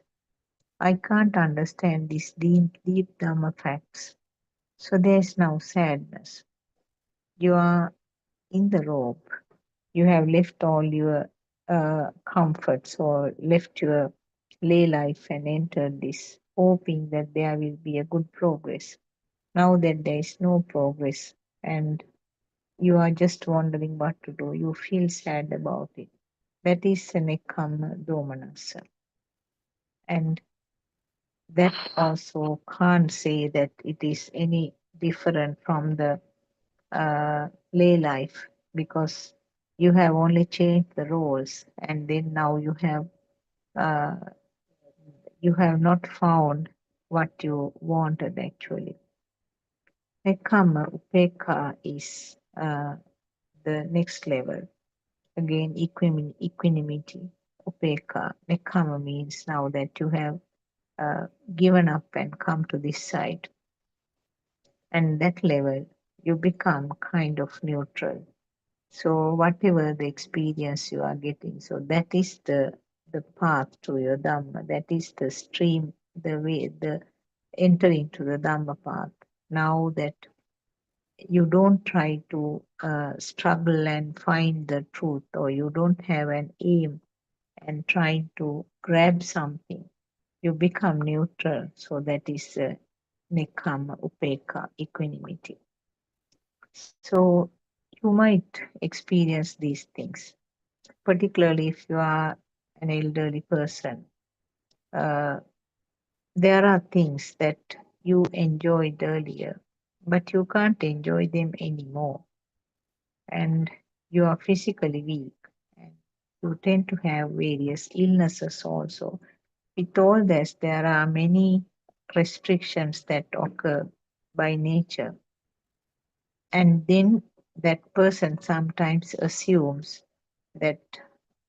I can't understand these deep Dhamma facts. So there's now sadness. You are in the robe. You have left all your comforts or left your lay life and entered this, hoping that there will be a good progress. Now that there is no progress and you are just wondering what to do, you feel sad about it. That is an Nekkhamma Domanassa. And that also can't say that it is any different from the lay life because you have only changed the roles and then now uh, you have not found what you wanted actually. Nekkhamma Upekha is the next level. Again, equanimity. Upekha. Nekkhamma means now that you have given up and come to this side. And that level, you become kind of neutral. So whatever the experience you are getting, so that is the path to your Dhamma. That is the stream, the way, the entering to the Dhamma path. Now that you don't try to struggle and find the truth, or you don't have an aim and trying to grab something, you become neutral. So that is Nekkhamma Upekha, equanimity. So you might experience these things, particularly if you are an elderly person. Uh, there are things that you enjoyed earlier, but you can't enjoy them anymore. And you are physically weak. And you tend to have various illnesses also. With all this, there are many restrictions that occur by nature. And then that person sometimes assumes that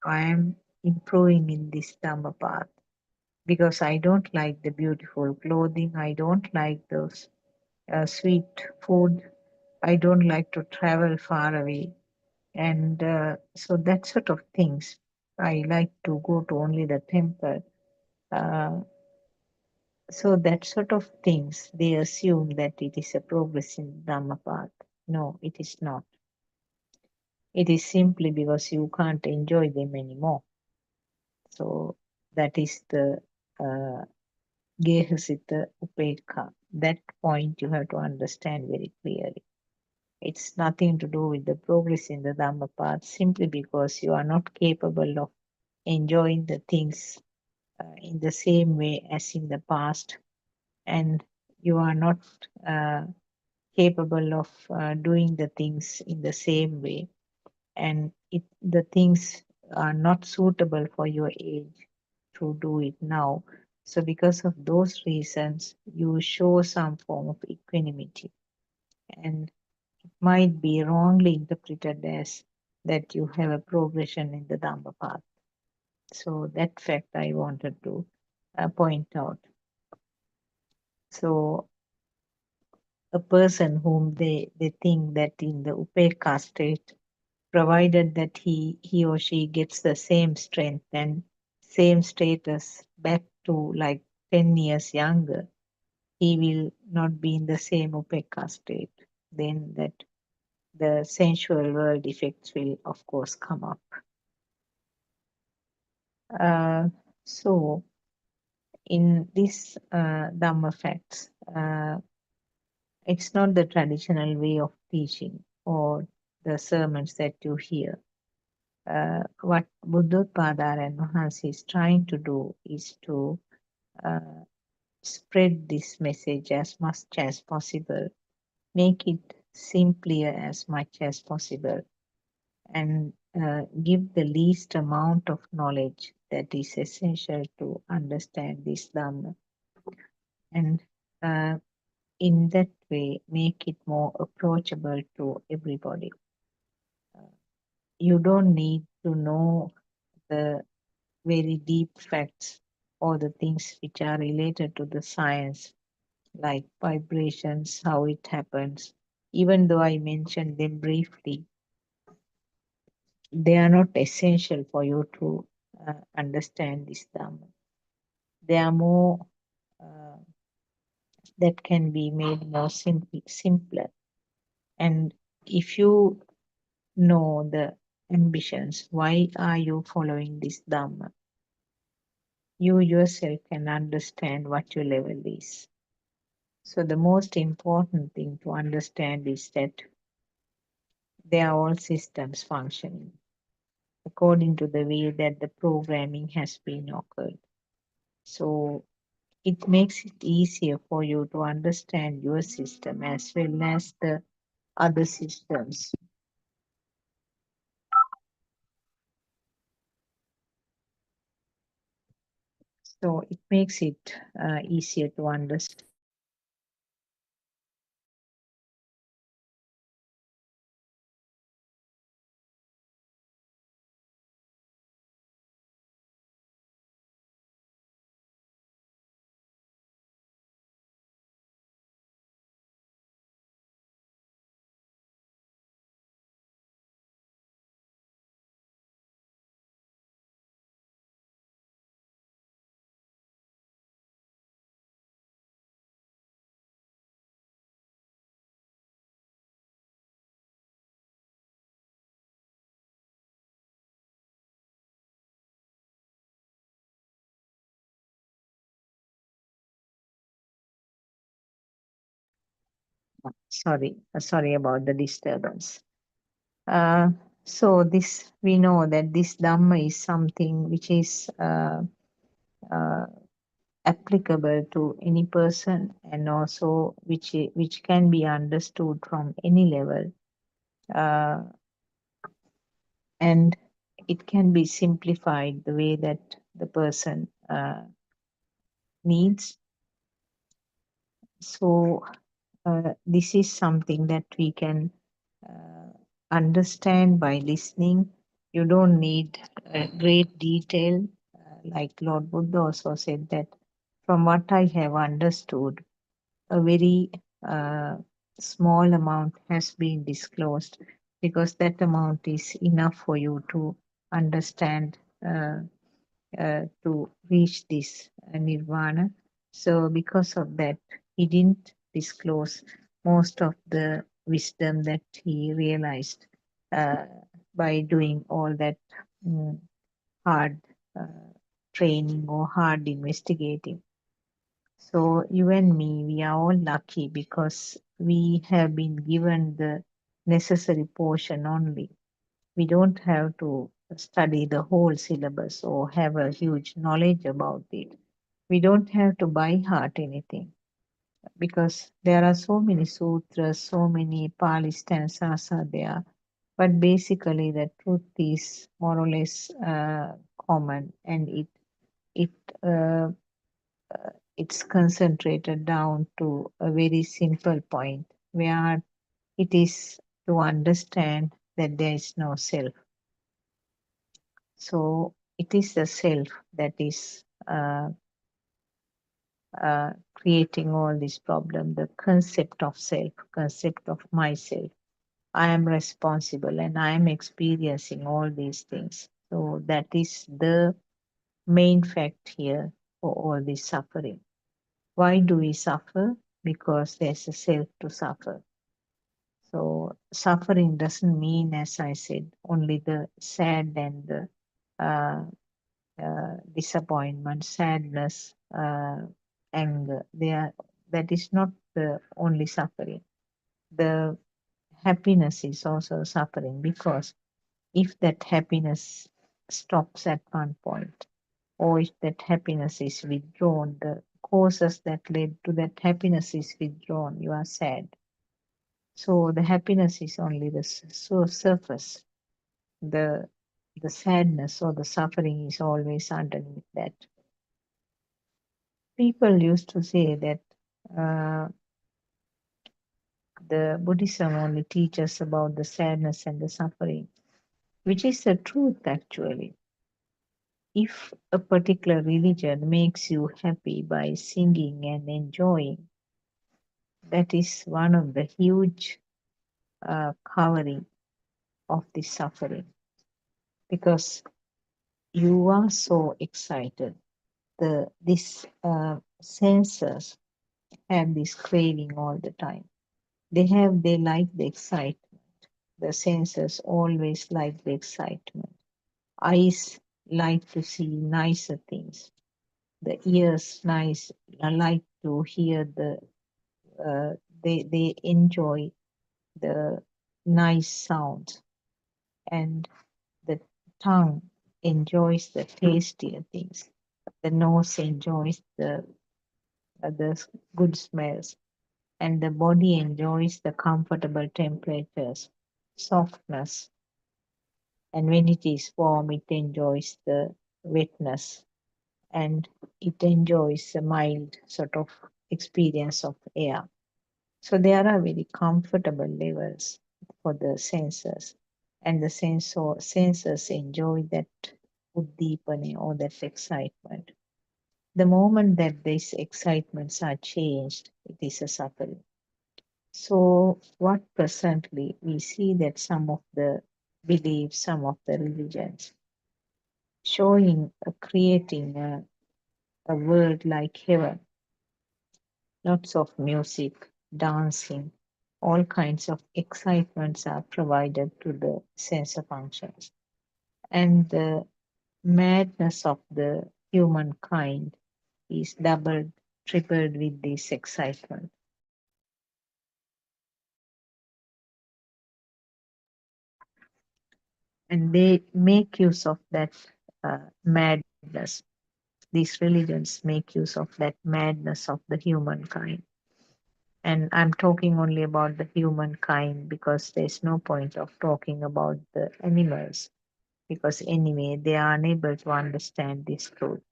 I am improving in this Dhamma path because I don't like the beautiful clothing, I don't like those sweet food, I don't like to travel far away. And so that sort of things. I like to go to only the temple. Uh, so that sort of things, they assume that it is a progress in Dhamma path. No, it is not. It is simply because you can't enjoy them anymore. So that is the uh, Gehasita Upekha. That point you have to understand very clearly. It's nothing to do with the progress in the Dhamma path, simply because you are not capable of enjoying the things in the same way as in the past, and you are not uh, capable of doing the things in the same way, and the things are not suitable for your age to do it now. So, because of those reasons, you show some form of equanimity, and might be wrongly interpreted as that you have a progression in the Dhamma path. So, that fact I wanted to point out. So, a person whom they think that in the upeka state, provided that he or she gets the same strength and same status back to like 10 years younger, he will not be in the same upeka state. Then that the sensual world effects will of course come up. So in this Dhamma facts, it's not the traditional way of teaching or the sermons that you hear. What Buddothpado and Mahansi is trying to do is to uh, spread this message as much as possible, make it simpler as much as possible, and give the least amount of knowledge that is essential to understand this Dhamma. And in that way, make it more approachable to everybody. You don't need to know the very deep facts or the things which are related to the science, like vibrations, how it happens. Even though I mentioned them briefly, they are not essential for you to understand this Dhamma. They are more uh, that can be made more simpler. And if you know the ambitions, why are you following this Dhamma? You yourself can understand what your level is. So the most important thing to understand is that they are all systems functioning according to the way that the programming has been occurred. So it makes it easier for you to understand your system as well as the other systems. So it makes it easier to understand. Sorry about the disturbance. Uh, so this we know that this Dhamma is something which is uh, applicable to any person, and also which can be understood from any level, uh, and it can be simplified the way that the person needs. So this is something that we can understand by listening. You don't need great detail. Like Lord Buddha also said that from what I have understood, a very uh, small amount has been disclosed, because that amount is enough for you to understand, to reach this nirvana. So, because of that, he didn't disclose most of the wisdom that he realized uh, by doing all that mm, hard uh, training or hard investigating. So, you and me, we are all lucky because we have been given the necessary portion only. We don't have to study the whole syllabus or have a huge knowledge about it. We don't have to by heart anything because there are so many sutras, so many Pali stanzas are there. But basically, the truth is more or less common, and it uh, it's concentrated down to a very simple point where it is to understand that there is no self. So it is the self that is creating all this problem, the concept of self, concept of myself. I am responsible and I am experiencing all these things. So that is the main fact here for all this suffering. Why do we suffer? Because there's a self to suffer. So suffering doesn't mean, as I said, only the sad and the uh, disappointment, sadness, anger. That is not the only suffering. The happiness is also suffering because if that happiness stops at one point, or if that happiness is withdrawn, the causes that led to that happiness is withdrawn, you are sad. So the happiness is only the surface. The the sadness or the suffering is always underneath that. People used to say that uh, the Buddhism only teaches about the sadness and the suffering, which is the truth actually. If a particular religion makes you happy by singing and enjoying, that is one of the huge covering of the suffering because you are so excited. This senses have this craving all the time. They like the excitement. The senses always like the excitement. Eyes like to see nicer things. The ears like to hear uh, they enjoy the nice sounds, and the tongue enjoys the tastier things. The nose enjoys the good smells, and the body enjoys the comfortable temperatures, softness, and when it is warm, it enjoys the wetness and it enjoys a mild sort of experience of air. So there are very comfortable levels for the senses, and the senses enjoy that uddipana or that excitement. The moment that these excitements are changed, it is a suffering. So, what presently we see that some of the beliefs, some of the religions showing, creating a world like heaven, lots of music, dancing, all kinds of excitements are provided to the sensor functions. And the madness of the humankind is doubled, tripled with this excitement. And they make use of that madness. These religions make use of that madness of the humankind. And I'm talking only about the humankind because there's no point of talking about the animals because anyway they are unable to understand this truth.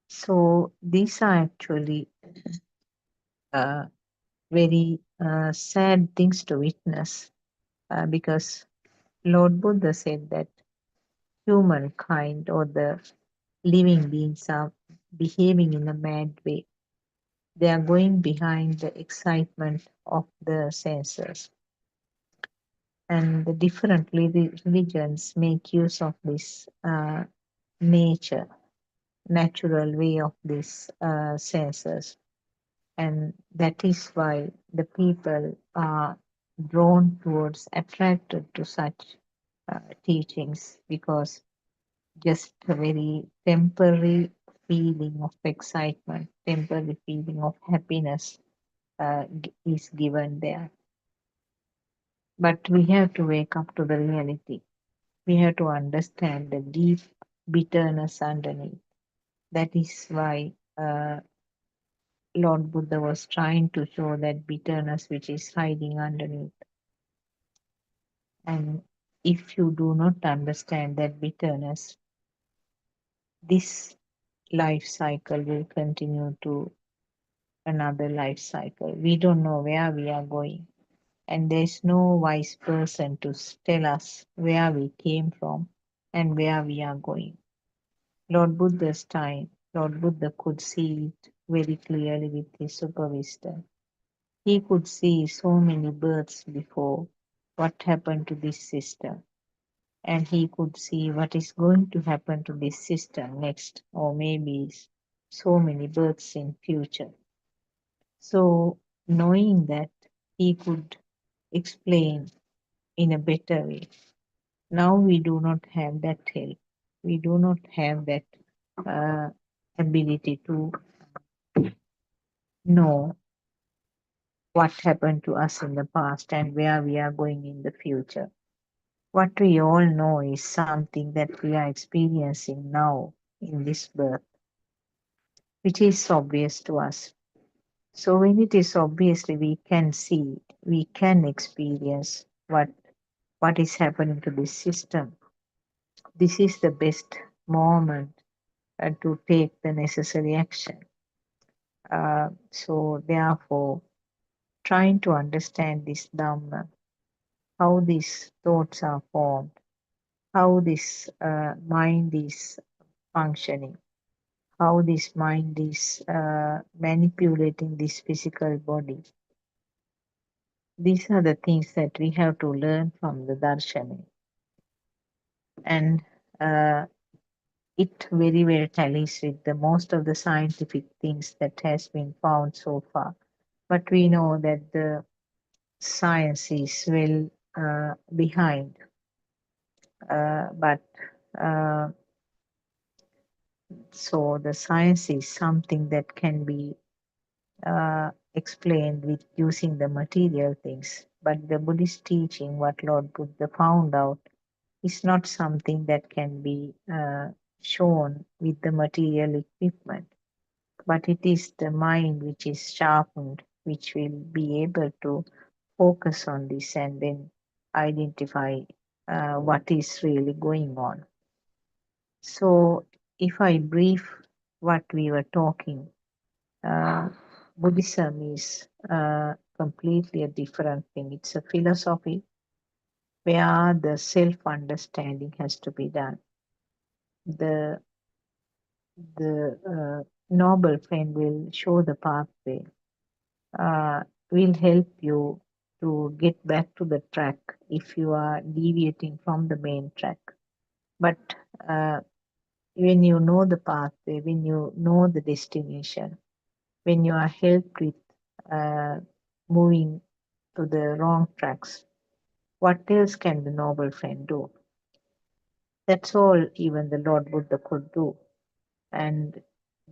So these are actually uh, very sad things to witness because Lord Buddha said that humankind or the living beings are behaving in a mad way. They are going behind the excitement of the senses. And the different religions make use of this nature, natural way of these senses. And that is why the people are drawn towards, attracted to such teachings because just a very temporary feeling of excitement, temporary feeling of happiness is given there. But we have to wake up to the reality. We have to understand the deep bitterness underneath. That is why Lord Buddha was trying to show that bitterness which is hiding underneath. And if you do not understand that bitterness, this life cycle will continue to another life cycle. We don't know where we are going, and there's no wise person to tell us where we came from and where we are going. Lord Buddha's time, Lord Buddha could see it very clearly with his super wisdom. He could see so many births before what happened to this system, and he could see what is going to happen to this system next, or maybe so many births in future. So knowing that, he could explain in a better way. Now we do not have that help. We do not have that uh, ability to know what happened to us in the past and where we are going in the future. What we all know is something that we are experiencing now in this birth, which is obvious to us. So when it is obviously we can see, we can experience what is happening to this system. This is the best moment to take the necessary action. So therefore, trying to understand this Dhamma, how these thoughts are formed, how this mind is functioning, how this mind is manipulating this physical body. These are the things that we have to learn from the Darshana. And it very well tallies with the most of the scientific things that has been found so far. But we know that the science is well behind. But so the science is something that can be explained with using the material things. But the Buddhist teaching, what Lord Buddha found out, is not something that can be shown with the material equipment. But it is the mind which is sharpened, which will be able to focus on this and then identify what is really going on. So, if I brief what we were talking, uh, Buddhism is completely a different thing. It's a philosophy where the self understanding has to be done. The the noble friend will show the pathway, uh, will help you to get back to the track if you are deviating from the main track. But uh, when you know the pathway, when you know the destination, when you are helped with uh, moving to the wrong tracks, what else can the noble friend do? That's all even the Lord Buddha could do. And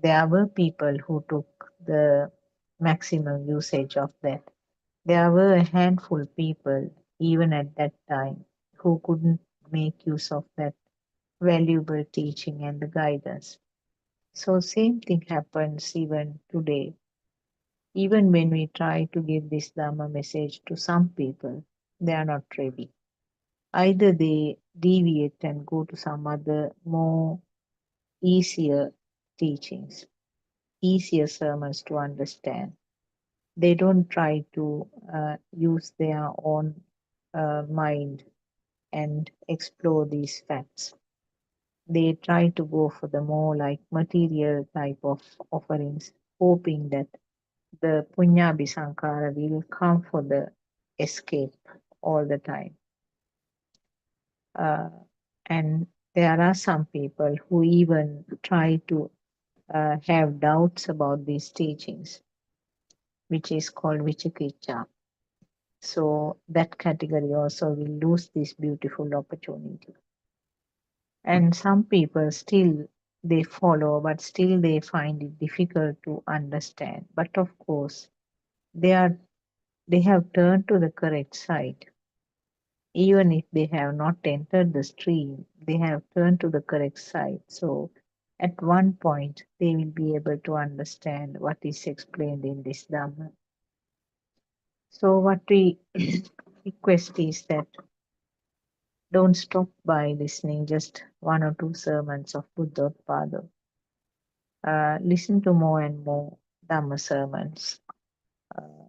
there were people who took the maximum usage of that. There were a handful of people, even at that time, who couldn't make use of that valuable teaching and the guidance. So same thing happens even today. Even when we try to give this Dhamma message to some people, they are not ready. Either they deviate and go to some other more easier teachings, easier sermons to understand. They don't try to use their own mind and explore these facts. They try to go for the more like material type of offerings, hoping that the punyabhi sankara will come for the escape all the time. Uh, and there are some people who even try to have doubts about these teachings, which is called vichikicha. So that category also will lose this beautiful opportunity. And some people still they follow, but still they find it difficult to understand. But of course, they have turned to the correct side. even if they have not entered the stream, they have turned to the correct side. So at one point, they will be able to understand what is explained in this Dhamma. So what we request is that don't stop by listening just one or two sermons of Buddothpado. Listen to more and more Dhamma sermons. Uh,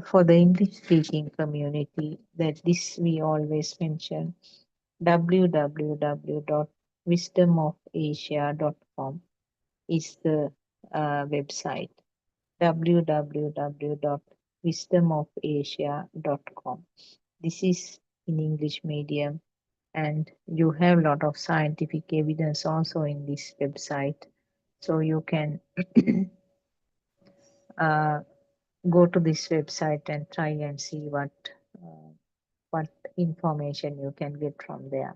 for the English speaking community, that this we always mention www.wisdomofasia.com is the website. www.wisdomofasia.com. This is in English medium, and you have a lot of scientific evidence also in this website. So you can uh, go to this website and try and see what information you can get from there.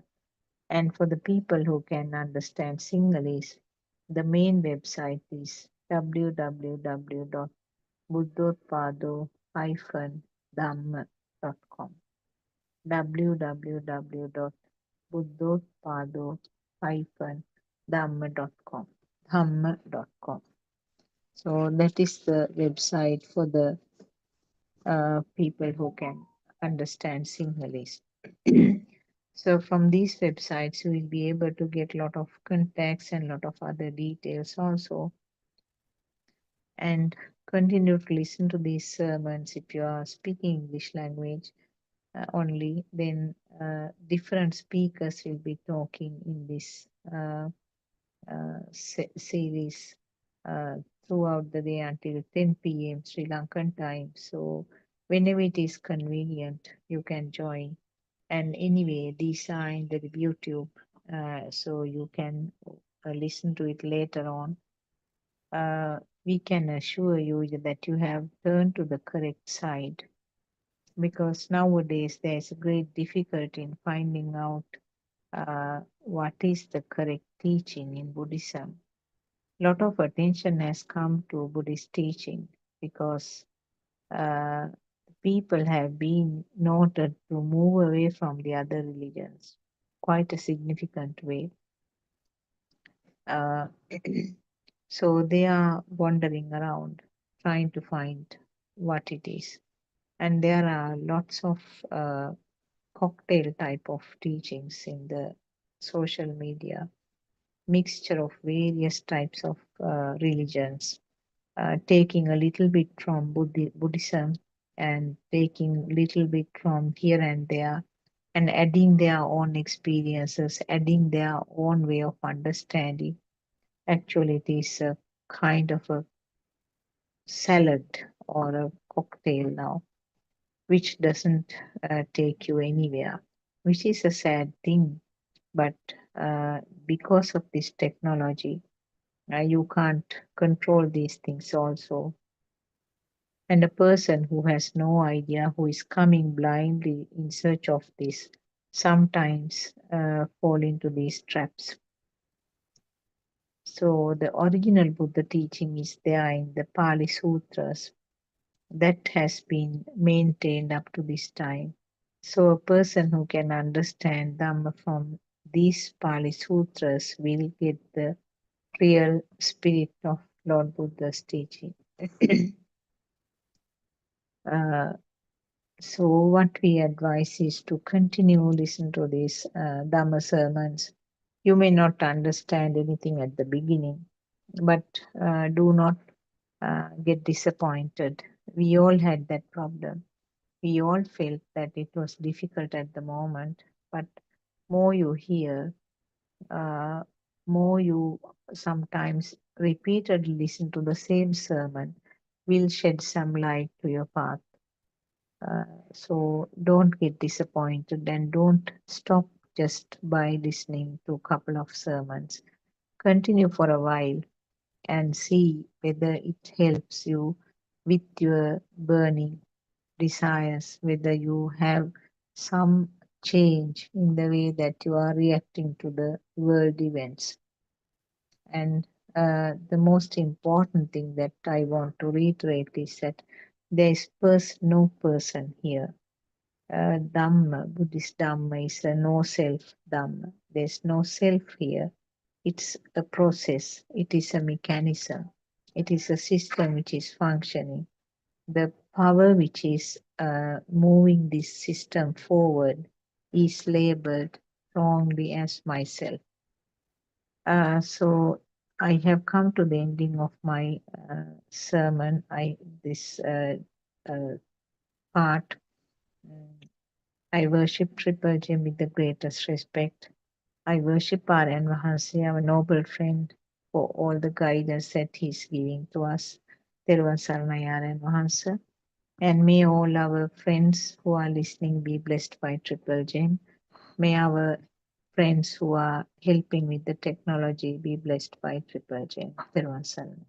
And for the people who can understand Sinhalese, the main website is www.buddothpado-dhamma.com. www.buddothpado-dhamma.com. Dhamma.com. So that is the website for the people who can understand Sinhalese. So from these websites, you will be able to get a lot of contacts and a lot of other details also, and continue to listen to these sermons. If you are speaking English language only, then different speakers will be talking in this series uh, throughout the day until 10 p.m. Sri Lankan time. So whenever it is convenient, you can join. And anyway, these are in the YouTube, so you can listen to it later on. We can assure you that you have turned to the correct side, because nowadays there is a great difficulty in finding out what is the correct teaching in Buddhism. A lot of attention has come to Buddhist teaching because uh, people have been noted to move away from the other religions quite a significant way. Uh, so they are wandering around trying to find what it is. And there are lots of cocktail type of teachings in the social media, mixture of various types of religions, taking a little bit from Buddhism and taking little bit from here and there, and adding their own experiences, adding their own way of understanding. Actually, it is a kind of a salad or a cocktail now, which doesn't take you anywhere, which is a sad thing. But uh, because of this technology, you can't control these things also. And a person who has no idea, who is coming blindly in search of this, sometimes fall into these traps. So the original Buddha teaching is there in the Pali Sutras that has been maintained up to this time. So a person who can understand Dhamma from these Pali Sutras will get the real spirit of Lord Buddha's teaching. uh, so what we advise is to continue listen to these Dhamma sermons. You may not understand anything at the beginning, but do not get disappointed. We all had that problem. We all felt that it was difficult at the moment, but more you hear, uh, more you sometimes repeatedly listen to the same sermon, will shed some light to your path. Uh, so don't get disappointed and don't stop just by listening to a couple of sermons. Continue for a while and see whether it helps you with your burning desires, whether you have some change in the way that you are reacting to the world events. And the most important thing that I want to reiterate is that there is no person here. Dhamma, Buddhist Dhamma, is a no self Dhamma. There's no self here. It's a process, it is a mechanism, it is a system which is functioning. The power which is moving this system forward is labeled strongly as myself. So I have come to the ending of my sermon. This part. Mm, I worship Triple Gem with the greatest respect. I worship Aryan Mahansi, our noble friend, for all the guidance that he's giving to us. Thiruvan Saranai Aryan Mahansa. And may all our friends who are listening be blessed by Triple Gem. May our friends who are helping with the technology be blessed by Triple Gem. Thiruvan Saranai.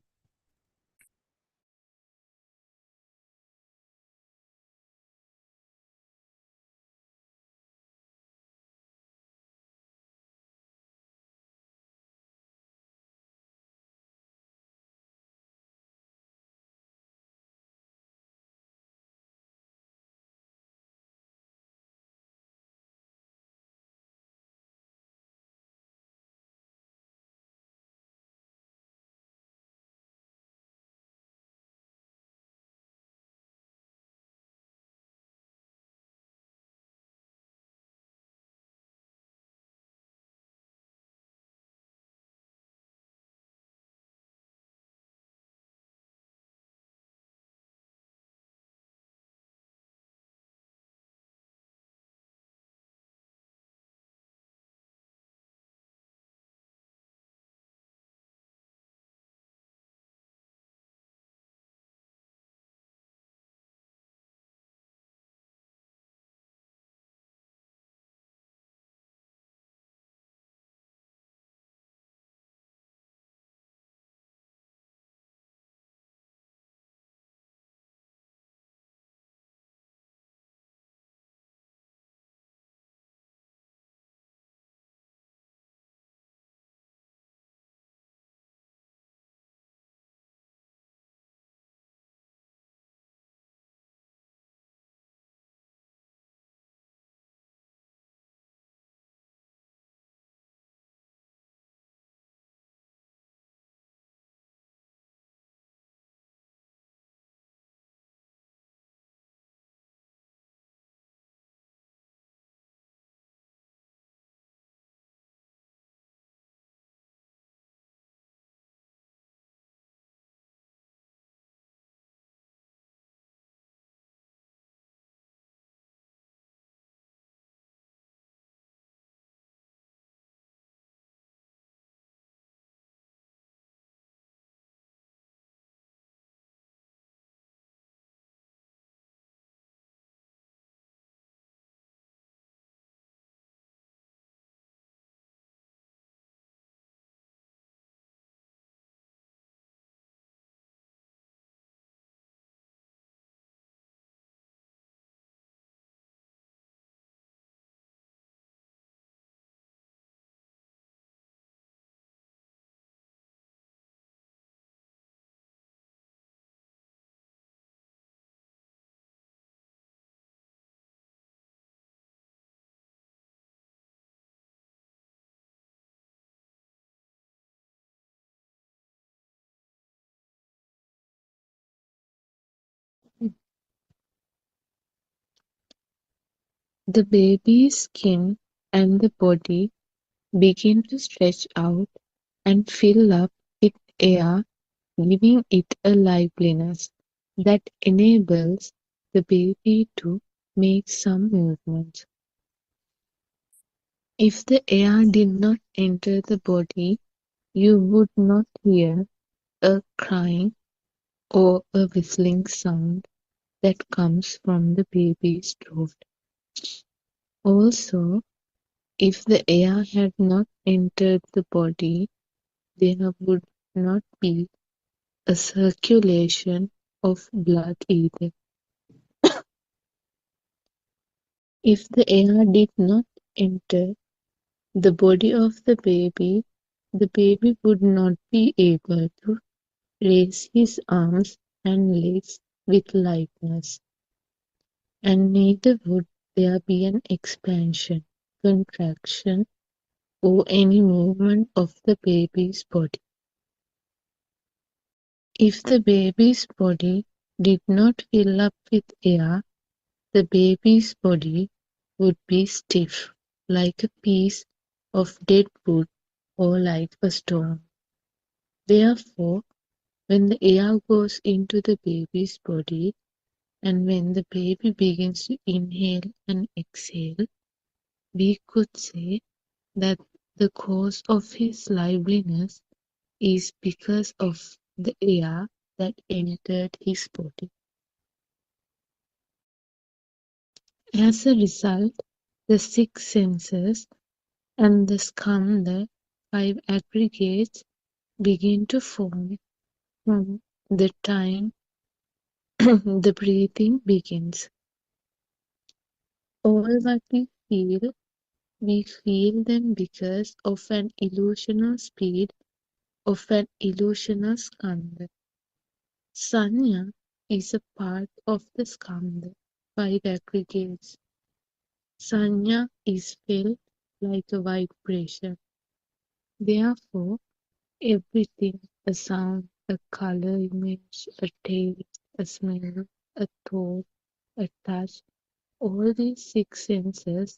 The baby's skin and the body begin to stretch out and fill up with air, giving it a liveliness that enables the baby to make some movements. If the air did not enter the body, you would not hear a crying or a whistling sound that comes from the baby's throat. Also, if the air had not entered the body, there would not be a circulation of blood either. If the air did not enter the body of the baby would not be able to raise his arms and legs with lightness, and neither would there be an expansion, contraction, or any movement of the baby's body. If the baby's body did not fill up with air, the baby's body would be stiff, like a piece of dead wood or like a stone. Therefore, when the air goes into the baby's body and when the baby begins to inhale and exhale, we could say that the cause of his liveliness is because of the air that entered his body. As a result, the six senses and the skandha, five aggregates, begin to form from the time the breathing begins. All what we feel them because of an illusional speed of an illusional skandha. Sanya is a part of the skandha, five aggregates. Sanya is felt like a vibration. Therefore, everything, a sound, a color image, a taste, a smell, a thought, a touch, all these six senses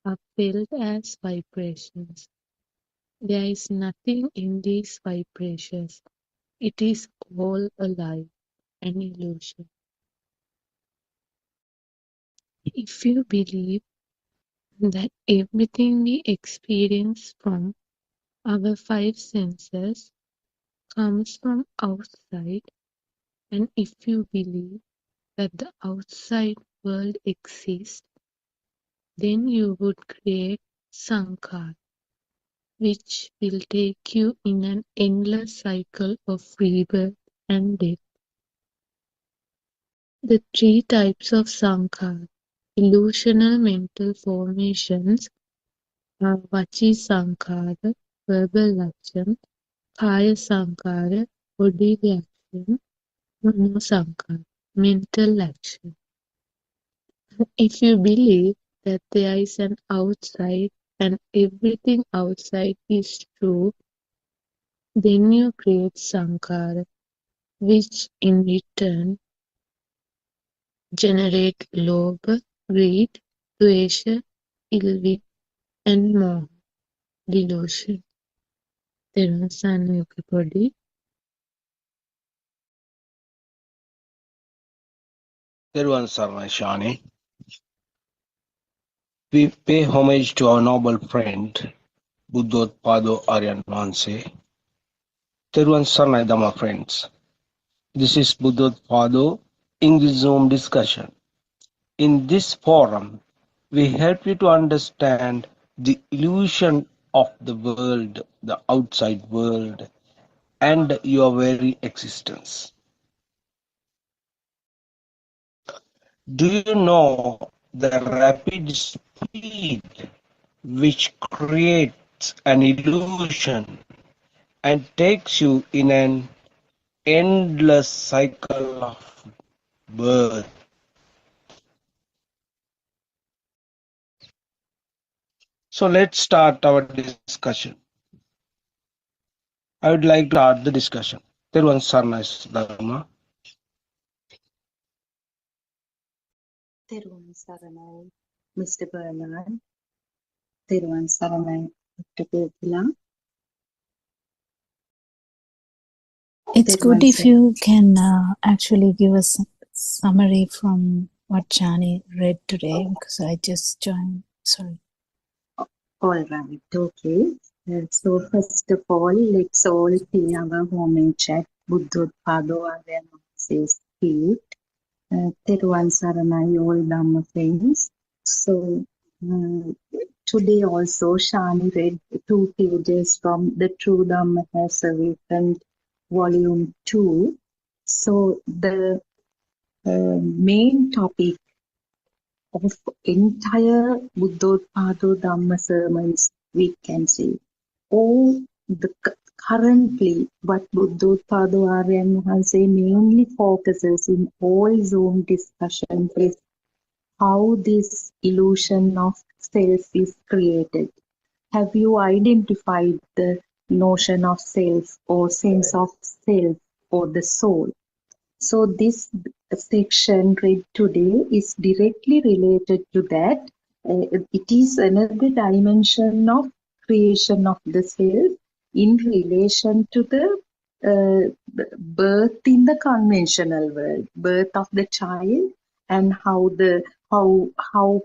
are felt as vibrations. There is nothing in these vibrations. It is all alive, an illusion. If you believe that everything we experience from our five senses comes from outside, and if you believe that the outside world exists, then you would create Sankar, which will take you in an endless cycle of rebirth and death. The three types of Sankar, illusional mental formations, are Vachi Sankara, verbal action, Kaya Sankara, bodily action, Mano Sankara, mental action. If you believe that there is an outside and everything outside is true, then you create Sankara, which in return generate Lobha, greed, Dvesha, ill will, and Moha, delusion. තෙරුවන් සරණයි පොඩි.
Everyone, Sarnai Shani. We pay homage to our noble friend, Buddothpado Aryan Vanse. Everyone, Sarnai Dhamma friends. This is Buddothpado English Zoom discussion. In this forum, we help you to understand the illusion of the world, the outside world, and your very existence. Do you know the rapid speed which creates an illusion and takes you in an endless cycle of birth? So let's start our discussion. I would like to start the discussion. Teruvan Sarnai Dharma.
තෙරුවන් සරණයි Mr. Bernard. තෙරුවන් සරණයි Dr. Pepila.
It's good if you can actually give us a summary from what Chani read today, because I just joined. Sorry.
All right, okay. So first of all, let's all pay our home chat. Buddothpado Aryan says feet. Teruvan Saranai, all Dhamma friends. So today also Shani read 2 pages from the True Dhamma Has Awakened, Volume 2. So the main topic of entire Buddothpado Dhamma sermons, we can say, all the currently what Buddothpado Aryan Mahanse mainly focuses in all Zoom discussions is how this illusion of self is created. Have you identified the notion of self or sense of self or the soul? So this section read today is directly related to that. It is another dimension of creation of the self in relation to the birth in the conventional world, birth of the child, and how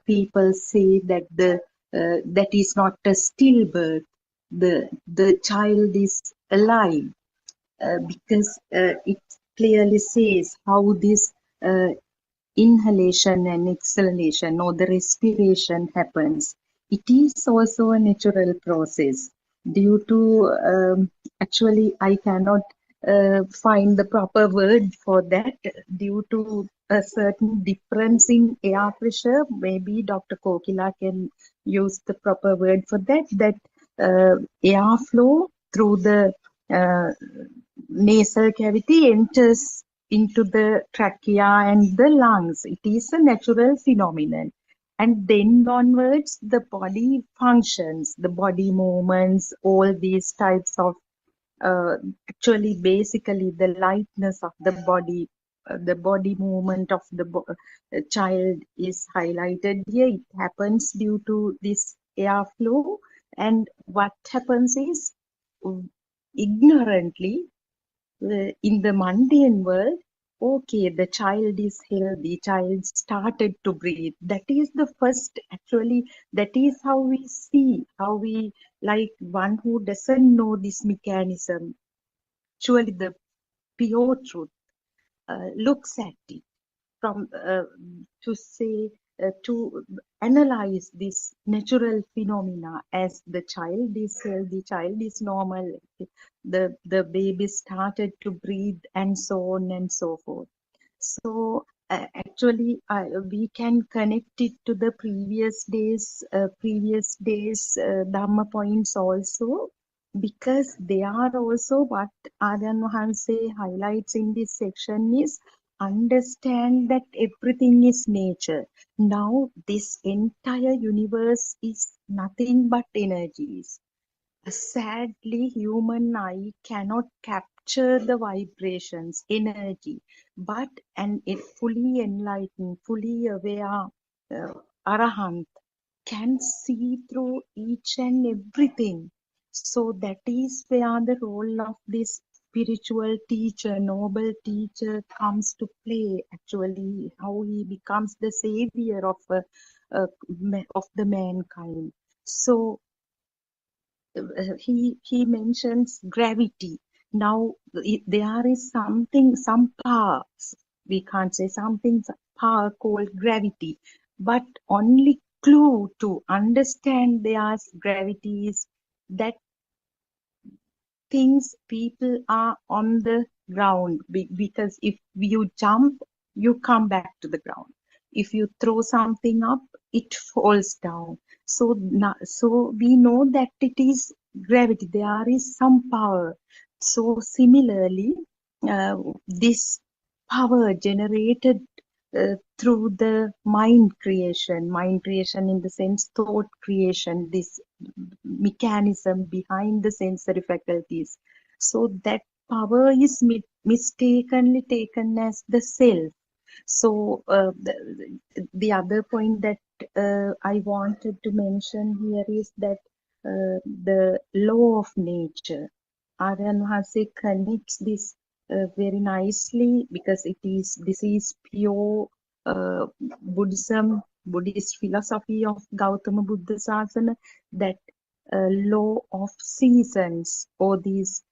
people say that that is not a stillbirth. The child is alive because it clearly says how this uh, inhalation and exhalation or the respiration happens. It is also a natural process due to actually I cannot find the proper word for that due to a certain difference in air pressure. Maybe Dr. Kokila can use the proper word for that. That airflow through the uh, nasal cavity enters into the trachea and the lungs. It is a natural phenomenon. And then onwards, the body functions, the body movements, all these types of actually basically the lightness of the body movement of the child is highlighted here. It happens due to this airflow. And what happens is ignorantly in the mundane world, okay, the child is healthy, child started to breathe. That is the first, actually, that is how we see, how we, like one who doesn't know this mechanism, actually the pure truth looks at it from to say to analyze this natural phenomena as the child is healthy, child is normal, the baby started to breathe, and so on and so forth. So actually we can connect it to the previous days Dhamma points also, because they are also what Aryan Wahanse highlights in this section is understand that everything is nature. Now this entire universe is nothing but energies. Sadly, human eye cannot capture the vibrations, energy, but an fully enlightened, fully aware arahant can see through each and everything. So that is where the role of this spiritual teacher, noble teacher comes to play. Actually, how he becomes the savior of the mankind. So he mentions gravity. Now there is something, some power. We can't say something power called gravity, but only clue to understand there's gravity is that things people are on the ground because if you jump, you come back to the ground. If you throw something up, it falls down. So, so we know that it is gravity. There is some power. So similarly, this power generated through the mind creation in the sense thought creation, this mechanism behind the sensory faculties. So that power is mistakenly taken as the self. So the other point that I wanted to mention here is that the law of nature. Aryan Vahase connects this very nicely because this is pure Buddhism, Buddhist philosophy of Gautama Buddha Sasana, that law of seasons or these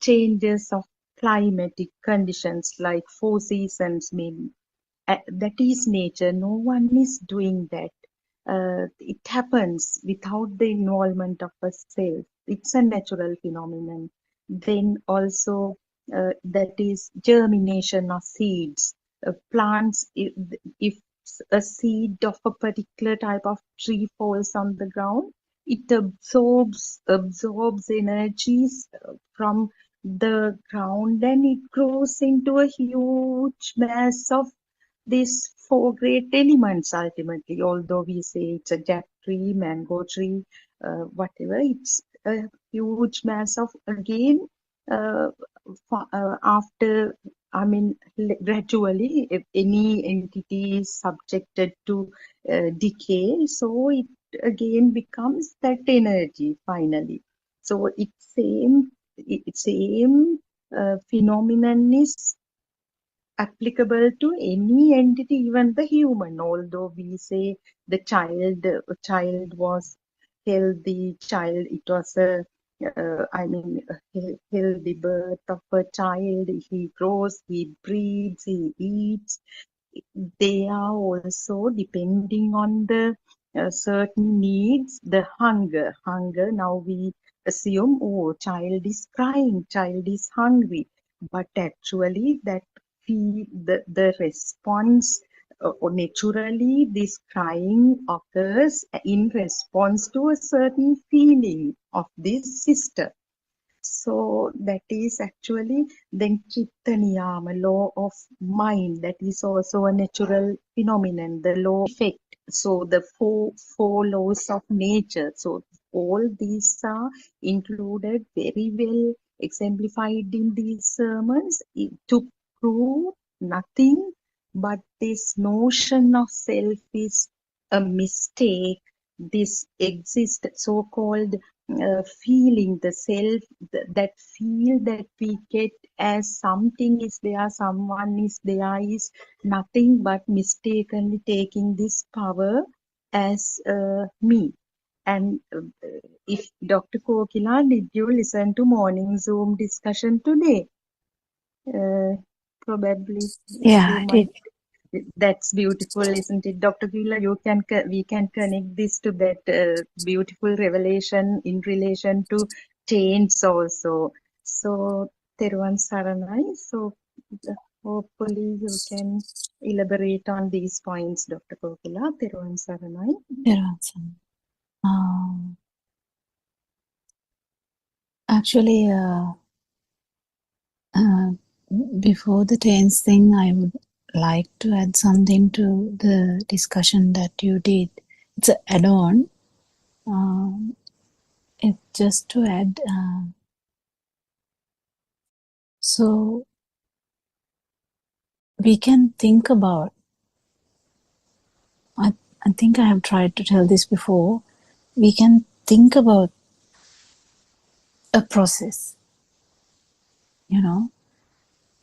changes of climatic conditions, like 4 seasons maybe. That is nature. No one is doing that. It happens without the involvement of a self. It's a natural phenomenon. Then also that is germination of seeds. Plants, if a seed of a particular type of tree falls on the ground, it absorbs energies from the ground, and it grows into a huge mass of these four great elements ultimately, although we say it's a jack tree, mango tree, whatever, it's a huge mass of, again, uh, after, I mean, gradually, if any entity is subjected to decay, so it again becomes that energy finally. So same phenomenon is applicable to any entity, even the human. Although we say the child was healthy, child, it was a, I mean, a healthy birth of a child. He grows, he breathes, he eats. They are also depending on the certain needs, the hunger. Now we assume, oh, child is crying, child is hungry, but actually that the response, or naturally this crying occurs in response to a certain feeling of this system. So that is actually then Chitta Niyama, law of mind. That is also a natural phenomenon, the law of effect. So the four laws of nature. So all these are included, very well exemplified in these sermons, to prove nothing but this notion of self is a mistake. This exists, so-called feeling, the self, that feel that we get as something is there, someone is there, is nothing but mistakenly taking this power as me. And if Dr. Kokila, did you listen to morning Zoom discussion today? Probably
Yeah,
you
I
might.
did.
That's beautiful, isn't it, Dr. Gila? We can connect this to that beautiful revelation in relation to change also. So, Teruvan Saranai. So, hopefully you can elaborate on these points, Dr. Kokila. Teruvan Saranai.
Actually, before the tense thing, I would like to add something to the discussion that you did. It's an add-on. It's just to add. So we can think about. I think I have tried to tell this before. We can think about a process.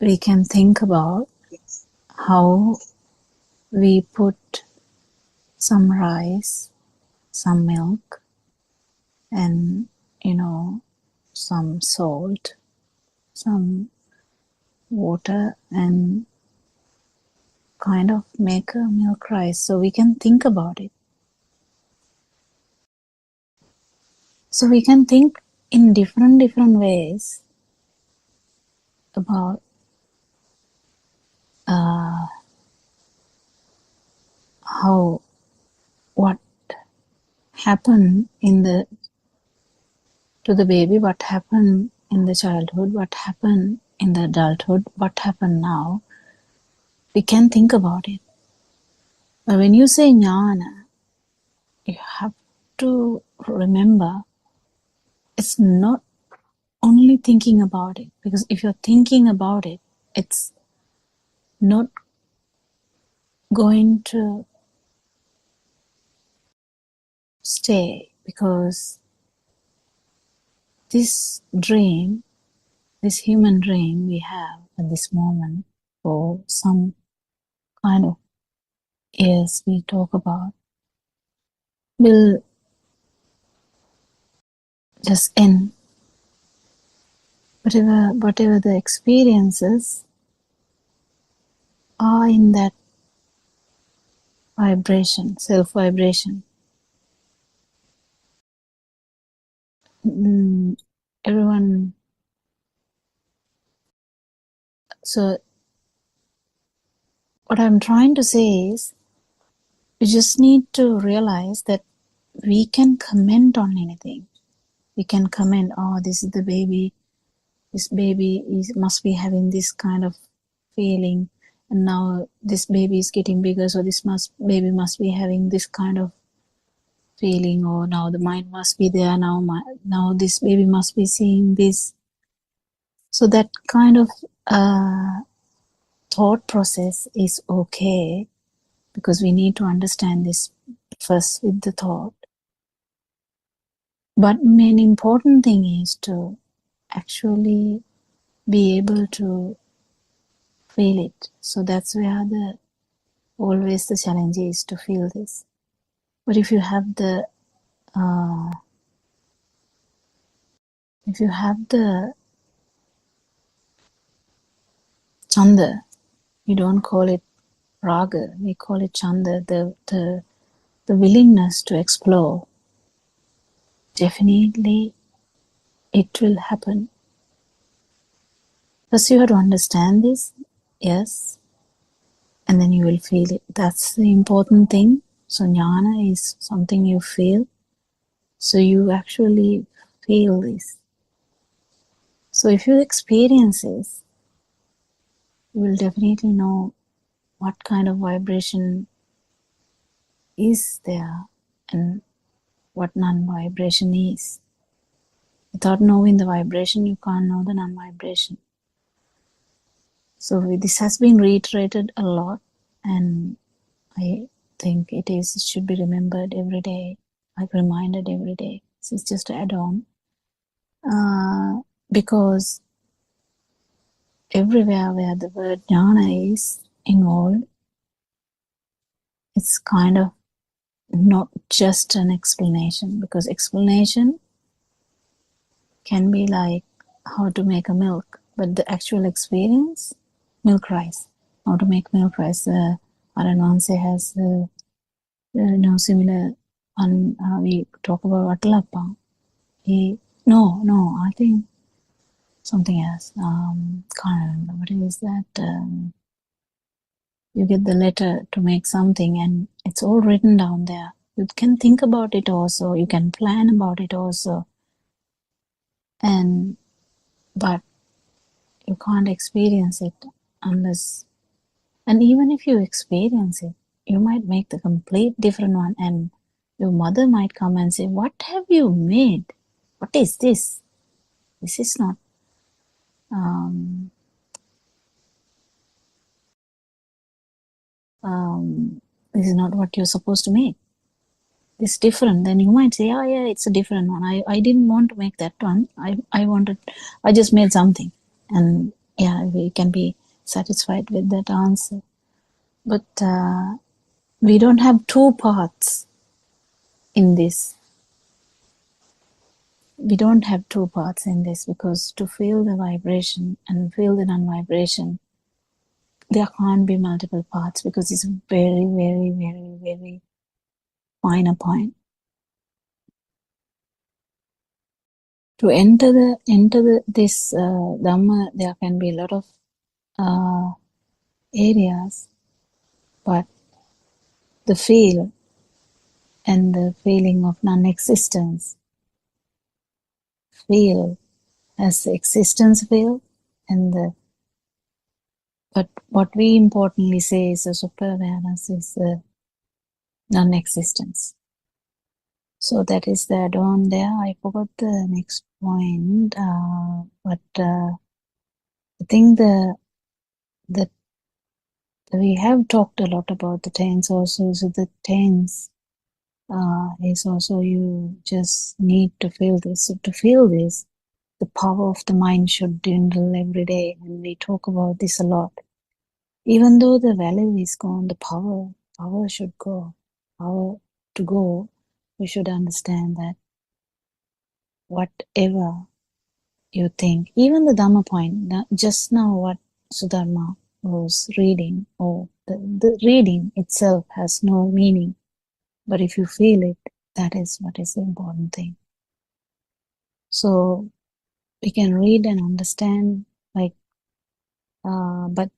We can think about
Yes.
how we put some rice, some milk, and some salt, some water, and kind of make a milk rice. So we can think about it. So we can think in different ways about how, what happened to the baby, what happened in the childhood, what happened in the adulthood, what happened now. We can think about it. But when you say jnana, you have to remember it's not only thinking about it, because if you're thinking about it, it's not going to stay, because this dream, this human dream we have at this moment, for some kind of years we talk about, will just end. Whatever the experiences are in that vibration, self-vibration. Everyone. So what I'm trying to say is, we just need to realize that we can comment on anything. We can comment, oh, this is the baby. This baby must be having this kind of feeling. and now this baby is getting bigger, so baby must be having this kind of feeling, or now the mind must be there, now this baby must be seeing this. So that kind of thought process is okay, because we need to understand this first with the thought. But main important thing is to actually be able to feel it. So that's where always the challenge is, to feel this. But if you have the chanda, you don't call it raga, we call it chanda, the willingness to explore, definitely it will happen. First you have to understand this, yes, and then you will feel it. That's the important thing. So jnana is something you feel. So you actually feel this. So if you experience this, you will definitely know what kind of vibration is there and what non-vibration is. Without knowing the vibration, you can't know the non-vibration. So this has been reiterated a lot, and I think it should be remembered every day, like reminded every day. So it's just to add on, because everywhere where the word jnana is involved, it's kind of not just an explanation, because explanation can be like how to make a milk, but the actual experience, milk rice, how to make milk rice. Aranwanse has similar on we talk about atalappa. I think something else. Can't remember what is that. You get the letter to make something, and it's all written down there. You can think about it also. You can plan about it also, but you can't experience it unless. And even if you experience it, you might make the complete different one, and your mother might come and say, "What have you made? What is this? This is not this is not what you're supposed to make. It's different." Then you might say, "Oh yeah, it's a different one. I didn't want to make that one. I just made something." And yeah, we can be satisfied with that answer. But we don't have two paths in this. We don't have two paths in this, because to feel the vibration and feel the non-vibration, there can't be multiple paths, because it's a very, very, very, very finer point. To enter this Dhamma, there can be a lot of areas, but the feel and the feeling of non-existence, feel as the existence feel, but what we importantly say is the super awareness is the non-existence. So that is the add-on there. I forgot the next point, but I think that we have talked a lot about the tense also. So the tense is also, you just need to feel this. So to feel this, the power of the mind should dwindle every day, and we talk about this a lot. Even though the value is gone, the power should go. Power to go, we should understand that whatever you think, even the Dhamma point, just now what Sudharma was reading, or the reading itself has no meaning, but if you feel it, that is what is the important thing. So we can read and understand, like, but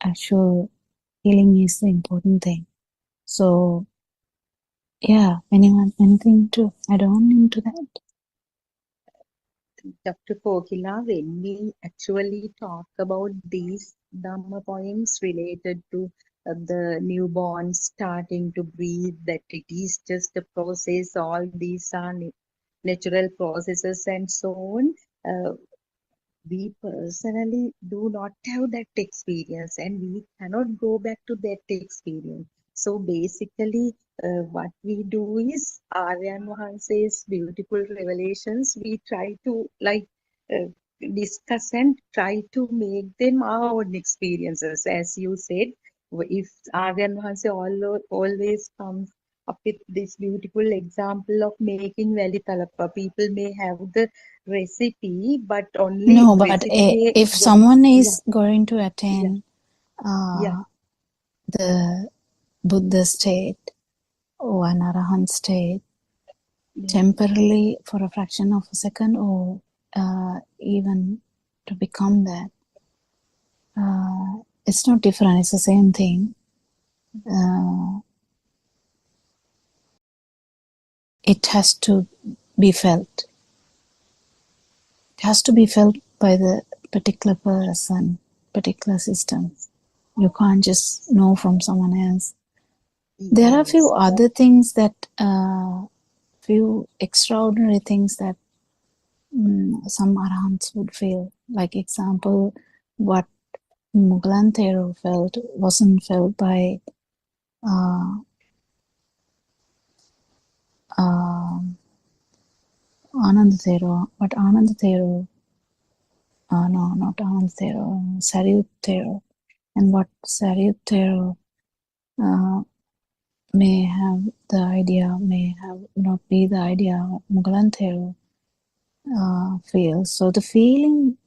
actual feeling is the important thing. So yeah, anything to add on into that?
Dr. Kokila, when we actually talk about these Dhamma poems related to the newborn starting to breathe, that it is just a process, all these are natural processes and so on. We personally do not have that experience and we cannot go back to that experience. So basically, what we do is Aryan Vahanse's beautiful revelations, we try to uh, discuss and try to make them our own experiences. As you said, if Aryan Vahanse always comes up with this beautiful example of making Veli Talappa, people may have the recipe, but only
No, but
recipe may
if
go.
someone
Yeah,
is going to
yeah,
attain
yeah,
the Buddha state or an Arahant state
yeah.
temporarily for a fraction of a second, or even to become that, it's not different, it's the same thing. It has to be felt. It has to be felt by the particular person, particular system. You can't just know from someone else. There are few
Yes,
other things that, few extraordinary things that some arahants would feel. Like example, what Mughal Thero felt wasn't felt by uh, Ananda Thero, but Ananda Thero, no, not Ananda Thero, Sariyut Thero, and what Sariyut Thero may have the idea, may have not be the idea Mughal Thero feels. So the feeling,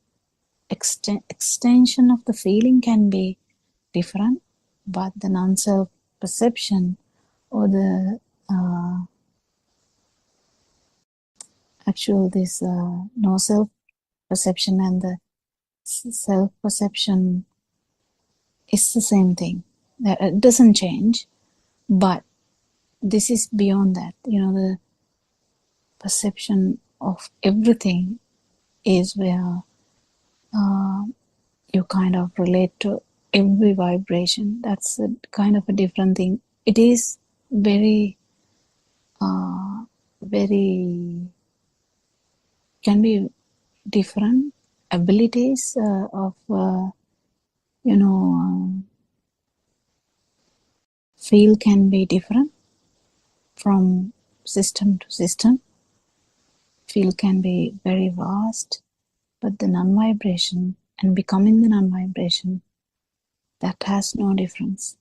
extension of the feeling can be different, but the non-self perception or the actual this no self perception and the self perception is the same thing. It doesn't change, but this is beyond that. The perception of everything is where you kind of relate to every vibration. That's a kind of a different thing. It is very, very, can be different abilities of, feel can be different from system to system. Feel can be very vast, but the non-vibration and becoming the non-vibration, that has no difference.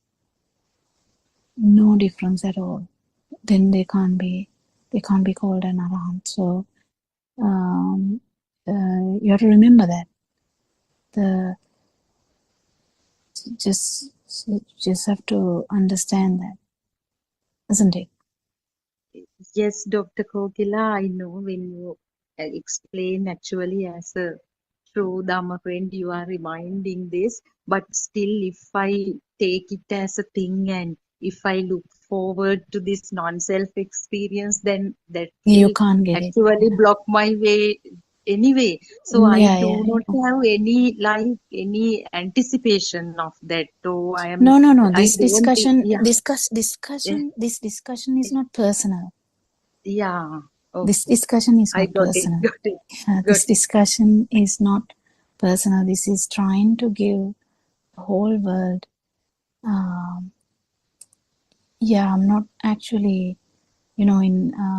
No difference at all. Then they can't be called an arahant. So you have to remember that. The just have to understand that, isn't it?
Yes, Dr. Kokila, I know when you explain actually as a true Dhamma friend, you are reminding this, but still, if I take it as a thing and if I look forward to this non-self experience, then that
You
will
can't get it.
actually block my way anyway. So I
Yeah,
do not
yeah.
have any anticipation of that. So
No.
I
This
don't think,
discussion,
yeah, eh,
this discussion is not personal.
yeah.
This
Okay,
discussion is
I
not
got it,
personal.
got it,
This
got it.
discussion is not personal. This is trying to give the whole world. I'm not actually, in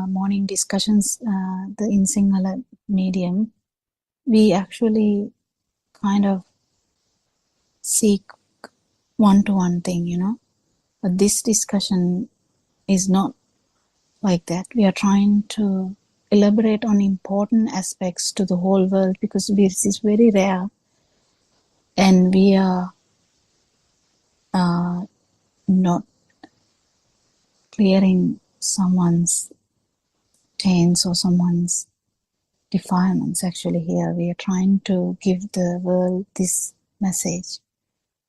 morning discussions, in Sinhala medium, we actually kind of seek one-to-one thing. But this discussion is not like that. We are trying to elaborate on important aspects to the whole world because this is very rare, and we are not clearing someone's taints or someone's defilements. Actually, here we are trying to give the world this message,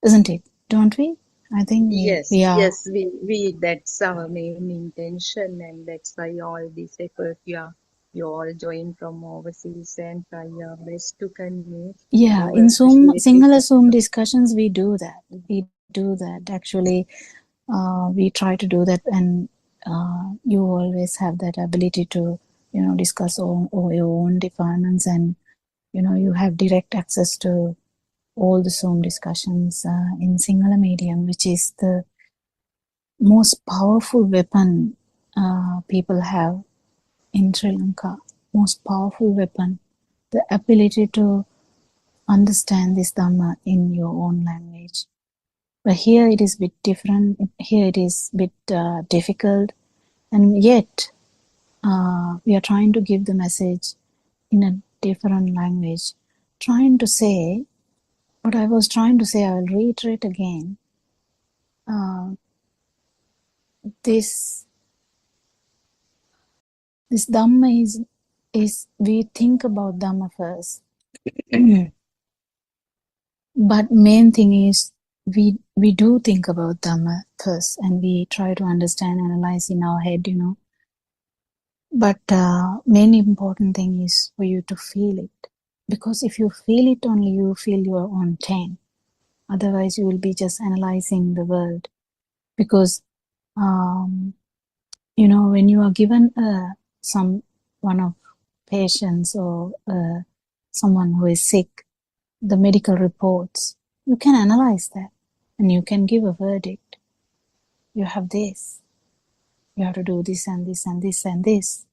isn't it? Don't we? I think
Yes,
we are.
yes, we that's our main intention, and that's why all this effort, yeah. you all join from overseas and try your best to convey
Yeah,
our
in Zoom,
appreciative
Sinhala Zoom
approach.
discussions, we do that. We do that. Actually, we try to do that, and you always have that ability to, discuss all your own departments, and you have direct access to all the Zoom discussions in Sinhala medium, which is the most powerful weapon people have in Sri Lanka. Most powerful weapon, the ability to understand this Dhamma in your own language. But here it is a bit different. Here it is a bit difficult, and yet we are trying to give the message in a different language. Trying to say what I was trying to say. I will reiterate again. This Dhamma is we think about Dhamma first, but main thing is we do think about Dhamma first, and we try to understand, analyze in our head, But main important thing is for you to feel it, because if you feel it only, you feel your own pain. Otherwise, you will be just analyzing the world. Because when you are given one of patients or someone who is sick, the medical reports, you can analyze that and you can give a verdict. You have this. You have to do this and this and this and this.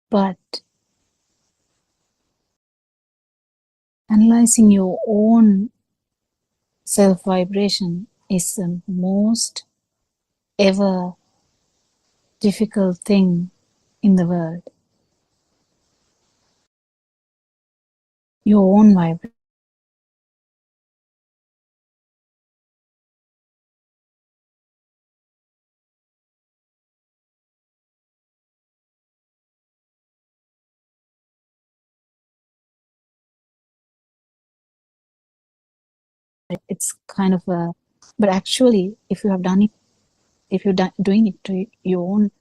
But analyzing your own self-vibration is the most ever difficult thing in the world. Your own vibration. It's kind of but actually, if you have done it, if you're doing it to your own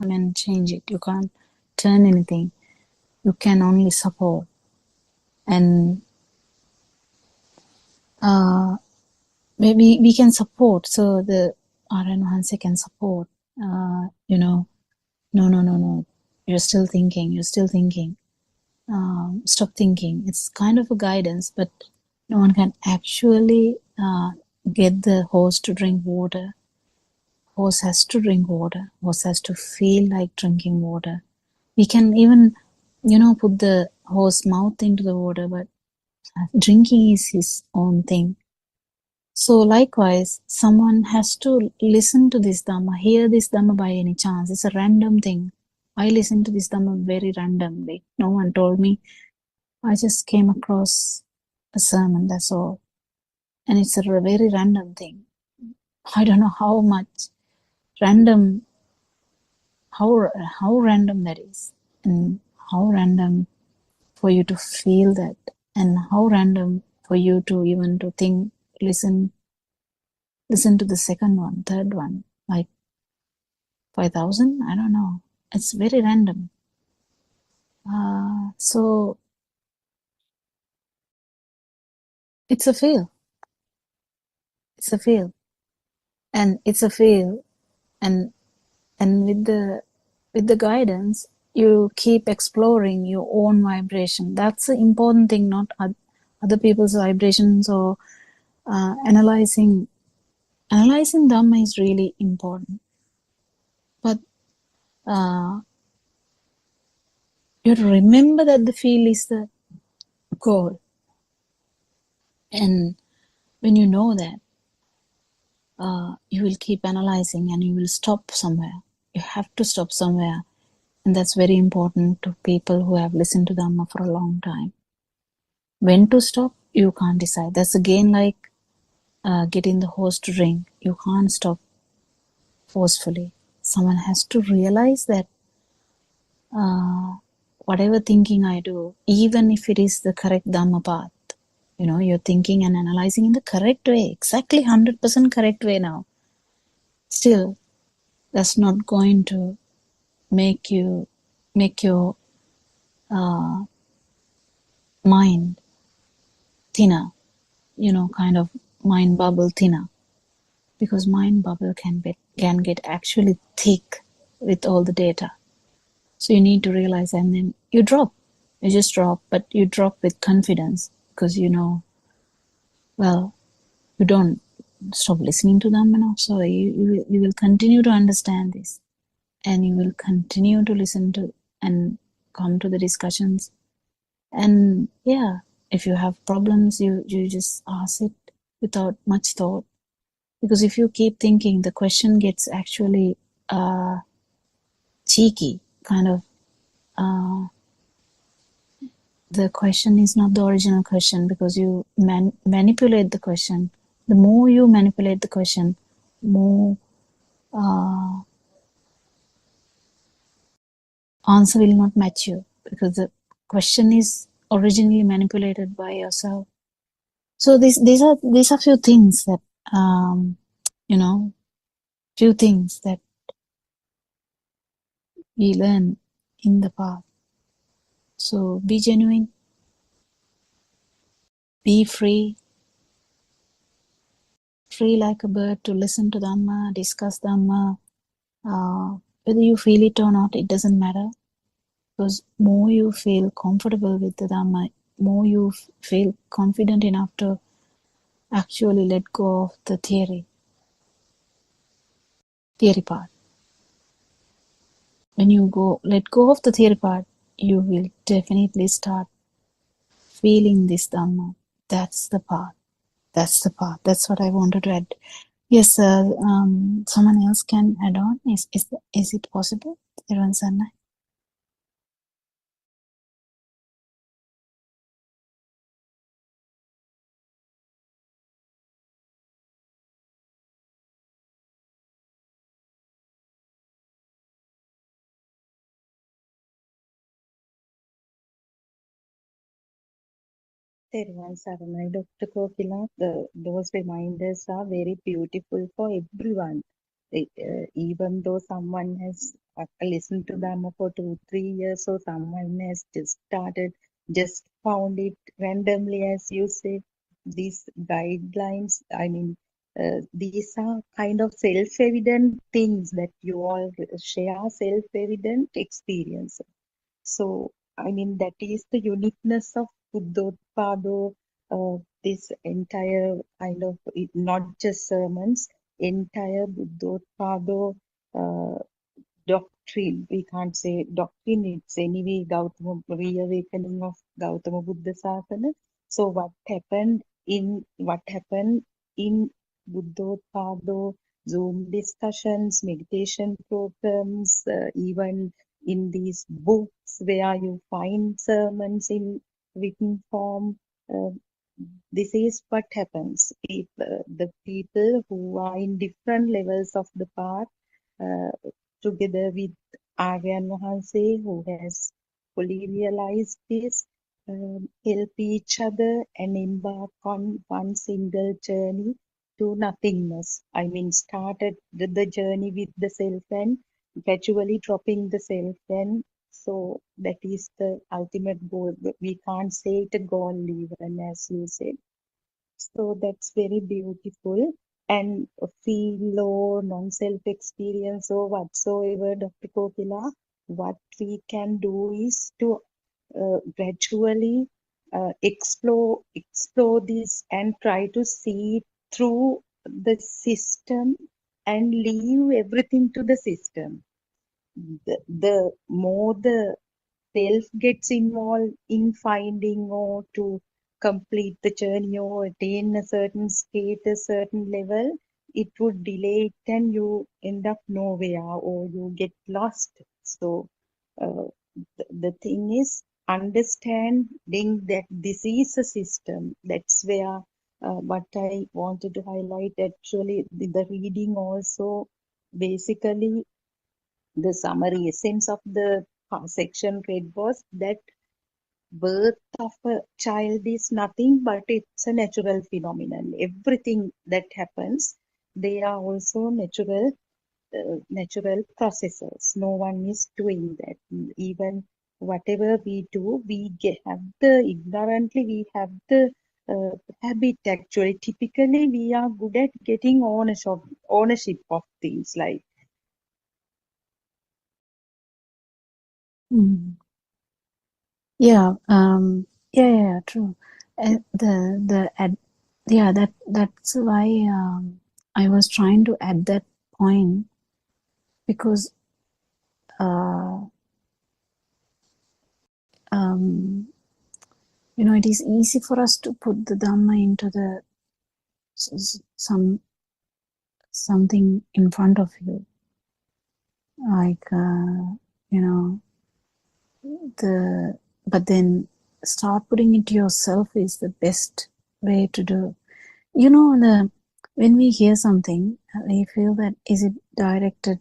and change it, you can't turn anything. You can only support. And maybe we can support, so the Aryan Hanse can support, no, you're still thinking, stop thinking. It's kind of a guidance, but no one can actually get the horse to drink water. Horse has to drink water. Horse has to feel like drinking water. We can even, put the horse mouth into the water, but drinking is his own thing. So likewise, someone has to listen to this Dhamma, hear this Dhamma by any chance. It's a random thing. I listened to this Dhamma very randomly. No one told me. I just came across a sermon, that's all. And it's a very random thing. I don't know how much random, how random that is, and how random for you to feel that, and how random for you to even to think, listen to the second one, third one, like 5,000. I don't know. It's very random. So it's a feel. It's a feel, and it's a feel, and with the guidance, you keep exploring your own vibration. That's the important thing, not other people's vibrations or analyzing. Analyzing Dhamma is really important, but you have to remember that the feel is the goal. And when you know that, you will keep analyzing and you will stop somewhere. You have to stop somewhere. And that's very important to people who have listened to Dhamma for a long time. When to stop, you can't decide. That's again like getting the horse to drink. You can't stop forcefully. Someone has to realize that whatever thinking I do, even if it is the correct Dhamma path, you're thinking and analyzing in the correct way, exactly 100% correct way now, still that's not going to make your mind thinner, kind of mind bubble thinner, because mind bubble can get actually thick with all the data. So you need to realize, and then you just drop, but you drop with confidence, because well, you don't stop listening to them, so you will continue to understand this, and you will continue to listen to and come to the discussions. And yeah, if you have problems, you just ask it without much thought, because if you keep thinking, the question gets actually cheeky, kind of. The question is not the original question, because you manipulate the question. The more you manipulate the question, more answer will not match you, because the question is originally manipulated by yourself. So these are few things that few things that we learn in the path. So be genuine, be free like a bird to listen to Dhamma, discuss Dhamma. Whether you feel it or not, it doesn't matter, because more you feel comfortable with the Dhamma, more you feel confident enough to actually let go of the theory part. When you let go of the theory part, you will definitely start feeling this Dhamma. That's the path. That's the path. That's what I wanted to add. Yes, someone else can add on. Is it possible? Everyone, Sanna?
Thervan Saranai, Dr. Kokila, those reminders are very beautiful for everyone. Even though someone has listened to them for 2-3 years, or someone has just found it randomly, as you say, these guidelines, these are kind of self-evident things that you all share, self-evident experience. So, that is the uniqueness of Buddothpado, this entire not just sermons, entire Buddothpado uh, doctrine. We can't say doctrine, it's anyway Gautama, reawakening of Gautama Buddha Sasana. So what happened in Buddothpado Zoom discussions, meditation programs, even in these books where you find sermons in written form. Uh, this is what happens. The people who are in different levels of the path, uh, together with Aryan Wahanse, who has fully realized this, help each other and embark on one single journey to nothingness. Started the journey with the self and gradually dropping the self, and so that is the ultimate goal. But we can't say it a goal even, as you said. So that's very beautiful. And feel or non-self experience or whatsoever, Dr. Kokila, what we can do is to gradually explore this and try to see through the system and leave everything to the system. The more the self gets involved in finding or to complete the journey or attain a certain state, a certain level, it would delay it and you end up nowhere or you get lost. So uh, the thing is understanding that this is a system. That's where what I wanted to highlight, actually the reading also basically the summary essence of the section read was that birth of a child is nothing but it's a natural phenomenon. Everything that happens, they are also natural processes. No one is doing that. Even whatever we do, have the ignorantly we have the habit. Actually, typically we are good at getting ownership of things like.
Mm. Yeah, yeah, true. Yeah, that's why I was trying to add that point because it is easy for us to put the Dhamma into the something in front of you, like but then start putting it yourself is the best way to do. When we hear something, we feel that is it directed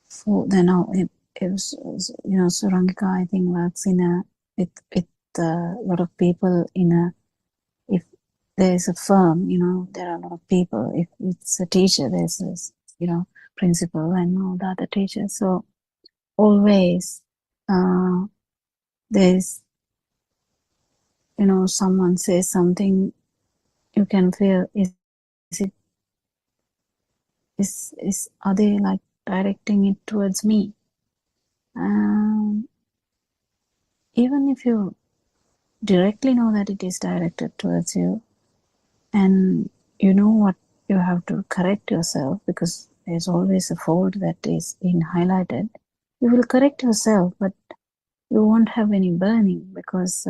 for the now it was Surangika I think works in a with a lot of people in a if there is a firm, there are a lot of people. If it's a teacher, there's this, principal and all the other teachers. So always there's someone says something, you can feel it is are they like directing it towards me? Even if you directly know that it is directed towards you, and you know what you have to correct yourself, because there's always a fault that is being highlighted, you will correct yourself, but you won't have any burning because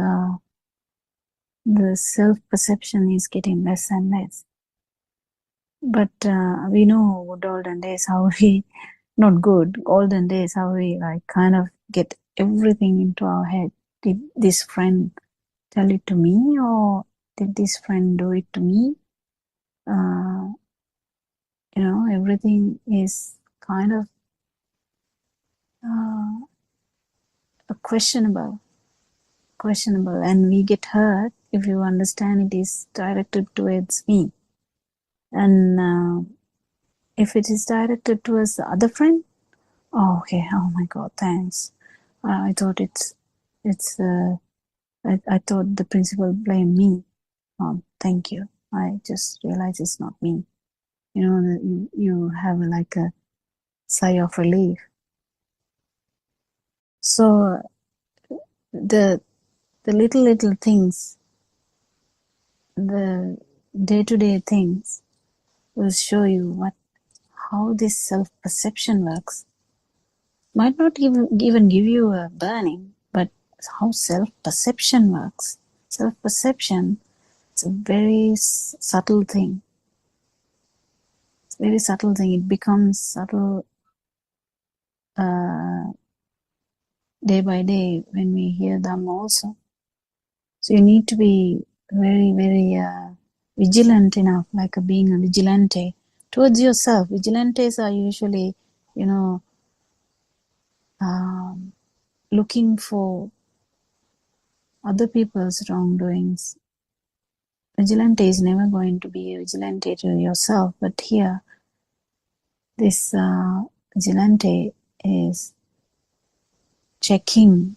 the self-perception is getting less and less. But we know good olden days how we, not good, olden days how we like kind of get everything into our head. Did this friend tell it to me, or did this friend do it to me? Everything is kind of questionable, and we get hurt if you understand it is directed towards me. And if it is directed towards the other friend, oh, okay, oh my God, thanks. I thought I thought the principal blamed me. Thank you. I just realized it's not me. You have like a sigh of relief. So the little things, the day-to-day things will show you how this self-perception works. Might not even give you a burning, but how self-perception works. Self-perception is a very subtle thing. It's a very subtle thing. It becomes subtle day by day when we hear them also. So you need to be very, very vigilant enough, like being a vigilante towards yourself. Vigilantes are usually, looking for other people's wrongdoings. Vigilante is never going to be a vigilante to yourself, but here, this vigilante is checking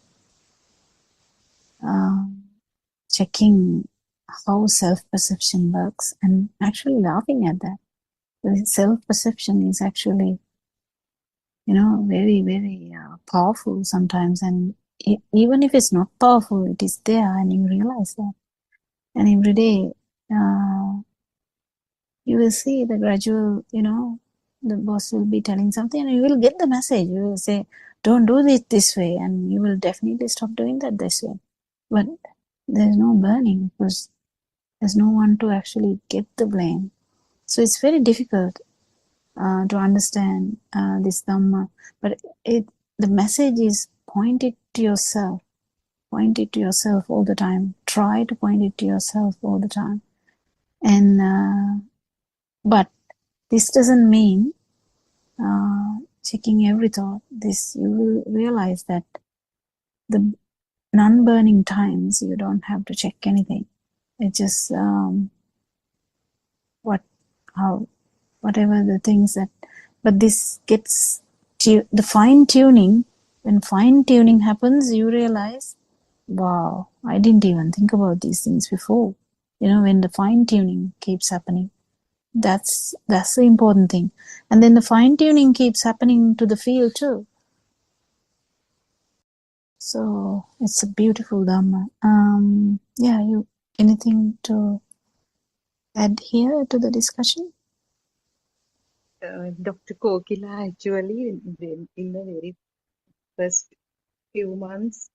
how self-perception works and actually laughing at that. The self-perception is actually, very, very powerful sometimes, and even if it's not powerful, it is there and you realize that. And every day, you will see the gradual, the boss will be telling something and you will get the message. You will say, don't do this way, and you will definitely stop doing that this way. But there's no burning because there's no one to actually get the blame. So it's very difficult to understand this Dhamma. But the message is point it to yourself. Point it to yourself all the time. Try to point it to yourself all the time. And but this doesn't mean checking every thought, this you will realize that the non-burning times you don't have to check anything. It just whatever the things that, but this gets the fine tuning. When fine tuning happens, you realize, wow, I didn't even think about these things before. When the fine tuning keeps happening, that's the important thing. And then the fine tuning keeps happening to the field too. So it's a beautiful Dhamma. Anything to add here to the discussion?
Dr. Kokila, actually, in the very first few months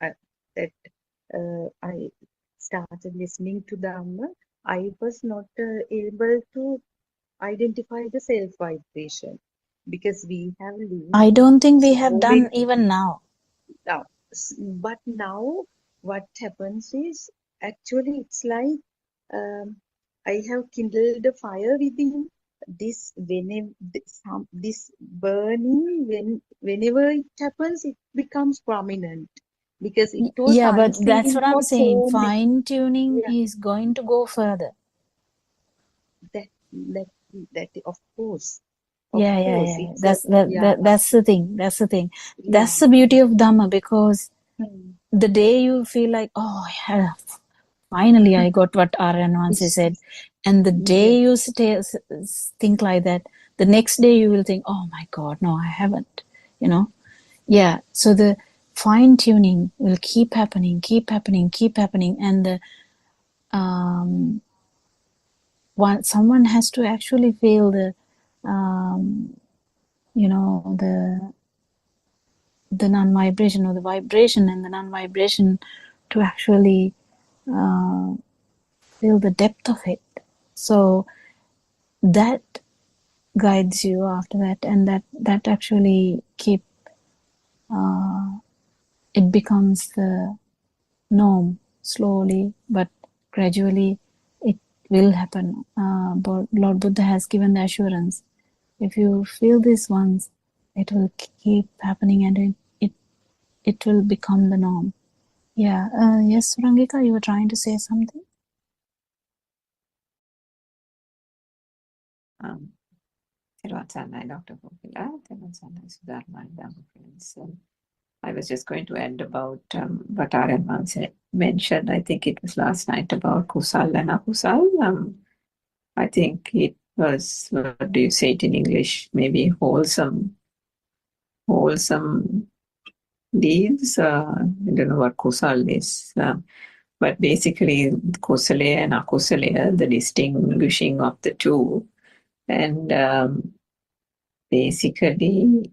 that I started listening to Dhamma, I was not able to identify the self-vibration because we have lived
I don't think we
so
have done even now.
now. But now what happens is actually it's like I have kindled a fire within this this burning whenever it happens it becomes prominent because it was
Yeah, but that's
unseen
what I'm
for
saying.
so many.
Fine tuning
Yeah,
is going to go further.
that of course,
Yeah.
it's
That's the thing. That's the beauty of Dhamma, because the day you feel like, oh yeah, finally I got what Aryan once said, and the day you think like that, the next day you will think, oh my God, no, I haven't. Yeah. So the fine tuning will keep happening, and the someone has to actually feel the the non-vibration, or the vibration and the non-vibration, to actually feel the depth of it. So that guides you after that, and that actually it becomes the norm slowly, but gradually it will happen. But Lord Buddha has given the assurance, if you feel this once, it will keep happening, and it will become the norm. Yeah. Yes, Surangika, you were trying to say something?
Therwan Sanai, Dr. Kokila, Therwan Sanai, Sudharma, and Dhamma friends. I was just going to end about what Aryan once mentioned. I think it was last night about Kusal and Akusal. I think it was, what do you say it in English? Maybe wholesome deeds. I don't know what Kusal is. But basically, Kusale and Akusale, the distinguishing of the two. And basically,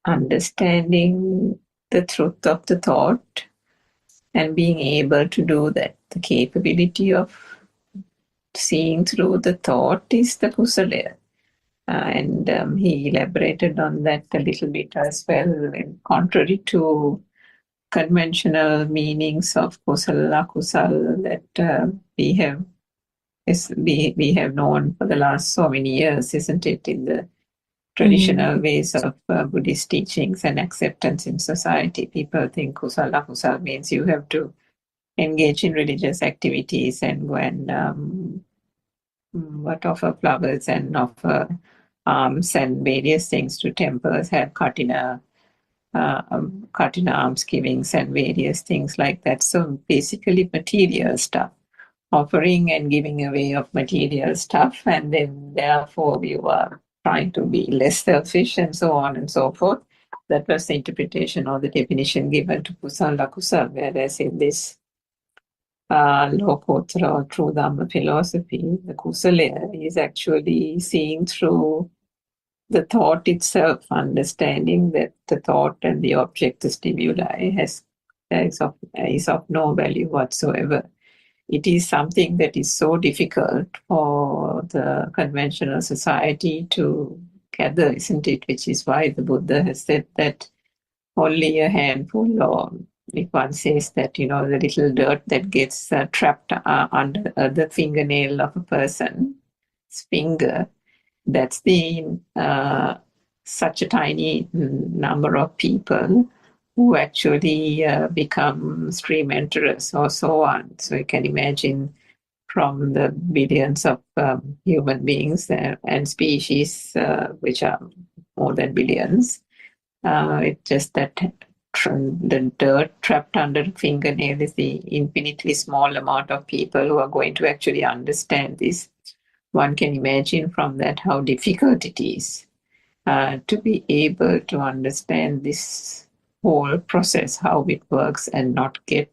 understanding the truth of the thought and being able to do that. The capability of seeing through the thought is the Kusala. And he elaborated on that a little bit as well, contrary to conventional meanings of Kusala, Kusal that we have known for the last so many years, isn't it, in the traditional ways of Buddhist teachings and acceptance in society. People think Kusala means you have to engage in religious activities and go and offer flowers and offer alms and various things to temples, have katina alms givings and various things like that. So basically material stuff, offering and giving away of material stuff, and then therefore you are trying to be less selfish and so on and so forth. That was the interpretation or the definition given to Kusala Kusal, whereas in this Lokottara or true Dhamma philosophy, the Kusala is actually seeing through the thought itself, understanding that the thought and the object, the stimuli, is of no value whatsoever. It is something that is so difficult for the conventional society to gather, isn't it? Which is why the Buddha has said that only a handful, or if one says that, the little dirt that gets trapped under the fingernail of a person's finger, that's the
such a tiny number of people who actually become stream enterers or so on. So you can imagine from the billions of human beings and species, which are more than billions. It's just that the dirt trapped under the fingernail is the infinitely small amount of people who are going to actually understand this. One can imagine from that how difficult it is to be able to understand this whole process, how it works, and not get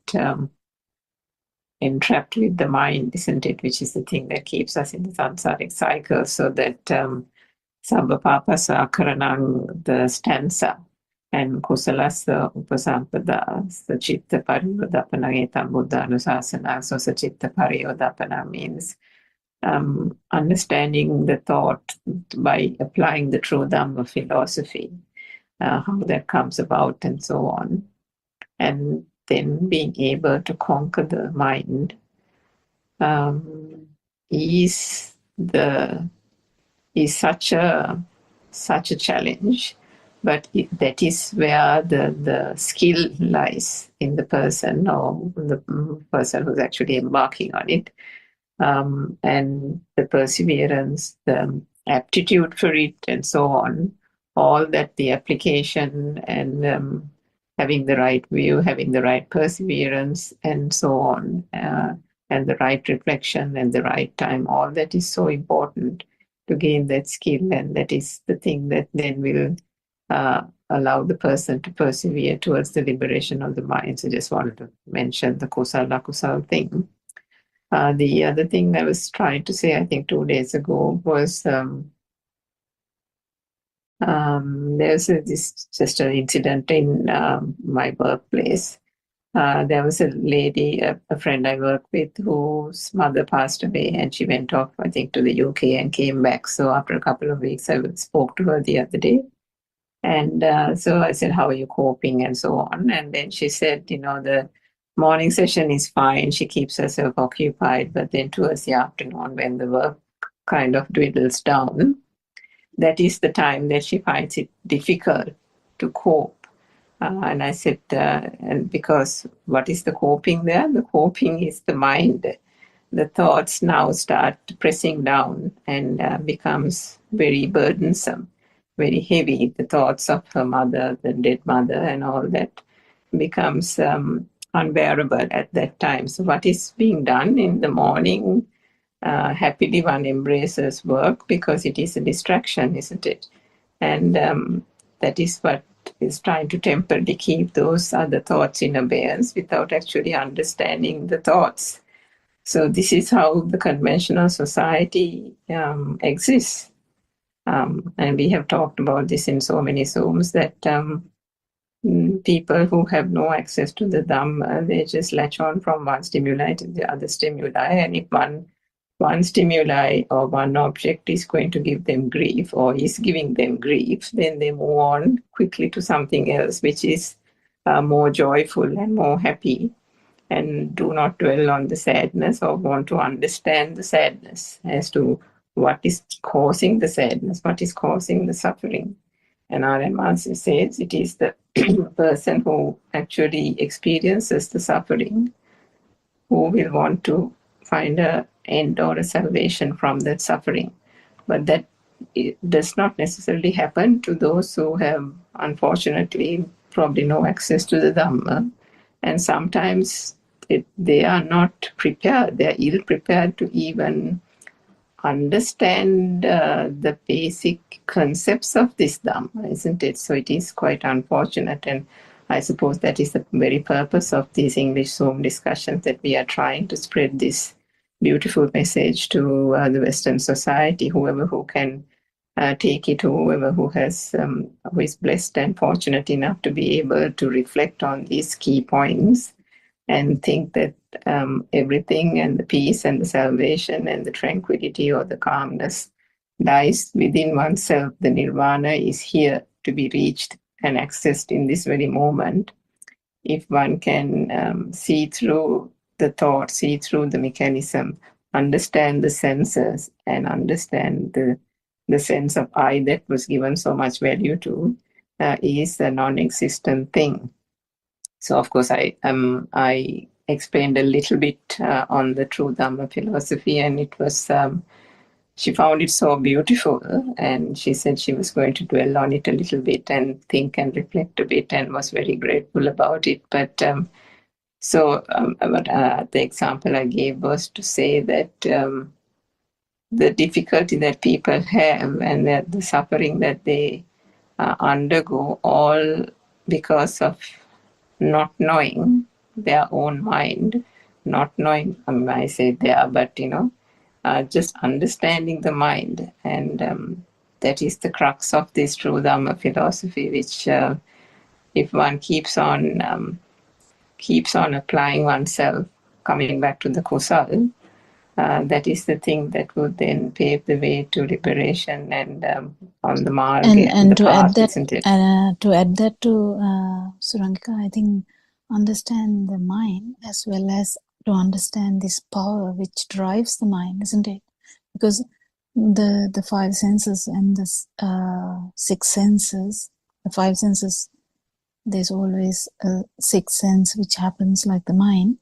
entrapped with the mind, isn't it? Which is the thing that keeps us in the samsaric cycle. So that Sabba Papasa Karanang, the stanza, and Kusalasa Upasampada, Sachitta Pariyodapana Etam Buddha Anusasana. So Sachitta Pariyodapana means understanding the thought by applying the true Dhamma philosophy, how that comes about and so on. And then being able to conquer the mind is such a challenge, but that is where the skill lies in the person, or the person who's actually embarking on it, and the perseverance, the aptitude for it, and so on. All that, the application and having the right view, having the right perseverance, and so on, and the right reflection and the right time, all that is so important to gain that skill, and that is the thing that then will allow the person to persevere towards the liberation of the mind. So just wanted to mention the kusala thing. The other thing I was trying to say, I think 2 days ago, was there's just an incident in my workplace. There was a lady, a friend I work with, whose mother passed away, and she went off, I think, to the UK and came back. So after a couple of weeks, I spoke to her the other day. And so I said, how are you coping, and so on. And then she said, the morning session is fine. She keeps herself occupied. But then towards the afternoon, when the work kind of dwindles down, that is the time that she finds it difficult to cope. And I said, and because what is the coping there? The coping is the mind. The thoughts now start pressing down and becomes very burdensome, very heavy. The thoughts of her mother, the dead mother, and all that becomes unbearable at that time. So what is being done in the morning? Happily one embraces work because it is a distraction, isn't it? And that is what is trying to temporarily keep those other thoughts in abeyance without actually understanding the thoughts. So this is how the conventional society exists. And we have talked about this in so many Zooms, that people who have no access to the Dhamma, they just latch on from one stimuli to the other stimuli. And if one stimuli or one object is going to give them grief, or is giving them grief, then they move on quickly to something else which is more joyful and more happy, and do not dwell on the sadness or want to understand the sadness as to what is causing the sadness, what is causing the suffering. And R.M. Master says it is the person who actually experiences the suffering who will want to find an end or a salvation from that suffering. But that does not necessarily happen to those who have, unfortunately, probably no access to the Dhamma. And sometimes they are not prepared, they are ill prepared to even understand the basic concepts of this Dhamma, isn't it? So it is quite unfortunate, and I suppose that is the very purpose of these English Zoom discussions, that we are trying to spread this beautiful message to the Western society, whoever who can take it, whoever who is blessed and fortunate enough to be able to reflect on these key points and think that everything and the peace and the salvation and the tranquility or the calmness lies within oneself. The nirvana is here to be reached and accessed in this very moment. If one can see through the thought, see through the mechanism, understand the senses, and understand the the sense of I that was given so much value to is a non-existent thing. So of course I explained a little bit on the true Dhamma philosophy, and it was she found it so beautiful, and she said she was going to dwell on it a little bit and think and reflect a bit, and was very grateful about it. But the example I gave was to say that the difficulty that people have and that the suffering that they undergo, all because of not knowing their own mind, not knowing, I say there, but just understanding the mind. And that is the crux of this true Dhamma philosophy, which if one keeps on applying oneself, coming back to the kusal, that is the thing that would then pave the way to liberation and on the marg,
and
the
to
path,
add that
isn't it?
to Surangika, I think understand the mind as well as to understand this power which drives the mind, isn't it? Because the five senses and the six senses, the five senses, there's always a sixth sense which happens like the mind.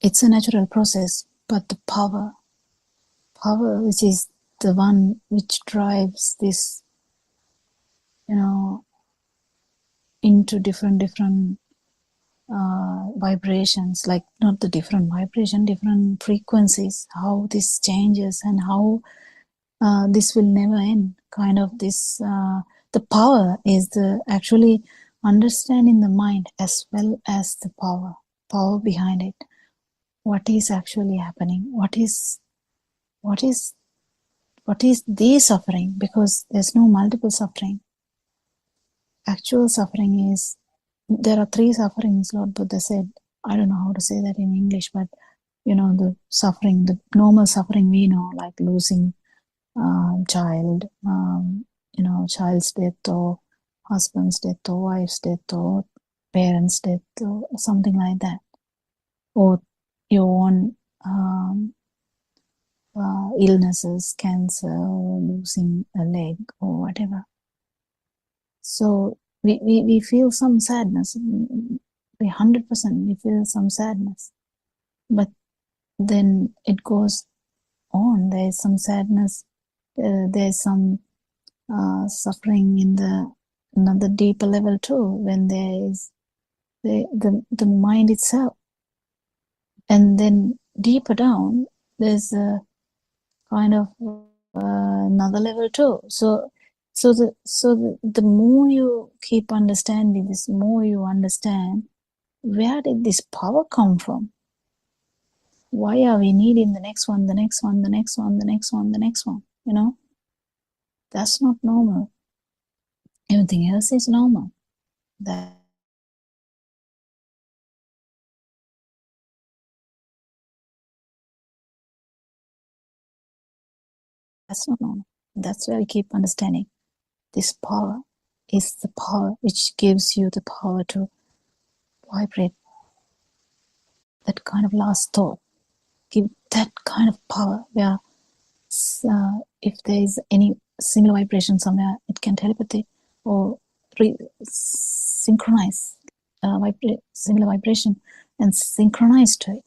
It's a natural process, but the power which is the one which drives this, into different vibrations, like not the different vibration, different frequencies, how this changes and how this will never end. Kind of this, the power is the actually understanding the mind as well as the power behind it. What is actually happening? What is the suffering? Because there's no multiple suffering. Actual suffering is, there are three sufferings, Lord Buddha said. I don't know how to say that in English, but the suffering, the normal suffering we know, like losing child, child's death, or husband's death, or wife's death, or parents' death, or something like that, or your own illnesses, cancer, or losing a leg, or whatever. So we feel some sadness. 100% we feel some sadness, but then it goes on. There is some sadness. There is some suffering in another deeper level too, when there is the mind itself, and then deeper down there's a kind of another level too. So the more you keep understanding this, more you understand where did this power come from? Why are we needing the next one, the next one, the next one, the next one, the next one? That's not normal. Everything else is normal. That's not normal. That's where we keep understanding. This power is the power which gives you the power to vibrate. That kind of last thought. Give that kind of power where if there is any similar vibration somewhere, it can telepathy or synchronize similar vibration and synchronize to it.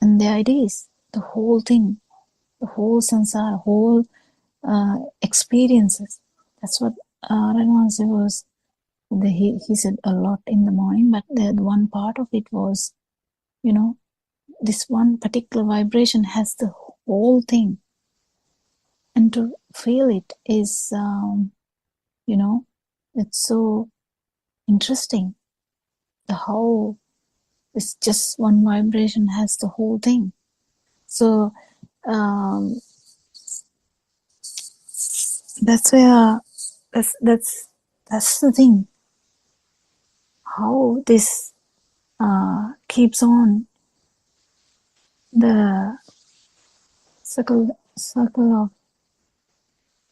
And the idea is the whole thing, the whole samsara, whole experiences. That's what Ranwansi was. He said a lot in the morning, but the one part of it was, this one particular vibration has the whole thing, and to feel it is, it's so interesting. How it's just one vibration has the whole thing. So that's where that's the thing. How this keeps on, the circle of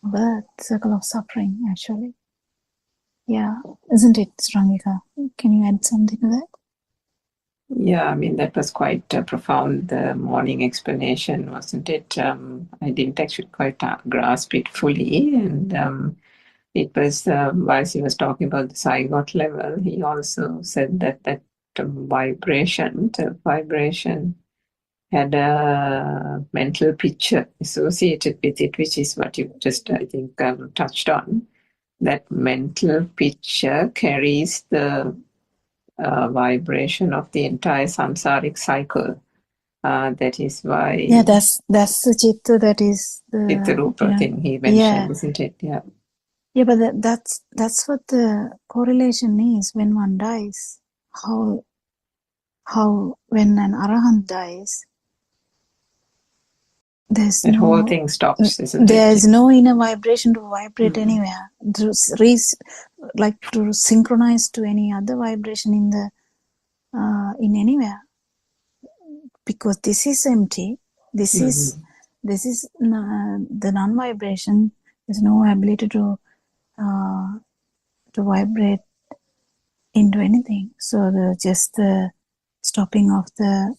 birth, circle of suffering, actually. Yeah, isn't it, Srangika? Can you add something to that?
Yeah, I mean, that was quite profound, the morning explanation, wasn't it? I didn't actually quite grasp it fully. And it was, whilst he was talking about the zygote level, he also said that the vibration had a mental picture associated with it, which is what you just, I think, touched on. That mental picture carries the vibration of the entire samsaric cycle. That is why
Yeah, that's the chitta, that is
it's the
the,
rupa thing he
yeah,
mentioned, isn't it? Yeah.
yeah, but that's what the correlation is when one dies. How when an arahant dies, there's
That whole
no
thing stops, isn't it?
there's no inner vibration to vibrate
Mhm.
anywhere, like to synchronize to any other vibration in the in anywhere, because this is empty. This is the non-vibration. There's no ability to vibrate into anything. So just the stopping of the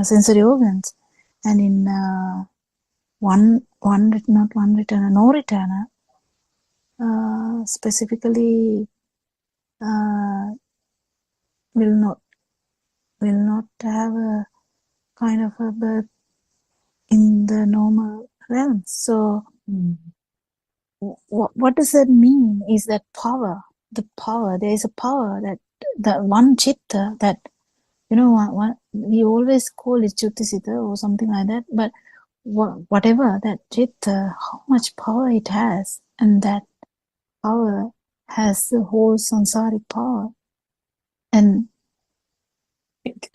sensory organs, and in no returner, specifically will not have a kind of a birth in the normal realm. So what does that mean? Is that power? The power. There is a power that one chitta that, one we always call it Chutisita or something like that. But whatever that chitta, how much power it has, and that power has the whole samsaric power, and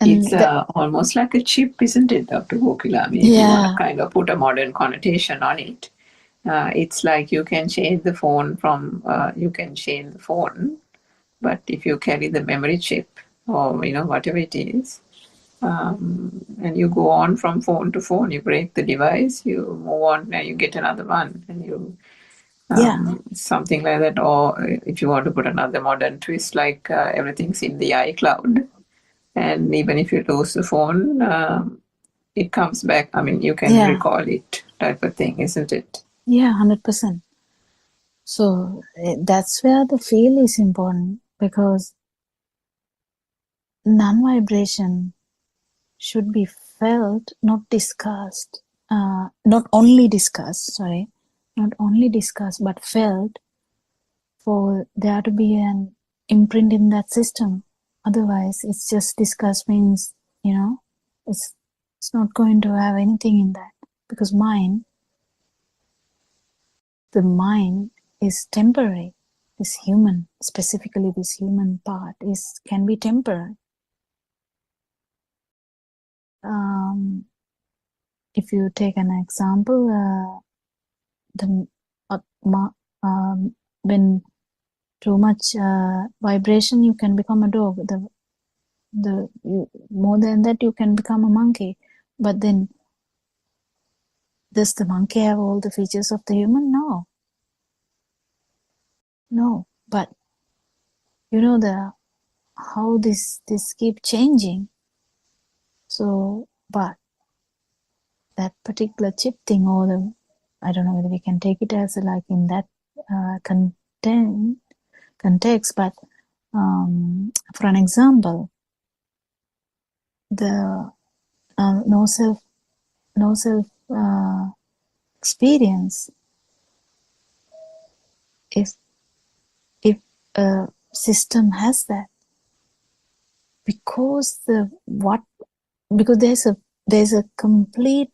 It's
that,
almost like a chip, isn't it, Dr. Gokula? I mean, if you want to
yeah,
kind of put a modern connotation on it, it's like you can change the phone but if you carry the memory chip or whatever it is, and you go on from phone to phone, you break the device, you move on, and you get another one, and you
yeah,
something like that. Or if you want to put another modern twist, like everything's in the iCloud, and even if you lose the phone, it comes back. I mean, you can
yeah,
recall it, type of thing, isn't it?
yeah, 100%. So that's where the feel is important, because non-vibration should be felt, not discussed. Not only discussed, but felt, for there to be an imprint in that system. Otherwise, it's just discussed means, it's not going to have anything in that, because the mind is temporary. This human, specifically this human part, can be temporary. If you take an example, when too much vibration, you can become a dog. More than that, you can become a monkey. But then, does the monkey have all the features of the human? No. But how this keep changing. So, but that particular chip thing, or I don't know whether we can take it as like in that context, but for an example, the no self experience, if a system has that, because there's a complete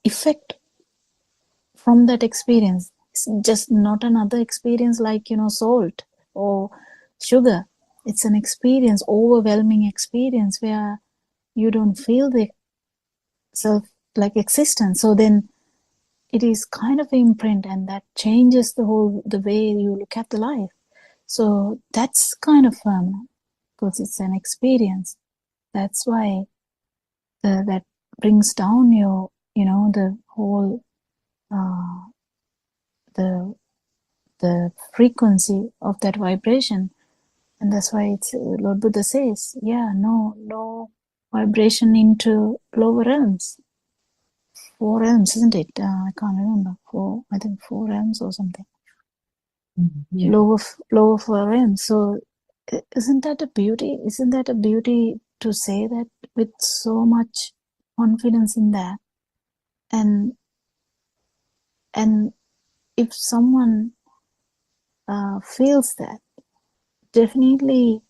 effect from that experience. It's just not another experience like salt or sugar. It's an experience, overwhelming experience, where you don't feel the self like existence. So then it is kind of imprint, and that changes the way you look at the life. So that's kind of fun, because it's an experience. That's why that brings down your the whole the frequency of that vibration. And that's why it's Lord Buddha says, yeah, no vibration into lower realms. 4 realms, isn't it? I can't remember. I think 4 realms or something.
Yeah.
Lower 4 realms. So isn't that a beauty? Isn't that a beauty to say that with so much confidence in that? And if someone feels that, definitely,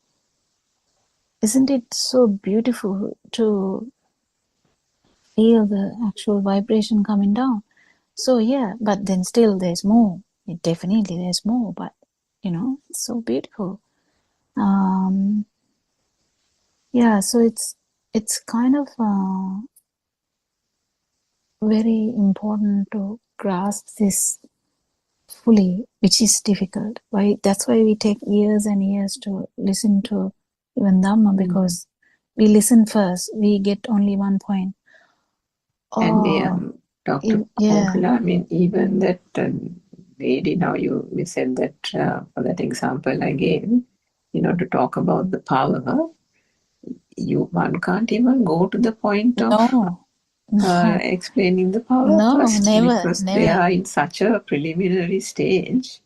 isn't it so beautiful to feel the actual vibration coming down? So yeah, but then still there's more. Definitely there's more, but it's so beautiful. Yeah, so it's kind of very important to grasp this fully, which is difficult. That's why we take years and years to listen to even Dhamma, because we listen first, we get only one point.
And Dr.
Yeah.
Kokula, I mean, even that lady, now you said that for that example again, to talk about the power, one can't even go to the point of
No.
explaining the power
No,
first,
never.
because they are in such a preliminary stage.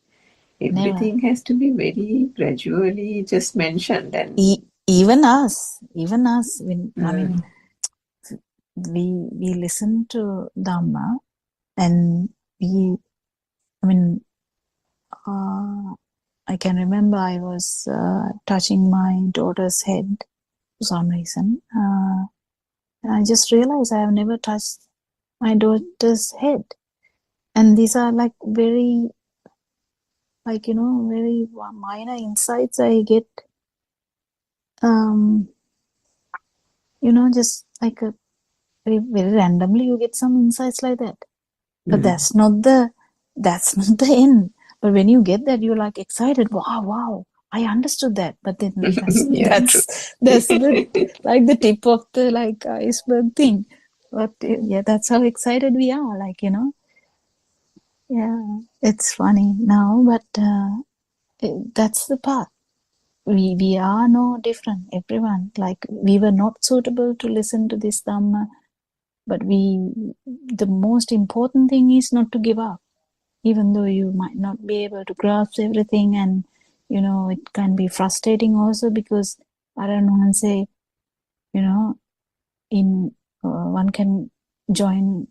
Everything has to be very gradually just mentioned. And
even us, I mean, we listen to Dhamma, and I can remember I was touching my daughter's head for some reason, and I just realized I have never touched my daughter's head, and these are like very, very minor insights I get, just like a very, very randomly you get some insights like that. But that's not the end. But when you get that, you're like excited. Wow, I understood that. But then that's the tip of the iceberg thing. But yeah, that's how excited we are. Yeah, it's funny now, but that's the path. We are no different, everyone. Like, we were not suitable to listen to this Dhamma, but the most important thing is not to give up, even though you might not be able to grasp everything, and it can be frustrating also, because I don't want to say, in one can join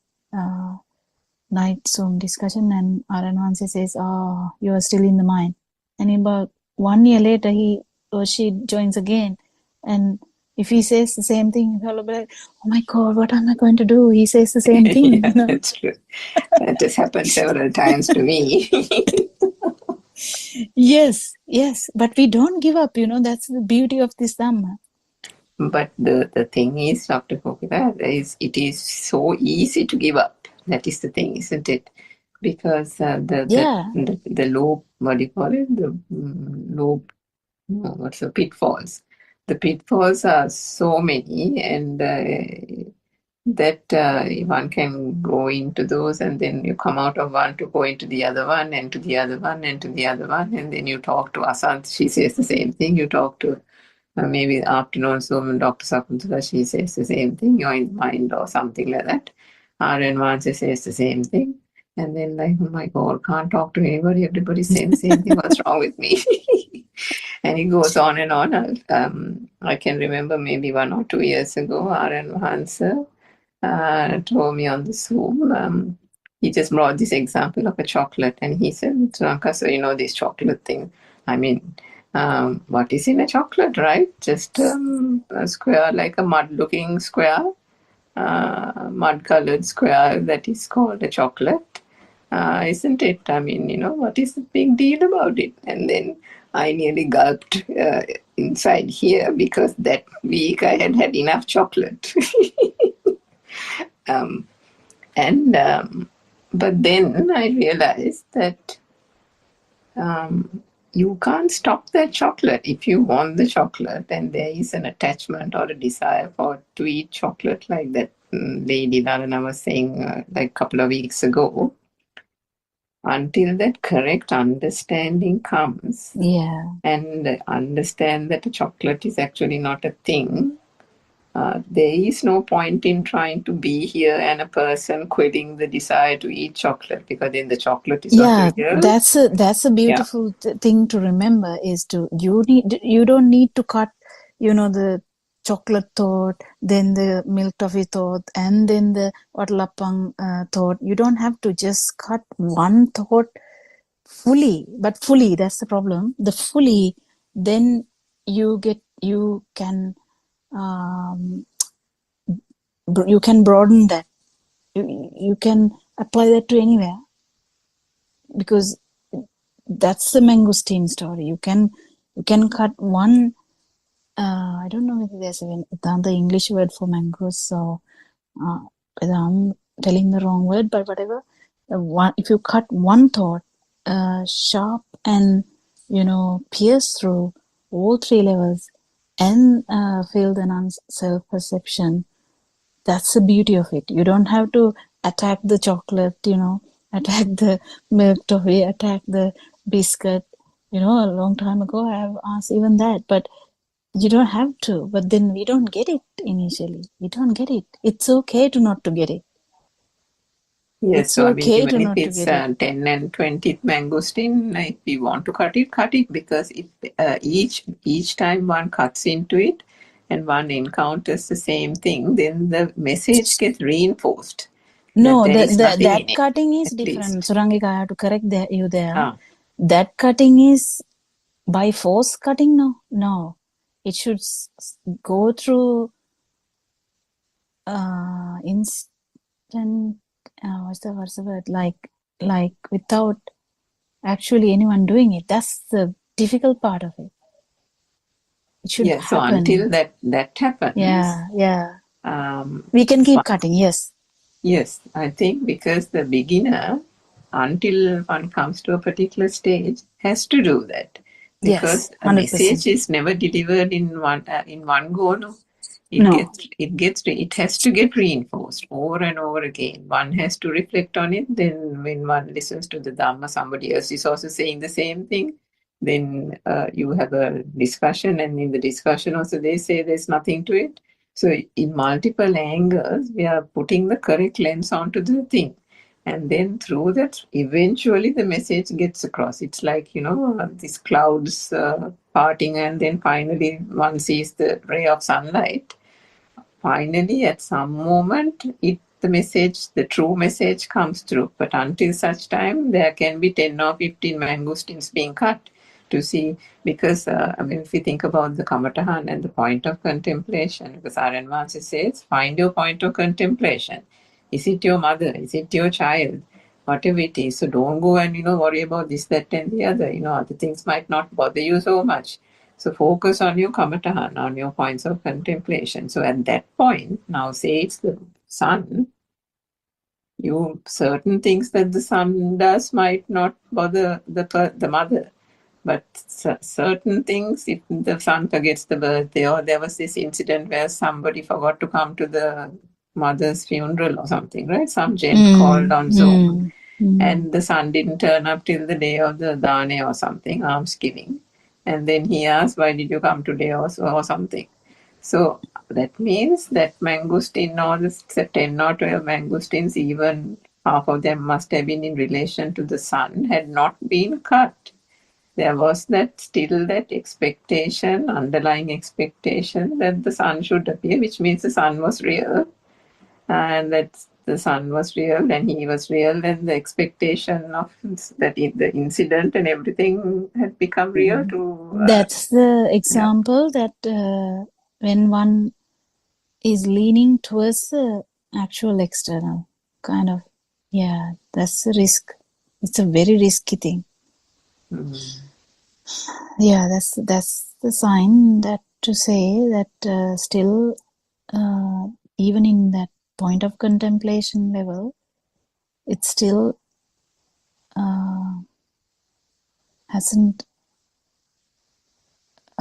night Zoom discussion, and Aranwansi says, "Oh, you are still in the mind," and about 1 year later, he or she joins again, and if he says the same thing, you'll be like, "Oh my God, what am I going to do?" He says the same thing.
Yeah, that's true. That has happened several times to me.
Yes, but we don't give up. That's the beauty of this Dhamma.
But the thing is, Dr. Kokila, it is so easy to give up. That is the thing, isn't it? Because the low, what do you call it? The low, what's the pitfalls? The pitfalls are so many, and that one can go into those, and then you come out of one to go into the other one, and to the other one, and to the other one, and then you talk to Asant, she says the same thing. You talk to maybe afternoon Zoom, Dr. Sakuntala, she says the same thing, you're in mind or something like that. RN Vansi says the same thing. And then like, oh my God, can't talk to anybody, everybody's saying the same thing, what's wrong with me? And it goes on and on. I can remember maybe 1 or 2 years ago, RN Vansi told me on the Zoom, he just brought this example of a chocolate, and he said, Ranka, so this chocolate thing, I mean, what is in a chocolate, right? Just a square, like a mud-looking square, mud-colored square, that is called a chocolate, isn't it? I mean, what is the big deal about it? And then I nearly gulped inside here, because that week I had had enough chocolate. But then I realized that you can't stop that chocolate. If you want the chocolate and there is an attachment or a desire to eat chocolate, like that lady Lalana was saying like a couple of weeks ago, until that correct understanding comes
Yeah.
and understand that a chocolate is actually not a thing, there is no point in trying to be here and a person quitting the desire to eat chocolate, because then the chocolate is not
Yeah,
real.
that's a
Yeah.
beautiful thing to remember is you don't need to cut, the chocolate thought, then the milk toffee thought, and then the watlapang thought. You don't have to just cut one thought fully, but fully, that's the problem. The fully, then you can um, you can broaden that. You can apply that to anywhere, because that's the mangosteen story. You can cut one. I don't know whether there's another English word for mangoes, so whether I'm telling the wrong word, but whatever. If you cut one thought sharp and pierce through all three levels and feel the self-perception, that's the beauty of it. You don't have to attack the chocolate, attack the milk toffee, attack the biscuit. A long time ago I have asked even that, but you don't have to. But then we don't get it initially. We don't get it. It's okay to not to get it.
Yes,
It's
so I mean,
okay to
even if
not to
it's
get it.
10 and 20th mangosteen, if we want to cut it, because each time one cuts into it and one encounters the same thing, then the message gets reinforced that
No,
there is nothing in
that
it,
cutting is
at
different.
least.
Surangika, I have to correct you there.
Ah,
That cutting is by force cutting. No, it should go through instant. What's the word? Like without actually anyone doing it. That's the difficult part of it. It should
yeah, so
happen.
until that happens,
Yeah.
um,
We can keep cutting. Yes.
yes, I think because the beginner, until one comes to a particular stage, has to do that, because
Yes.
a
100%.
message is never delivered in one go. No,
No.
it has to get reinforced over and over again. One has to reflect on it. Then when one listens to the Dhamma, somebody else is also saying the same thing. Then you have a discussion, and in the discussion also they say there's nothing to it. So in multiple angles, we are putting the correct lens onto the thing. And then through that, eventually the message gets across. It's like, these clouds parting, and then finally one sees the ray of sunlight. Finally, at some moment, the true message comes through. But until such time, there can be 10 or 15 mangosteens being cut to see, because, if we think about the Kamatahan and the point of contemplation, because Aryan Vansi says, find your point of contemplation. Is it your mother? Is it your child? Whatever it is. So don't go and, worry about this, that, and the other. Other things might not bother you so much. So focus on your kamatahan, on your points of contemplation. So at that point, now say it's the sun, certain things that the sun does might not bother the mother. But certain things, if the son forgets the birthday, or there was this incident where somebody forgot to come to the mother's funeral or something, right? Some gent called on Zoom, and the son didn't turn up till the day of the dane or something, almsgiving. And then he asked, why did you come today or something? So that means that mangosteen, or the 10 or 12 mangosteens, even half of them must have been in relation to the sun, had not been cut. There was still that expectation, underlying expectation that the sun should appear, which means the sun was real, and that the sun was real and he was real, and the expectation of the incident and everything had become real to
That's the example that when one is leaning towards the actual external kind of, that's a risk. It's a very risky thing. Yeah, that's the sign that to say that still, even in that point of contemplation level, it still hasn't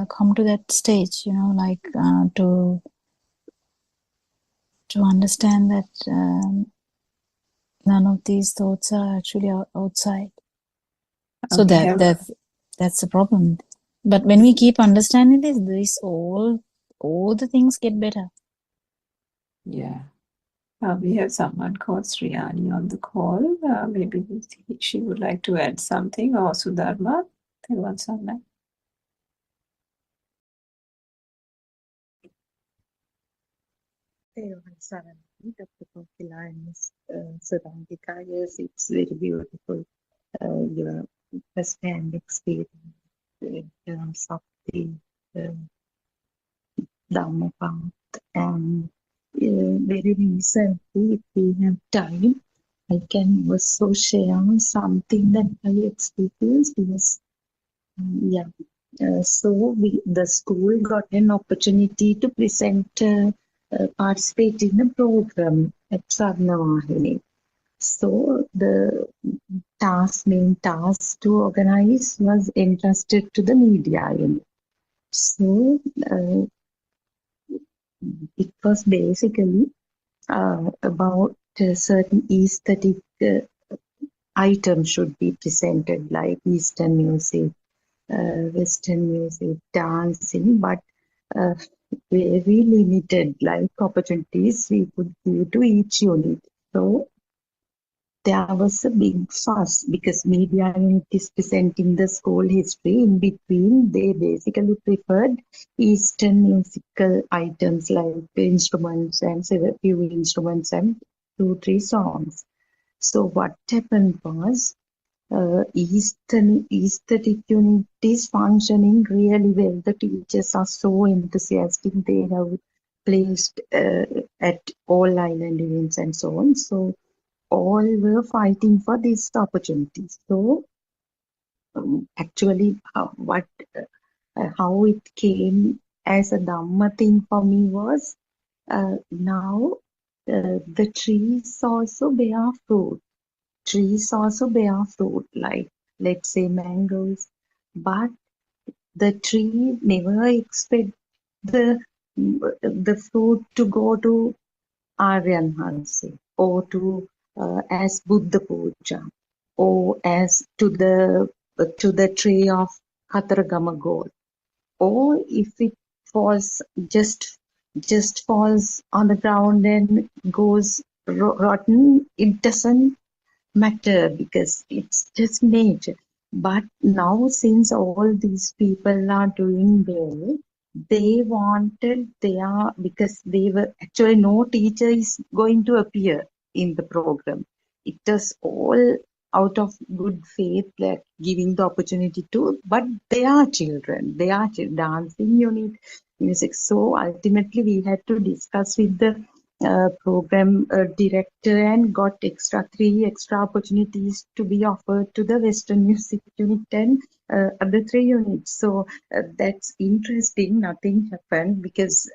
come to that stage, like to understand that none of these thoughts are actually outside. So
We have,
that's the problem. But when we keep understanding this all the things get better.
yeah. We have someone called Sriyani on the call. Maybe she would like to add something, or Sudharma. There was someone.
Dr. Kokila and Ms. Surantika, yes, it's very beautiful. Your first-hand experience in terms of the uh, Dhamma path. And very recently, if we have time, I can also share something that I experienced. Yes, yeah. So the school got an opportunity to participate in a program at Sarnavahini. So the main task to organize was entrusted to the media unit. So it was basically about certain aesthetic items should be presented, like Eastern music, Western music, dancing, but uh, very limited like opportunities we could give to each unit. So there was a big fuss because media unit is presenting the school history. In between, they basically preferred Eastern musical items like instruments and several few instruments and 2-3 songs. So what happened was Eastern aesthetic unit is functioning really well. The teachers are so enthusiastic. They have placed at all island events and so on. So all were fighting for this opportunity. So actually, how it came as a Dhamma thing for me was now the trees also bear fruit. Trees also bear fruit, like let's say mangoes, but the tree never expect the fruit to go to Aryan Hanse or to as Buddha Puja or as to the tree of Kataragama gold, or if it falls just falls on the ground and goes rotten, it doesn't matter because it's just nature. But now, since all these people are doing well, they wanted because they were actually no teacher is going to appear in the program. It was all out of good faith, like giving the opportunity to, but they are children, dancing unit, music. So ultimately, we had to discuss with the program director and got three extra opportunities to be offered to the Western Music Unit and other 3 units. So that's interesting. Nothing happened because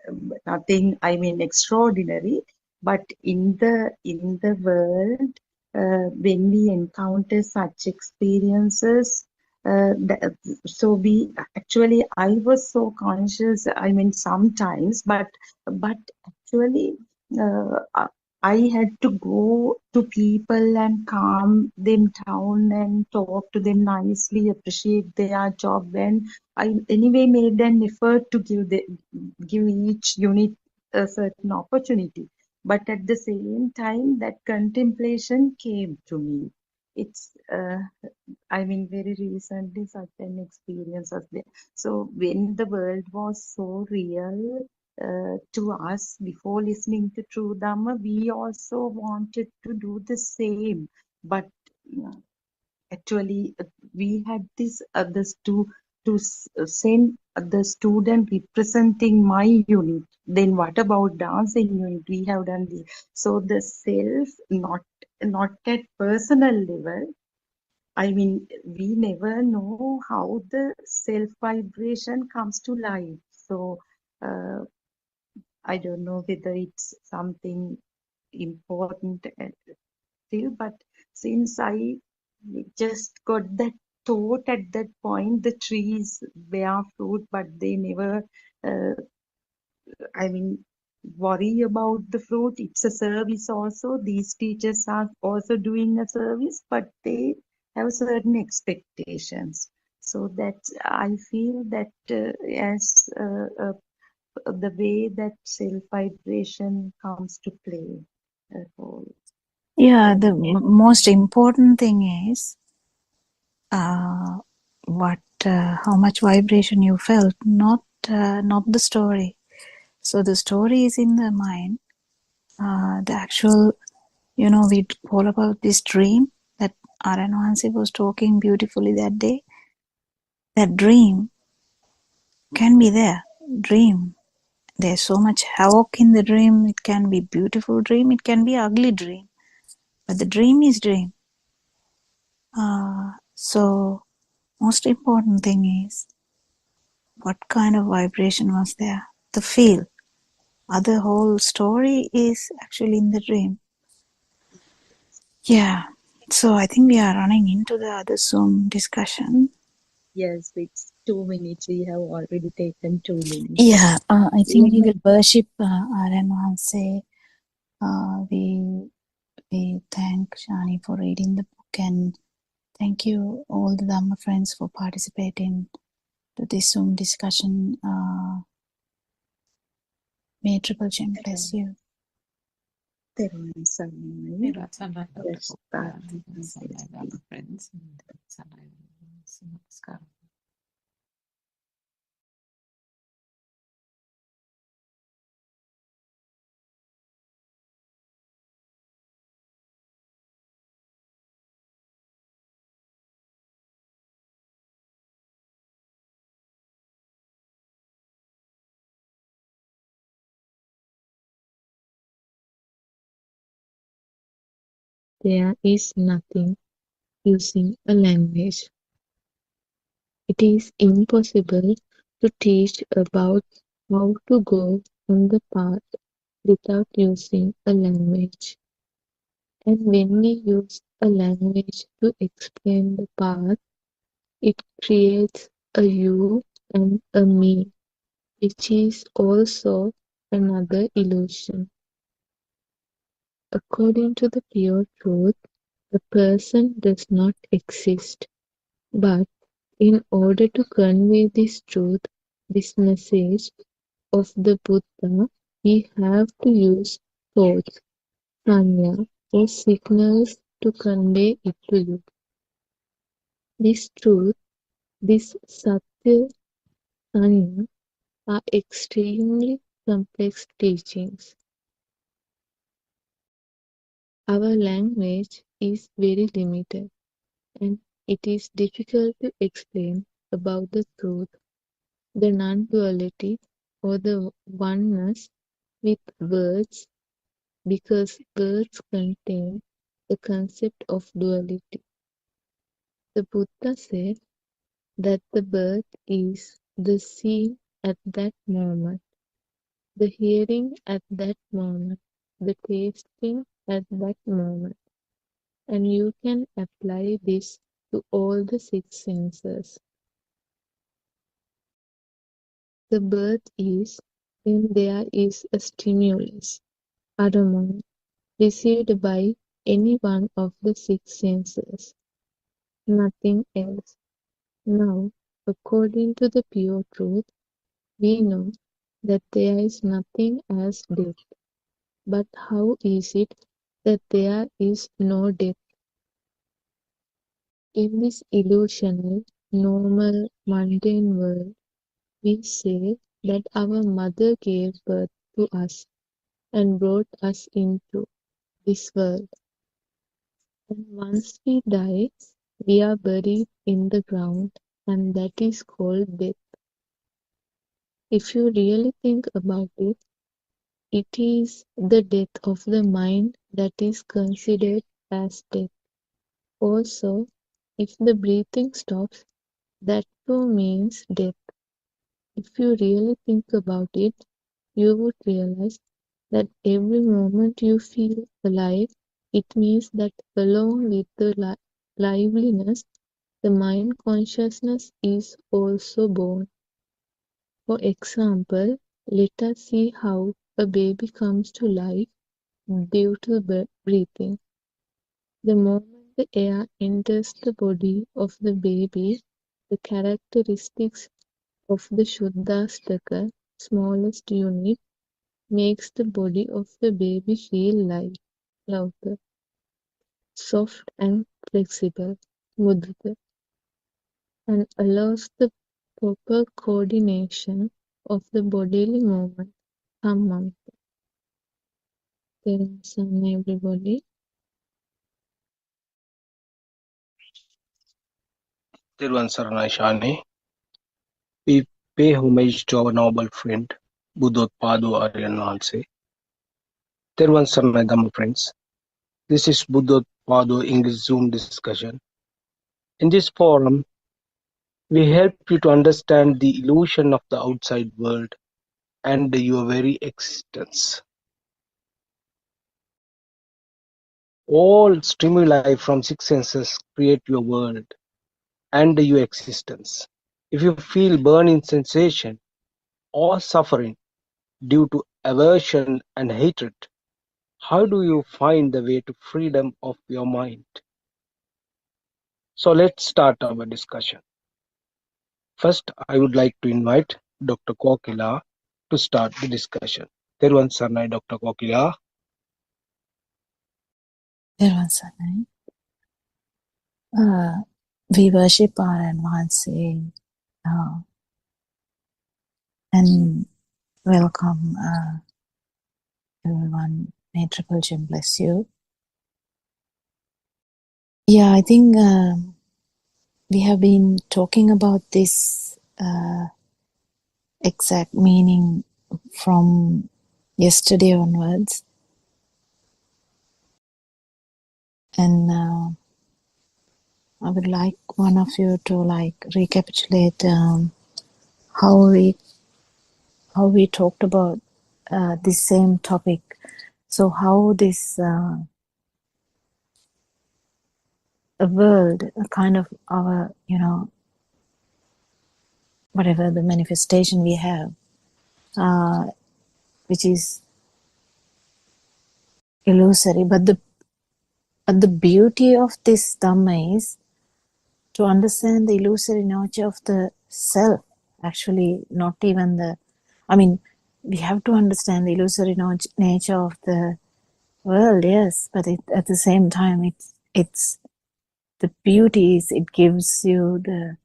nothing, I mean, extraordinary. But in the world, when we encounter such experiences, so we actually, I was so conscious. I mean, sometimes, but actually I had to go to people and calm them down and talk to them nicely, appreciate their job, and I anyway made an effort to give each unit a certain opportunity. But at the same time, that contemplation came to me. It's I mean, very recently such an experience was there. So when the world was so real to us before listening to True Dhamma, we also wanted to do the same. But uh, actually, we had this others to send the student representing my unit. Then what about dancing unit? We have done this. So the self, not at personal level, I mean, we never know how the self vibration comes to life. So, I don't know whether it's something important still, but since I just got that thought at that point, the trees bear fruit, but they never, I mean, worry about the fruit. It's a service also. These teachers are also doing a service, but they have certain expectations. So that I feel that as the way that self vibration comes to play a role.
Yeah,
So
the most important thing is what how much vibration you felt, not the story. So the story is in the mind. The actual, we all about this dream that Aranwansi was talking beautifully that day. That dream can be there. Dream. There's so much havoc in the dream. It can be beautiful dream. It can be ugly dream. But the dream is dream. So most important thing is what kind of vibration was there. The feel. Other whole story is actually in the dream. Yeah. So I think we are running into the other Zoom discussion.
Yes, it's 2 minutes. We have already taken 2 minutes.
Yeah, I think we will worship Aranwanse. We thank Shani for reading the book, and thank you all the Dhamma friends for participating to this Zoom discussion. May Triple Gem bless you.
තෙරුවන් සරණයි.
Niratana
Yes,
Dr. friends. Namaskar.
There is nothing using a language. It is impossible to teach about how to go on the path without using a language. And when we use a language to explain the path, it creates a you and a me, which is also another illusion. According to the pure truth, the person does not exist, but in order to convey this truth, this message of the Buddha, we have to use thoughts, sanya, or signals to convey it to you. This truth, this satya, sanya, are extremely complex teachings. Our language is very limited, and it is difficult to explain about the truth, the non-duality, or the oneness with words, because words contain the concept of duality. The Buddha said that the birth is the seeing at that moment, the hearing at that moment, the tasting at that moment, and you can apply this to all the six senses. The birth is when there is a stimulus, aroma, received by any one of the six senses, nothing else. Now, according to the pure truth, we know that there is nothing as death. But how is it that there is no death? In this illusional, normal, mundane world, we say that our mother gave birth to us and brought us into this world. And once we die, we are buried in the ground, and that is called death. If you really think about it, it is the death of the mind that is considered as death. Also, if the breathing stops, that too means death. If you really think about it, you would realize that every moment you feel alive, it means that along with the liveliness, the mind consciousness is also born. For example, let us see how a baby comes to life due to breathing. The moment the air enters the body of the baby, the characteristics of the Shuddhastaka, smallest unit, makes the body of the baby feel light, louder, soft and flexible, mudita, and allows the proper coordination of the bodily movement. Hammam. Everybody.
Tiruvan Saranai Shane. We pay homage to our noble friend Buddothpado Aryan Nanse. Tiruvan Saranai Dhamma friends. This is Buddothpado English Zoom discussion. In this forum, we help you to understand the illusion of the outside world and your very existence. All stimuli from six senses create your world and your existence. If you feel burning sensation or suffering due to aversion and hatred, how do you find the way to freedom of your mind? So let's start our discussion. First, I would like to invite Dr. Kokila to start the discussion. Teruvan Sarnai, Dr. Kokila.
There was a night. We worship our advancing and welcome everyone. May Triple Gem bless you. Yeah, I think we have been talking about this exact meaning from yesterday onwards, and I would like one of you to recapitulate how we talked about this same topic. So how this world, a kind of our, whatever the manifestation we have, which is illusory, but the beauty of this Dhamma is to understand the illusory nature of the self. Actually, not even we have to understand the illusory nature of the world, yes, but at the same time, it's the beauty is it gives you the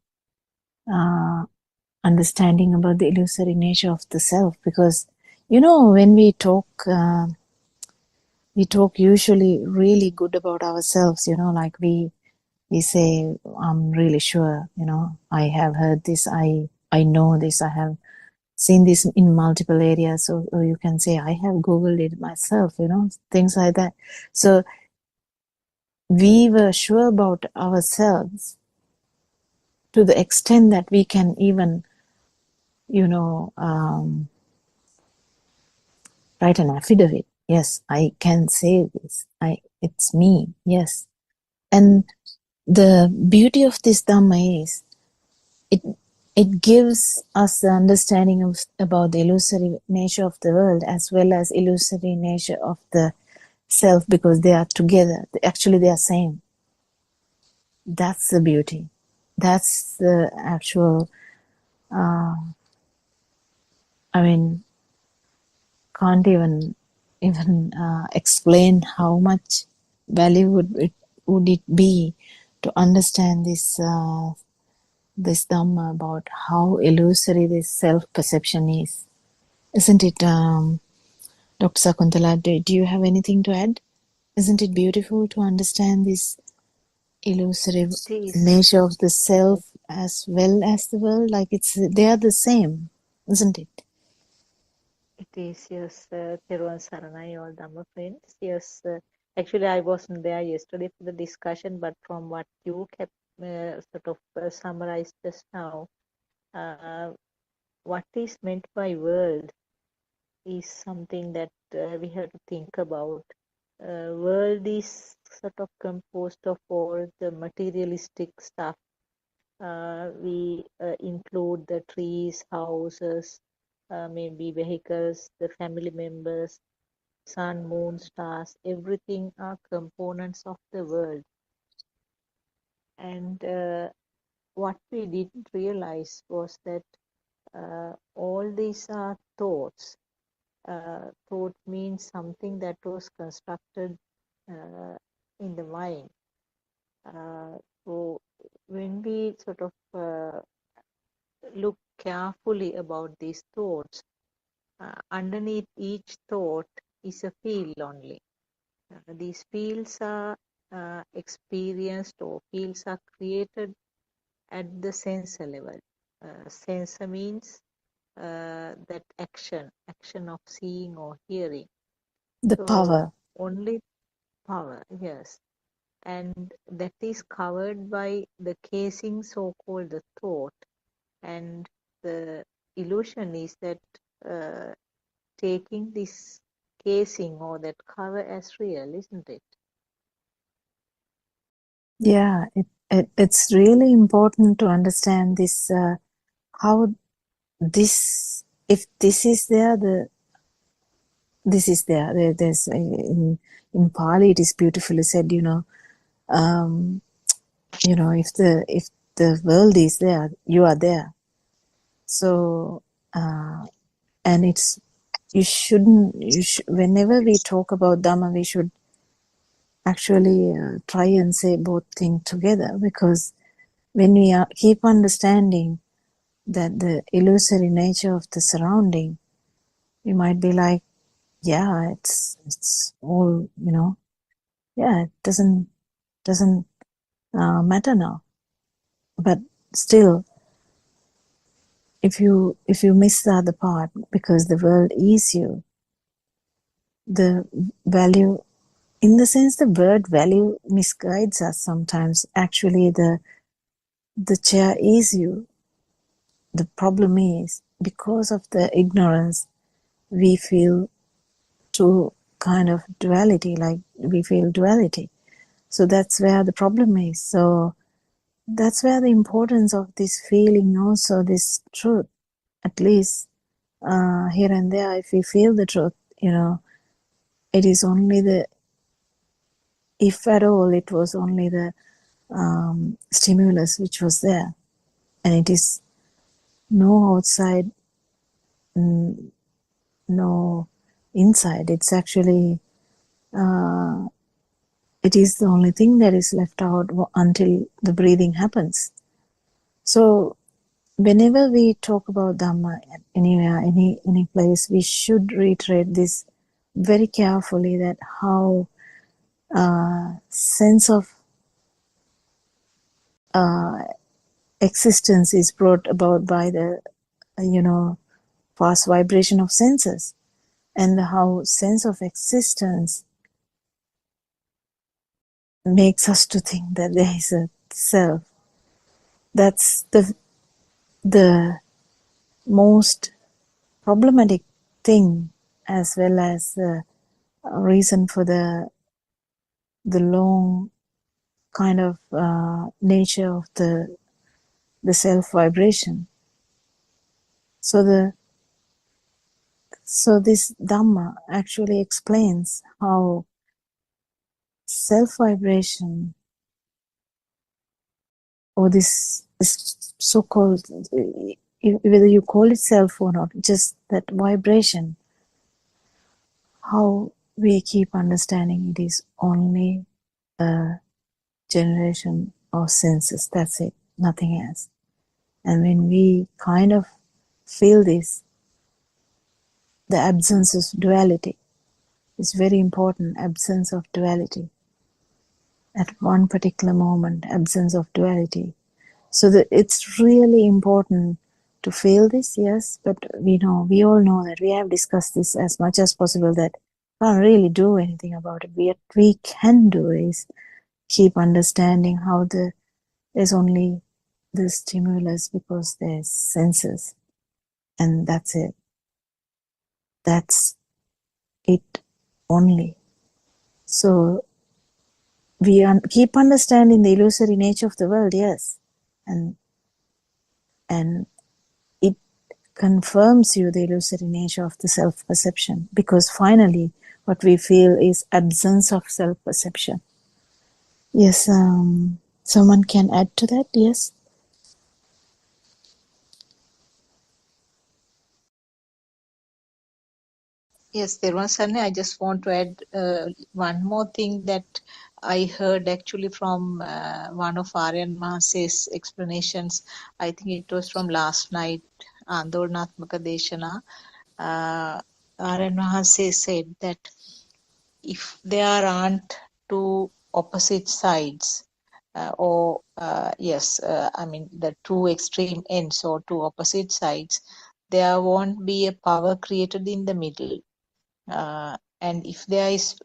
understanding about the illusory nature of the self, because when we talk usually really good about ourselves, like we say, I'm really sure, I have heard this, I know this, I have seen this in multiple areas, or you can say I have googled it myself, things like that. So we were sure about ourselves to the extent that we can even write an affidavit. Yes, I can say this. It's me. Yes. And the beauty of this Dhamma is it gives us the understanding about the illusory nature of the world as well as illusory nature of the self, because they are together. Actually, they are same. That's the beauty. That's the actual, can't even explain how much value would it be to understand this Dhamma about how illusory this self-perception is. Isn't it, Dr. Sakuntala, do you have anything to add? Isn't it beautiful to understand this illusory
It is.
nature of the self as well as the world? Like they are the same, isn't it?
It is, yes, Thiruvan Saranai, all Dhamma friends. Yes, actually, I wasn't there yesterday for the discussion, but from what you kept summarized just now, uh, what is meant by world is something that we have to think about. World is sort of composed of all the materialistic stuff. We include the trees, houses, maybe vehicles, the family members, sun, moon, stars, everything are components of the world. And what we didn't realize was that all these are thoughts. Thought means something that was constructed in the mind. So when we sort of look carefully about these thoughts, underneath each thought is a field only. These fields are experienced, or fields are created at the sensor level. Sensor means that action of seeing or hearing.
The
So
power.
only power, yes. And that is covered by the casing, so-called the thought. And the illusion is that taking this casing or that cover as real, isn't it?
Yeah, it's really important to understand this, how this, if this is there, this is there. There's in Pali, it is beautifully said, um, if the world is there, you are there. So, and it's, whenever we talk about Dhamma, we should actually try and say both things together, because when we keep understanding that the illusory nature of the surrounding, we might be like, yeah, it's all, yeah, it doesn't matter now. But still, if you miss the other part, because the world is you, the value, in the sense the word value misguides us sometimes. Actually, the chair is you. The problem is, because of the ignorance, we feel two kind of duality, like we feel duality. So that's where the problem is. So that's where the importance of this feeling, also this truth, at least here and there, if we feel the truth, it is only if at all, it was only the stimulus which was there, and it is no outside, no inside. It's actually, it is the only thing that is left out until the breathing happens. So whenever we talk about Dhamma, anywhere, any place, we should reiterate this very carefully, that how sense of existence is brought about by the, fast vibration of senses, and how sense of existence makes us to think that there is a self. That's the most problematic thing, as well as the reason for the long kind of nature of the self vibration. So this Dhamma actually explains how self vibration, or this so-called, whether you call it self or not, just that vibration, how we keep understanding it is only a generation of senses. That's it, nothing else. And when we kind of feel this, the absence of duality is very important. Absence of duality at one particular moment, absence of duality. So that it's really important to feel this, yes, but we all know that we have discussed this as much as possible, that can't really do anything about it. What we can do is keep understanding how there's only the stimulus because there's senses, and that's it. That's it only. So we keep understanding the illusory nature of the world, yes, and it confirms you the illusory nature of the self-perception, because finally what we feel is absence of self-perception. Yes, someone can add to that. Yes.
Yes, Sarne, I just want to add one more thing that I heard actually from one of Aryan Mahase's explanations. I think it was from last night, Andolnatmaka Deshana. Aryan Mahase said that if there aren't two opposite sides, I mean the two extreme ends or two opposite sides, there won't be a power created in the middle. And if there is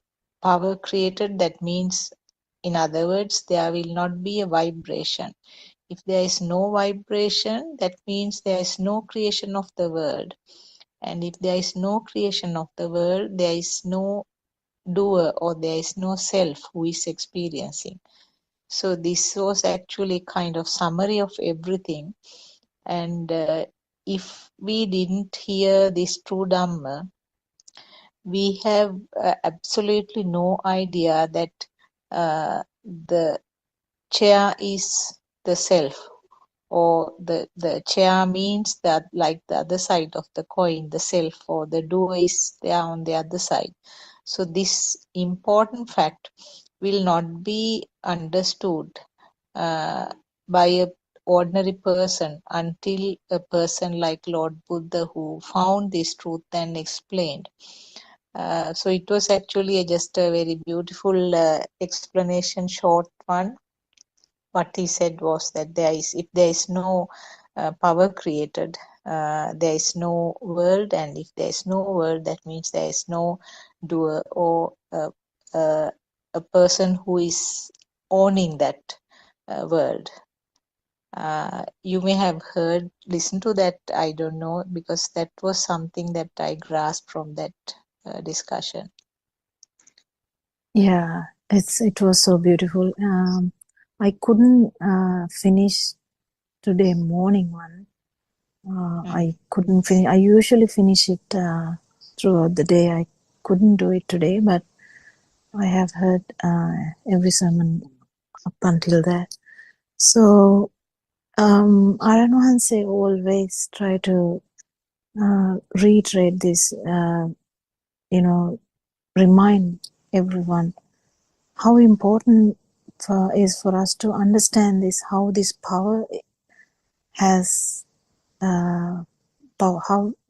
power created, that means, in other words, there will not be a vibration. If there is no vibration, that means there is no creation of the world. And if there is no creation of the world, there is no doer or there is no self who is experiencing. So this was actually kind of summary of everything. And if we didn't hear this true Dhamma, we have absolutely no idea that the chair is the self, or the chair means that, like the other side of the coin, the self or the doer is there on the other side. So this important fact will not be understood by a ordinary person until a person like Lord Buddha, who found this truth and explained. So it was actually just a very beautiful explanation, short one. What he said was that if there is no power created, there is no world, and if there is no world, that means there is no doer or a person who is owning that world. You may have listened to that, I don't know, because that was something that I grasped from that discussion.
Yeah, it was so beautiful. I couldn't finish today morning one. I couldn't finish. I usually finish it throughout the day. I couldn't do it today, but I have heard every sermon up until that. So Aranwahanse always try to reiterate this, remind everyone how important is for us to understand this, how this power has how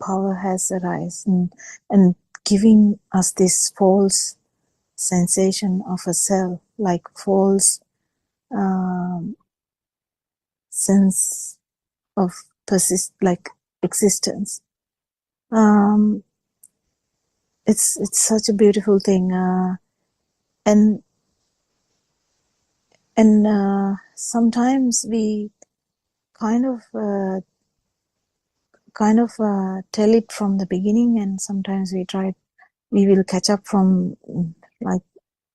power has arisen and giving us this false sensation of a self, like false sense of like existence. It's such a beautiful thing, and sometimes we kind of tell it from the beginning, and sometimes we will catch up from like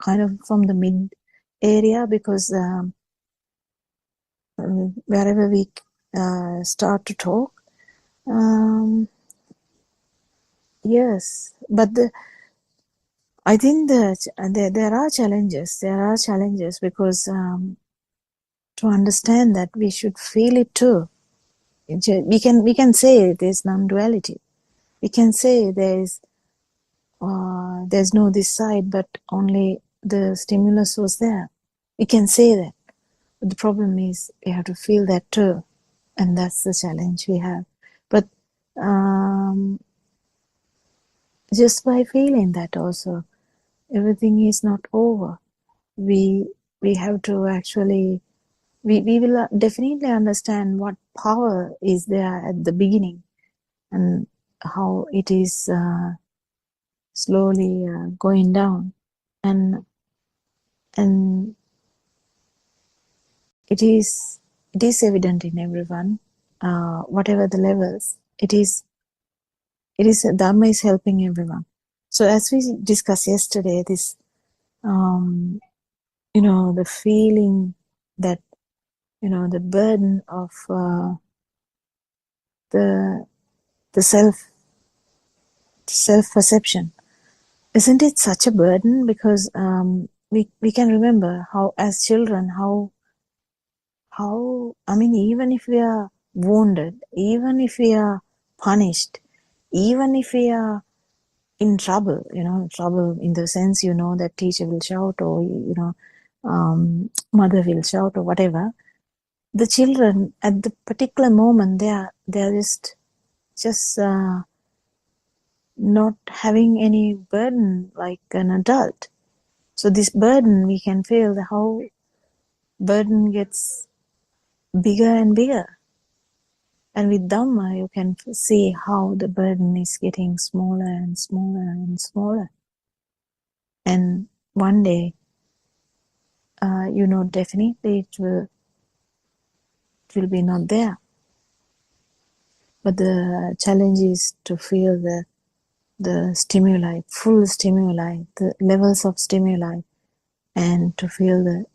kind of from the mid area, because wherever we start to talk, yes, but I think that there are challenges. There are challenges because to understand that we should feel it too. We can say there's non-duality. We can say there's no this side, but only the stimulus was there. We can say that. But the problem is we have to feel that too. And that's the challenge we have. But just by feeling that also, everything is not over. We have to actually, we will definitely understand what power is there at the beginning and how it is slowly going down, and it is evident in everyone, whatever the levels. It is Dharma is helping everyone. So as we discussed yesterday, this the feeling that the burden of the the self-perception. Isn't it such a burden? Because we can remember how, as children, I mean, even if we are wounded, even if we are punished, even if we are in trouble, trouble in the sense, that teacher will shout, or, mother will shout, or whatever, the children at the particular moment, they're just not having any burden like an adult. So this burden, we can feel how burden gets bigger and bigger. And with Dhamma, you can see how the burden is getting smaller and smaller and smaller. And one day, definitely it will be not there. But the challenge is to feel the stimuli, full stimuli, the levels of stimuli, and to feel the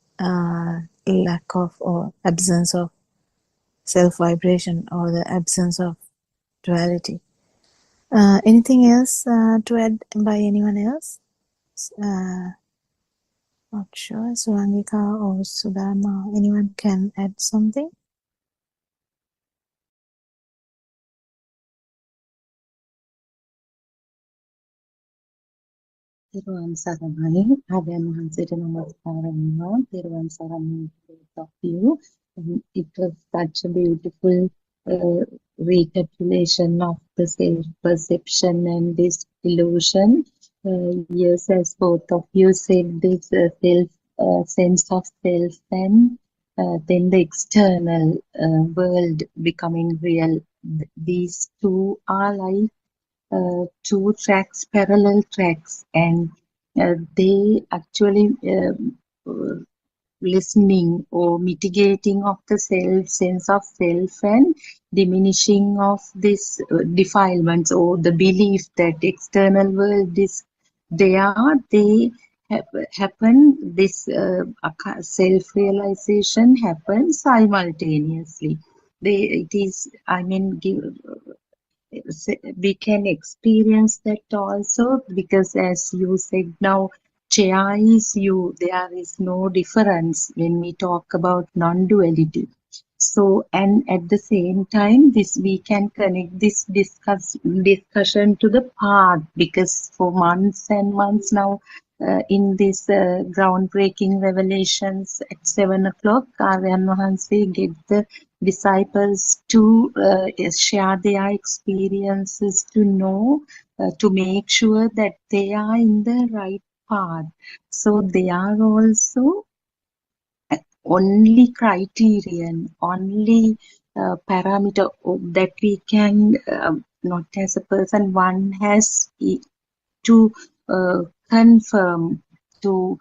lack of or absence of self-vibration, or the absence of duality. Anything else to add by anyone else? Not sure. Surangika or Sudharma, anyone can add something?
තෙරුවන් සරණයි. ආර්යයන් වහන්සේට නමස්කාර වෙනවා. තෙරුවන් සරණයි both of you. It was such a beautiful recapitulation of the self-perception and this illusion. Yes, as both of you said, this sense of self and then the external world becoming real. These two are like two tracks, parallel tracks, and they actually lessening or mitigating of the sense of self, and diminishing of this defilements or the belief that external world is there. They happen, this self-realization happens simultaneously. It is, I mean, we can experience that also, because as you said now, Chaya is you, there is no difference when we talk about non-duality. So, and at the same time, we can connect this discussion to the path, because for months and months now, in this groundbreaking revelations at 7 o'clock, Aryan Mahansi get the disciples to share their experiences, to know, to make sure that they are in the right path. So they are also only criterion, only parameter that we can, not as a person, one has to confirm, to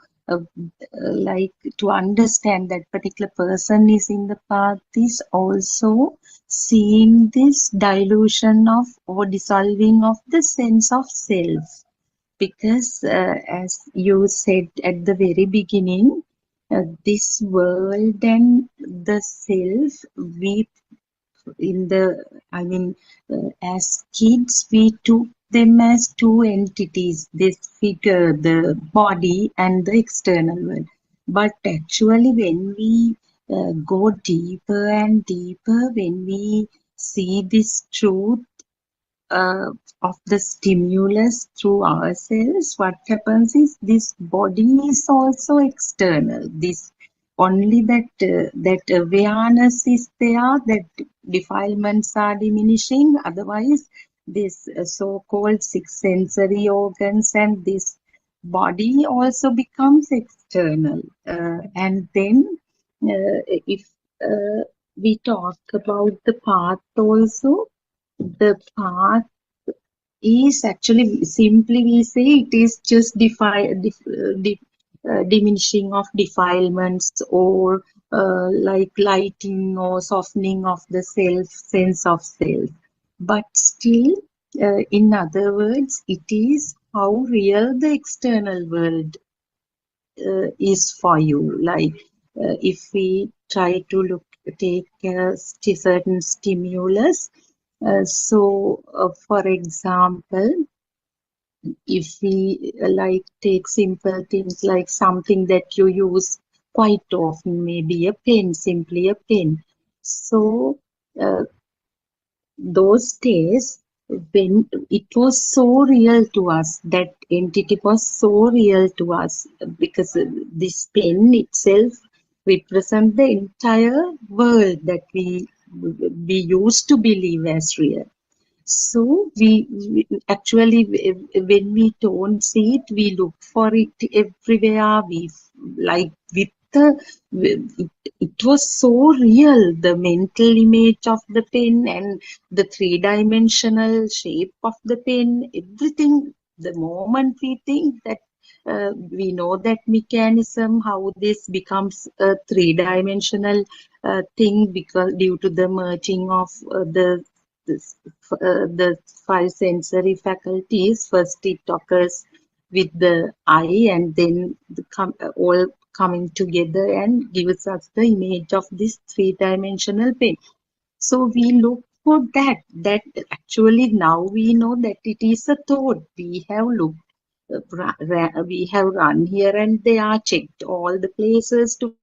like to understand that particular person is in the path, is also seeing this dilution of or dissolving of the sense of self. Because as you said at the very beginning, this world and the self, we in the, I mean, as kids, we took them as two entities, this figure, the body and the external world. But actually, when we go deeper and deeper, when we see this truth of the stimulus through ourselves, what happens is this body is also external. This only that awareness is there, that defilements are diminishing. Otherwise, this so-called six sensory organs and this body also becomes external. And then, if we talk about the path also, the path is actually, simply we say, it is just diminishing of defilements, or like lighting or softening of the sense of self. But still, in other words, it is how real the external world is for you. Like if we try to take a certain stimulus, For example, if we like take simple things like something that you use quite often, maybe a pen, simply a pen. So uh, those days when it was so real to us, that entity was so real to us, because this pen itself represents the entire world that we used to believe as real. So we actually, when we don't see it, we look for it everywhere. We like with the it was so real, the mental image of the pen and the three-dimensional shape of the pen, everything. The moment we think that we know that mechanism, how this becomes a three-dimensional thing, because due to the merging of the five sensory faculties. First it occurs with the eye, and then all coming together and gives us the image of this three-dimensional pen. So we look for that. That actually now we know that it is a thought. We have looked, we have run here and there, checked all the places to